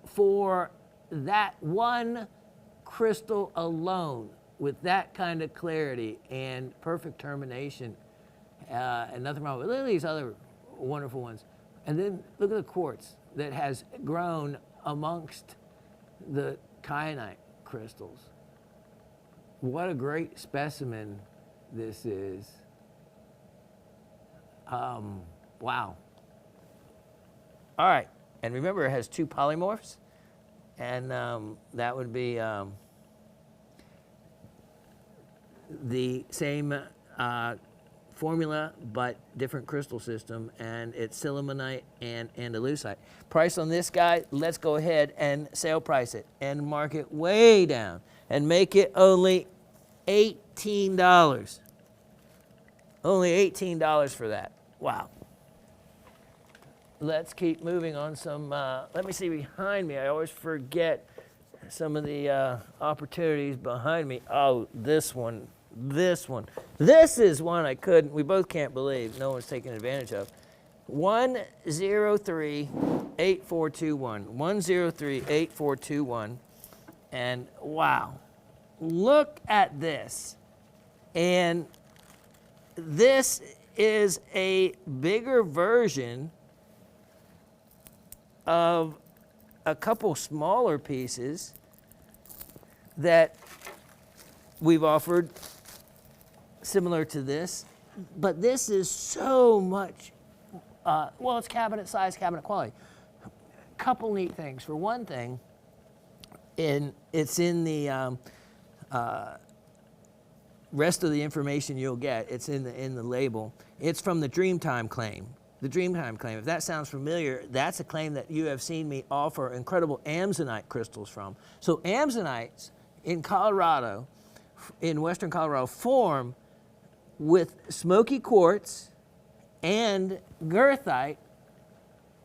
for that one crystal alone with that kind of clarity and perfect termination and nothing wrong with it. Look at these other wonderful ones. And then look at the quartz that has grown amongst the kyanite crystals. What a great specimen this is. Wow. All right, and remember it has two polymorphs, and that would be the same formula but different crystal system, and it's silimonite and andalusite. Price on this guy, let's go ahead and sale price it and mark it way down and make it only $18. Only $18 for that. Wow. Let's keep moving on some, let me see behind me. I always forget some of the opportunities behind me. Oh, this one. This is one I couldn't, we both can't believe no one's taking advantage of. 103-8421. 103-8421. And wow, look at this. And this is a bigger version of a couple smaller pieces that we've offered similar to this, but this is so much, well, it's cabinet size, cabinet quality. Couple neat things. For one thing, it's in the rest of the information you'll get. It's in the label. It's from the Dreamtime Claim. The Dreamtime Claim. If that sounds familiar, that's a claim that you have seen me offer incredible Amazonite crystals from. So Amazonites in Colorado, in western Colorado, form with smoky quartz and goethite,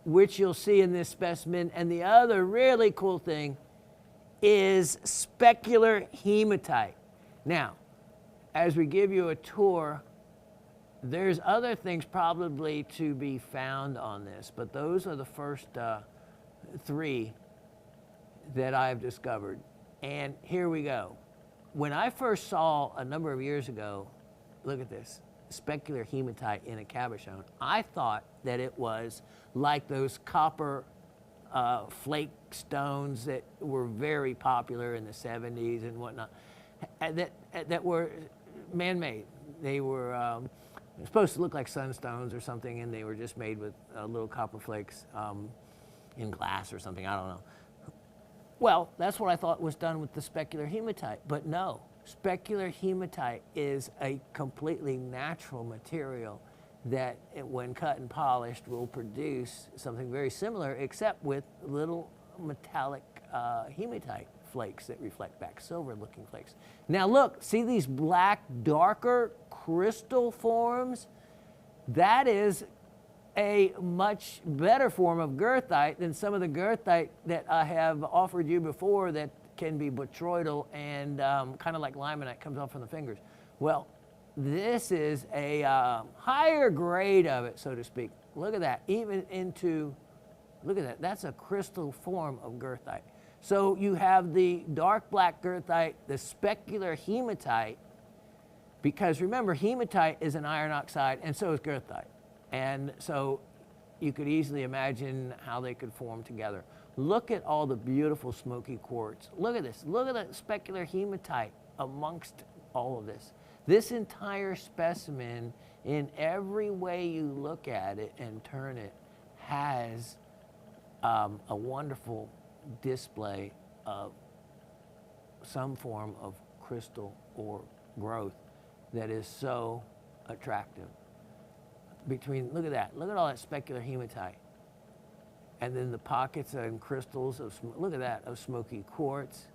which you'll see in this specimen. And the other really cool thing is specular hematite. Now, as we give you a tour, there's other things probably to be found on this, but those are the first three that I've discovered. And here we go. When I first saw a number of years ago, look at this, specular hematite in a cabochon, I thought that it was like those copper flake stones that were very popular in the 70s and whatnot, that were man-made. They were supposed to look like sunstones or something, and they were just made with little copper flakes in glass or something, I don't know. Well, that's what I thought was done with the specular hematite, but no. Specular hematite is a completely natural material that, when cut and polished, will produce something very similar, except with little metallic hematite flakes that reflect back, silver-looking flakes. Now look, see these black, darker crystal forms? That is a much better form of goethite than some of the goethite that I have offered you before that can be botryoidal and kind of like limonite, comes off from the fingers. Well, this is a higher grade of it, so to speak. Look at that, even into, look at that, that's a crystal form of goethite. So you have the dark black goethite, the specular hematite, because remember, hematite is an iron oxide, and so is goethite. And so you could easily imagine how they could form together. Look at all the beautiful smoky quartz. Look at this. Look at the specular hematite amongst all of this. This entire specimen, in every way you look at it and turn it, has a wonderful display of some form of crystal or growth that is so attractive. Look at that, look at all that specular hematite. And then the pockets and crystals of, look at that, of smoky quartz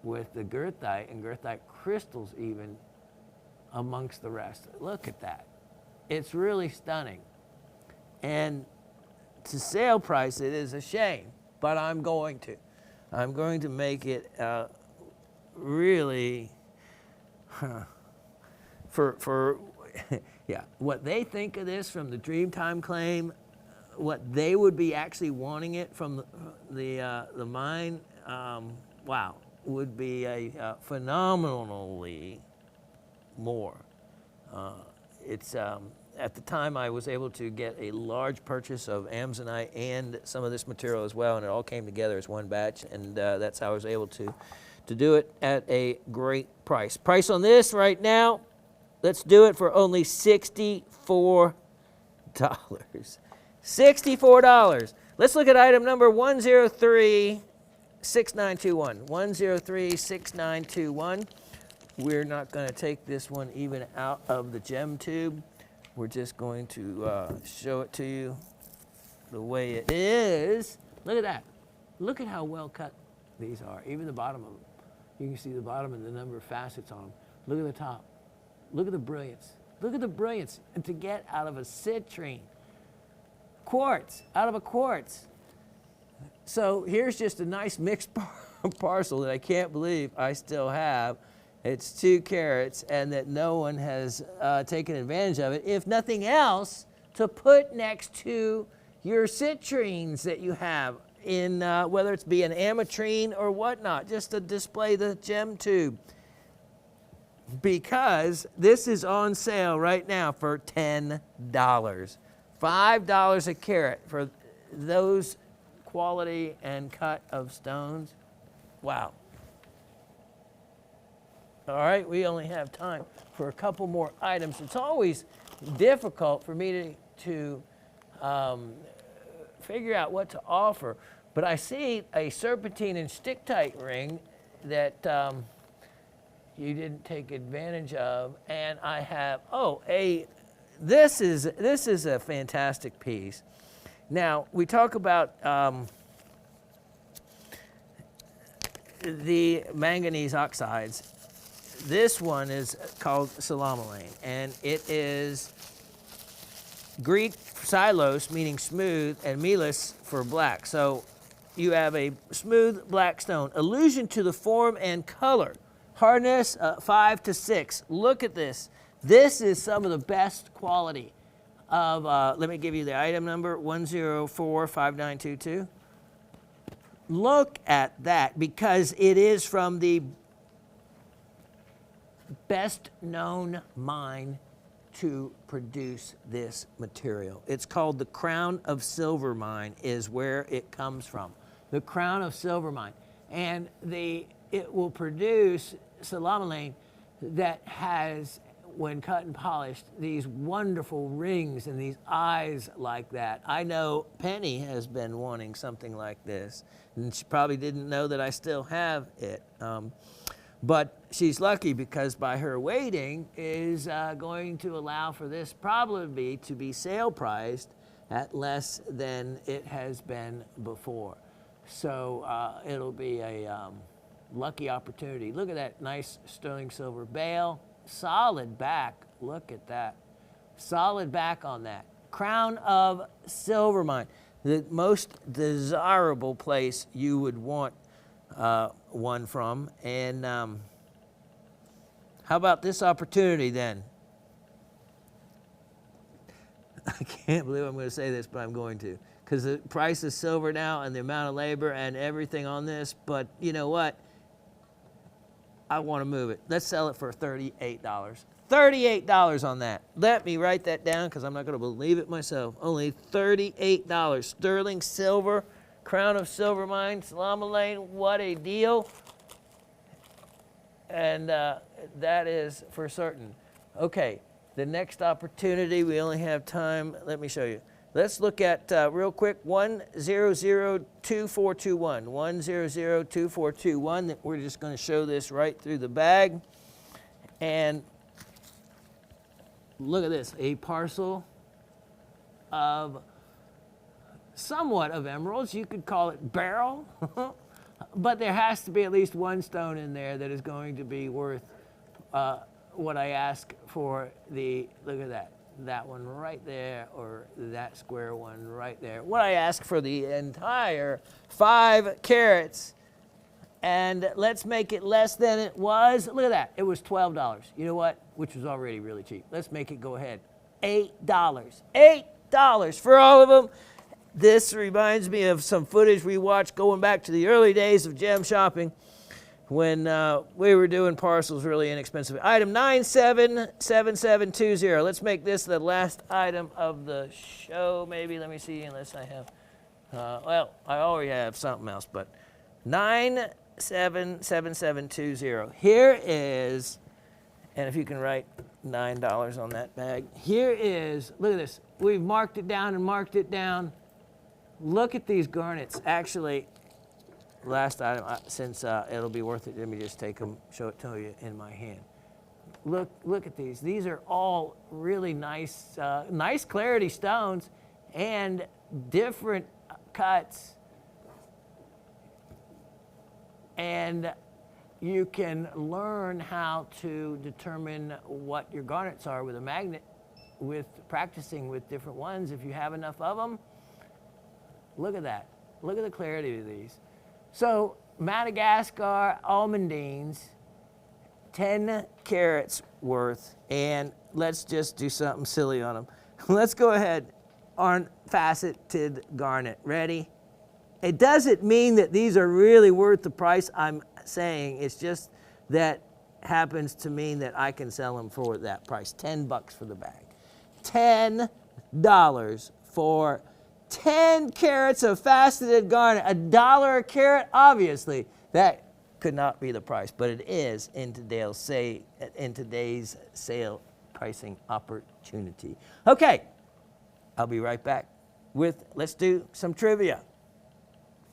with the goethite and goethite crystals even amongst the rest. Look at that. It's really stunning. And to sale price it is a shame but I'm going to. I'm going to make it really, for yeah, what they think of this from the Dreamtime Claim, what they would be actually wanting it from the mine, wow, would be a phenomenally more. It's at the time I was able to get a large purchase of Amazonite and some of this material as well, and it all came together as one batch, and that's how I was able to do it at a great price. Price on this right now, let's do it for only $64. $64. Let's look at item number 1036921. 1036921. We're not going to take this one even out of the gem tube. We're just going to show it to you the way it is. Look at that. Look at how well cut these are. Even the bottom of them. You can see the bottom and the number of facets on them. Look at the top. Look at the brilliance. Look at the brilliance. And to get out of a citrine, quartz, out of a quartz. So here's just a nice mixed parcel that I can't believe I still have. It's 2 carats, and that no one has taken advantage of it, if nothing else, to put next to your citrines that you have in, whether it's be an ametrine or whatnot, just to display the gem tube. Because this is on sale right now for $10. $5 a carat for those quality and cut of stones. Wow. All right, we only have time for a couple more items. It's always difficult for me to figure out what to offer, but I see a serpentine and stick-tight ring that you didn't take advantage of, and I have, this is a fantastic piece. Now, we talk about the manganese oxides. This one is called Salamalane, and it is Greek silos, meaning smooth, and melis for black. So you have a smooth black stone. Allusion to the form and color. Hardness 5 to 6. Look at this. This is some of the best quality of, let me give you the item number, 1045922. Look at that, because it is from the best known mine to produce this material. It's called the Crown of Silver Mine, is where it comes from. The Crown of Silver Mine. And it will produce salamalane that has, when cut and polished, these wonderful rings and these eyes like that. I know Penny has been wanting something like this, and she probably didn't know that I still have it. But she's lucky, because by her waiting is going to allow for this probably to be sale priced at less than it has been before. So it'll be a lucky opportunity. Look at that nice sterling silver bale. Solid back. Look at that. Solid back on that. Crown of Silver Mine. The most desirable place you would want one from. And how about this opportunity then? I can't believe I'm going to say this, but I'm going to, because the price of silver now and the amount of labor and everything on this, but you know what? I want to move it. Let's sell it for $38. $38 on that. Let me write that down, because I'm not going to believe it myself. Only $38. Sterling silver, Crown of Silver Mine, salamalane. What a deal. And that is for certain. Okay, the next opportunity, we only have time. Let me show you. Let's look at, real quick, 1002421. 1002421. We're just going to show this right through the bag. And look at this, a parcel of somewhat of emeralds. You could call it beryl. But there has to be at least one stone in there that is going to be worth what I ask for the, look at that. that one right there or that square one right there. What I ask for the entire 5 carats, and let's make it less than it was. Look at that, it was $12. You know what? Which was already really cheap. Let's make it go ahead. $8. $8 for all of them. This reminds me of some footage we watched going back to the early days of gem shopping when we were doing parcels really inexpensive. Item 977720. Let's make this the last item of the show, maybe. Let me see, unless I have, well, I already have something else, but 977720. Here is, and if you can write $9 on that bag. Here is, look at this. We've marked it down and marked it down. Look at these garnets. Actually, last item, since it'll be worth it, let me just take them, show it to you in my hand. Look at these. These are all really nice, nice clarity stones and different cuts. And you can learn how to determine what your garnets are with a magnet, with practicing with different ones if you have enough of them. Look at that. Look at the clarity of these. So Madagascar almandines, 10 carats worth, and let's just do something silly on them. Let's go ahead on faceted garnet. Ready? It doesn't mean that these are really worth the price I'm saying. It's just that happens to mean that I can sell them for that price. $10 for the bag. $10 for 10 carats of faceted garnet. $1 a carat, obviously. That could not be the price, but it is in today's sale pricing opportunity. Okay, I'll be right back with, let's do some trivia.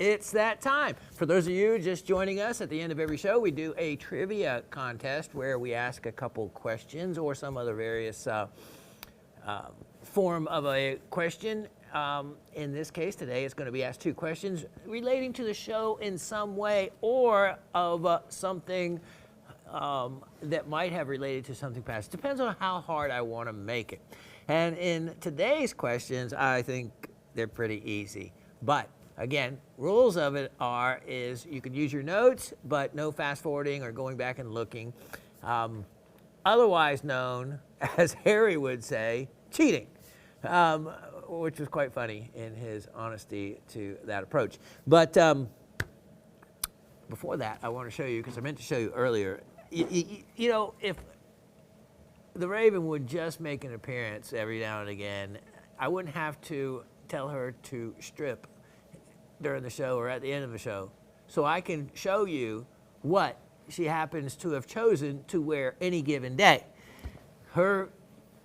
It's that time. For those of you just joining us, at the end of every show, we do a trivia contest where we ask a couple questions or some other various form of a question. In this case today, it's going to be asked 2 questions relating to the show in some way or of something that might have related to something past. Depends on how hard I want to make it. And in today's questions, I think they're pretty easy. But again, rules of it is you can use your notes, but no fast forwarding or going back and looking. Otherwise known, as Harry would say, cheating. Which was quite funny in his honesty to that approach. But before that, I want to show you, because I meant to show you earlier, you know, if the Raven would just make an appearance every now and again, I wouldn't have to tell her to strip during the show or at the end of the show. So I can show you what she happens to have chosen to wear any given day. Her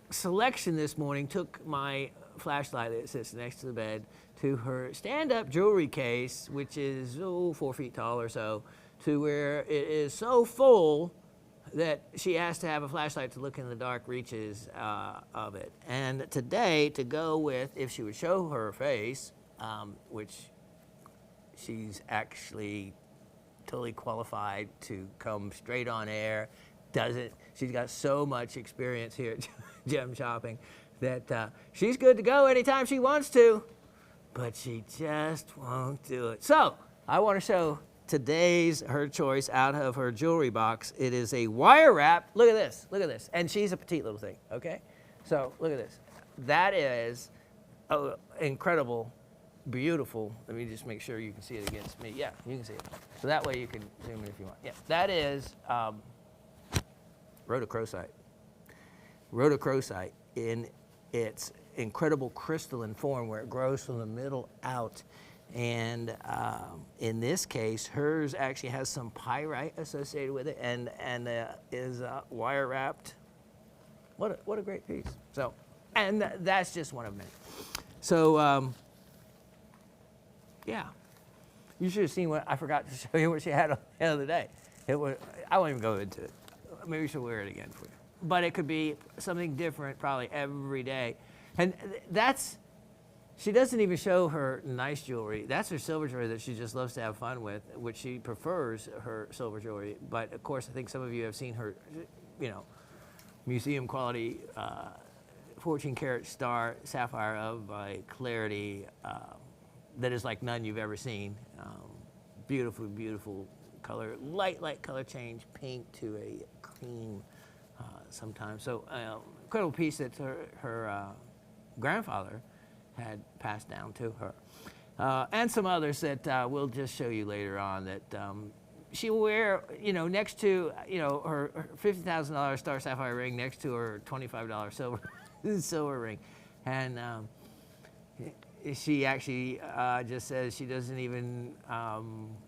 selection this morning took my flashlight that sits next to the bed to her stand-up jewelry case, which is 4 feet tall or so, to where it is so full that she has to have a flashlight to look in the dark reaches of it. And today, to go with, if she would show her face, which she's actually totally qualified to come straight on air, she's got so much experience here at gem shopping that she's good to go anytime she wants to, but she just won't do it. So I want to show her choice out of her jewelry box. It is a wire wrap. Look at this, and she's a petite little thing, okay? So look at this. That is incredible, beautiful. Let me just make sure you can see it against me. Yeah, you can see it. So that way you can zoom in if you want. Yeah, that is rhodochrosite. Rhodochrosite in its incredible crystalline form where it grows from the middle out. And in this case, hers actually has some pyrite associated with it and is wire wrapped. What a great piece. So, and that's just one of many. So, yeah, you should have seen what I forgot to show you what she had on the other day. I won't even go into it. Maybe she'll wear it again for you. But it could be something different probably every day. And she doesn't even show her nice jewelry. That's her silver jewelry that she just loves to have fun with, which she prefers her silver jewelry. But of course, I think some of you have seen her, museum quality 14 karat star sapphire of a clarity that is like none you've ever seen. Beautiful, beautiful color, light color change, pink to a cream sometimes. So incredible piece that her grandfather had passed down to her. And some others that we'll just show you later on that she will wear, next to, her $50,000 star sapphire ring next to her $25 silver ring. And she actually just says she doesn't even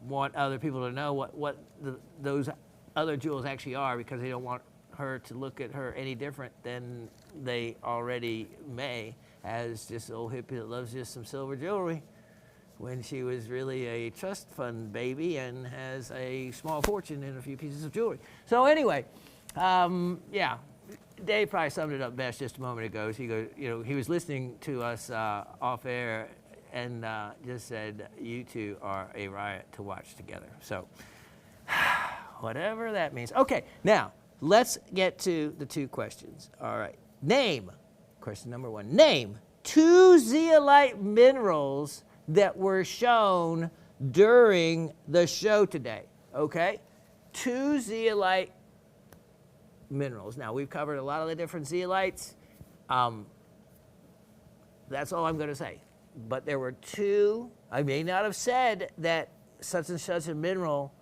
want other people to know what those other jewels actually are, because they don't want her to look at her any different than they already may, as just an old hippie that loves just some silver jewelry, when she was really a trust fund baby and has a small fortune in a few pieces of jewelry. So anyway, yeah, Dave probably summed it up best just a moment ago. He goes, he was listening to us off air and just said, "You two are a riot to watch together." So whatever that means. Okay, now let's get to the two questions. All right, question number one, name 2 zeolite minerals that were shown during the show today. Okay, 2 zeolite minerals. Now, we've covered a lot of the different zeolites. That's all I'm going to say. But there were 2. I may not have said that such and such a mineral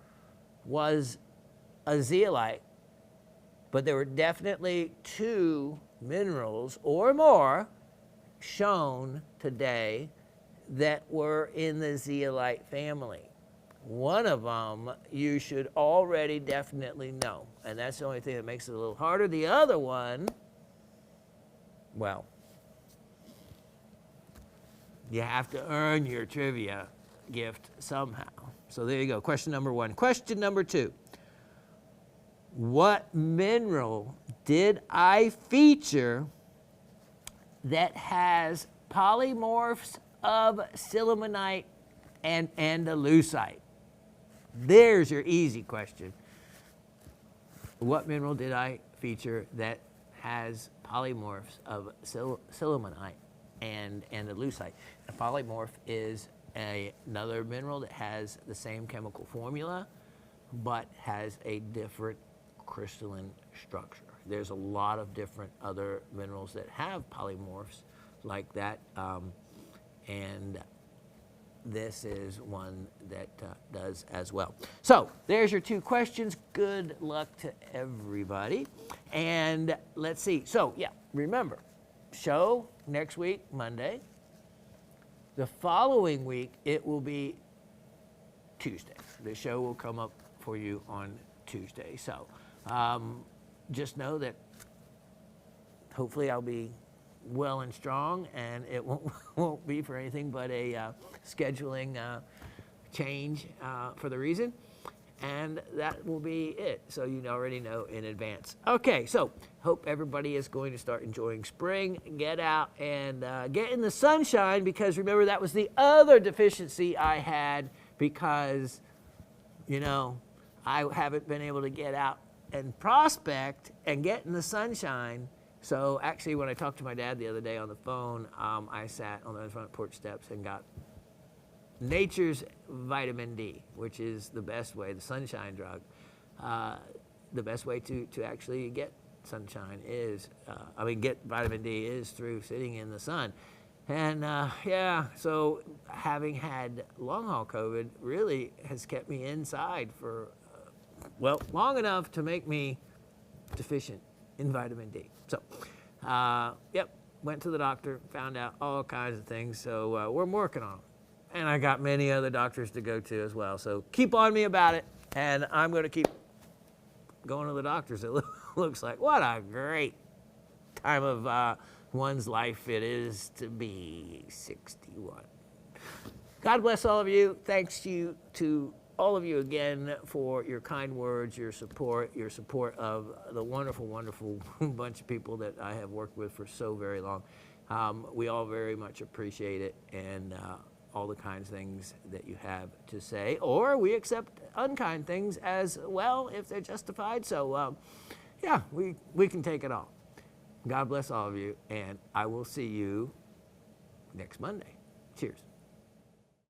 was a zeolite, but there were definitely 2 minerals or more shown today that were in the zeolite family. One of them you should already definitely know, and that's the only thing that makes it a little harder. The other one, well, you have to earn your trivia gift somehow. So there you go, question number 1. Question number 2, what mineral did I feature that has polymorphs of sillimanite and andalusite? There's your easy question. What mineral did I feature that has polymorphs of sillimanite and andalusite? A polymorph is another mineral that has the same chemical formula but has a different crystalline structure. There's a lot of different other minerals that have polymorphs like that, and this is one that does as well. So there's your 2 questions. Good luck to everybody. And let's see. So yeah, remember, show next week, Monday. The following week, it will be Tuesday. The show will come up for you on Tuesday. So just know that hopefully I'll be well and strong, and it won't be for anything but a scheduling change for the reason, and that will be it. So you already know in advance. Okay, so hope everybody is going to start enjoying spring. Get out and get in the sunshine, because remember, that was the other deficiency I had, because I haven't been able to get out and prospect and get in the sunshine. So actually, when I talked to my dad the other day on the phone, I sat on the front porch steps and got nature's vitamin D, which is the best way, the sunshine drug. The best way to actually get sunshine is, get vitamin D is through sitting in the sun. And yeah, so having had long haul COVID really has kept me inside for, long enough to make me deficient in vitamin D. So, went to the doctor, found out all kinds of things. So we're working on it. And I got many other doctors to go to as well. So keep on me about it. And I'm going to keep going to the doctors. It looks like what a great time of one's life it is to be 61. God bless all of you. Thanks to all of you again for your kind words, your support of the wonderful, wonderful bunch of people that I have worked with for so very long. We all very much appreciate it, and all the kind things that you have to say, or we accept unkind things as well if they're justified. So yeah, we can take it all. God bless all of you, and I will see you next Monday. Cheers.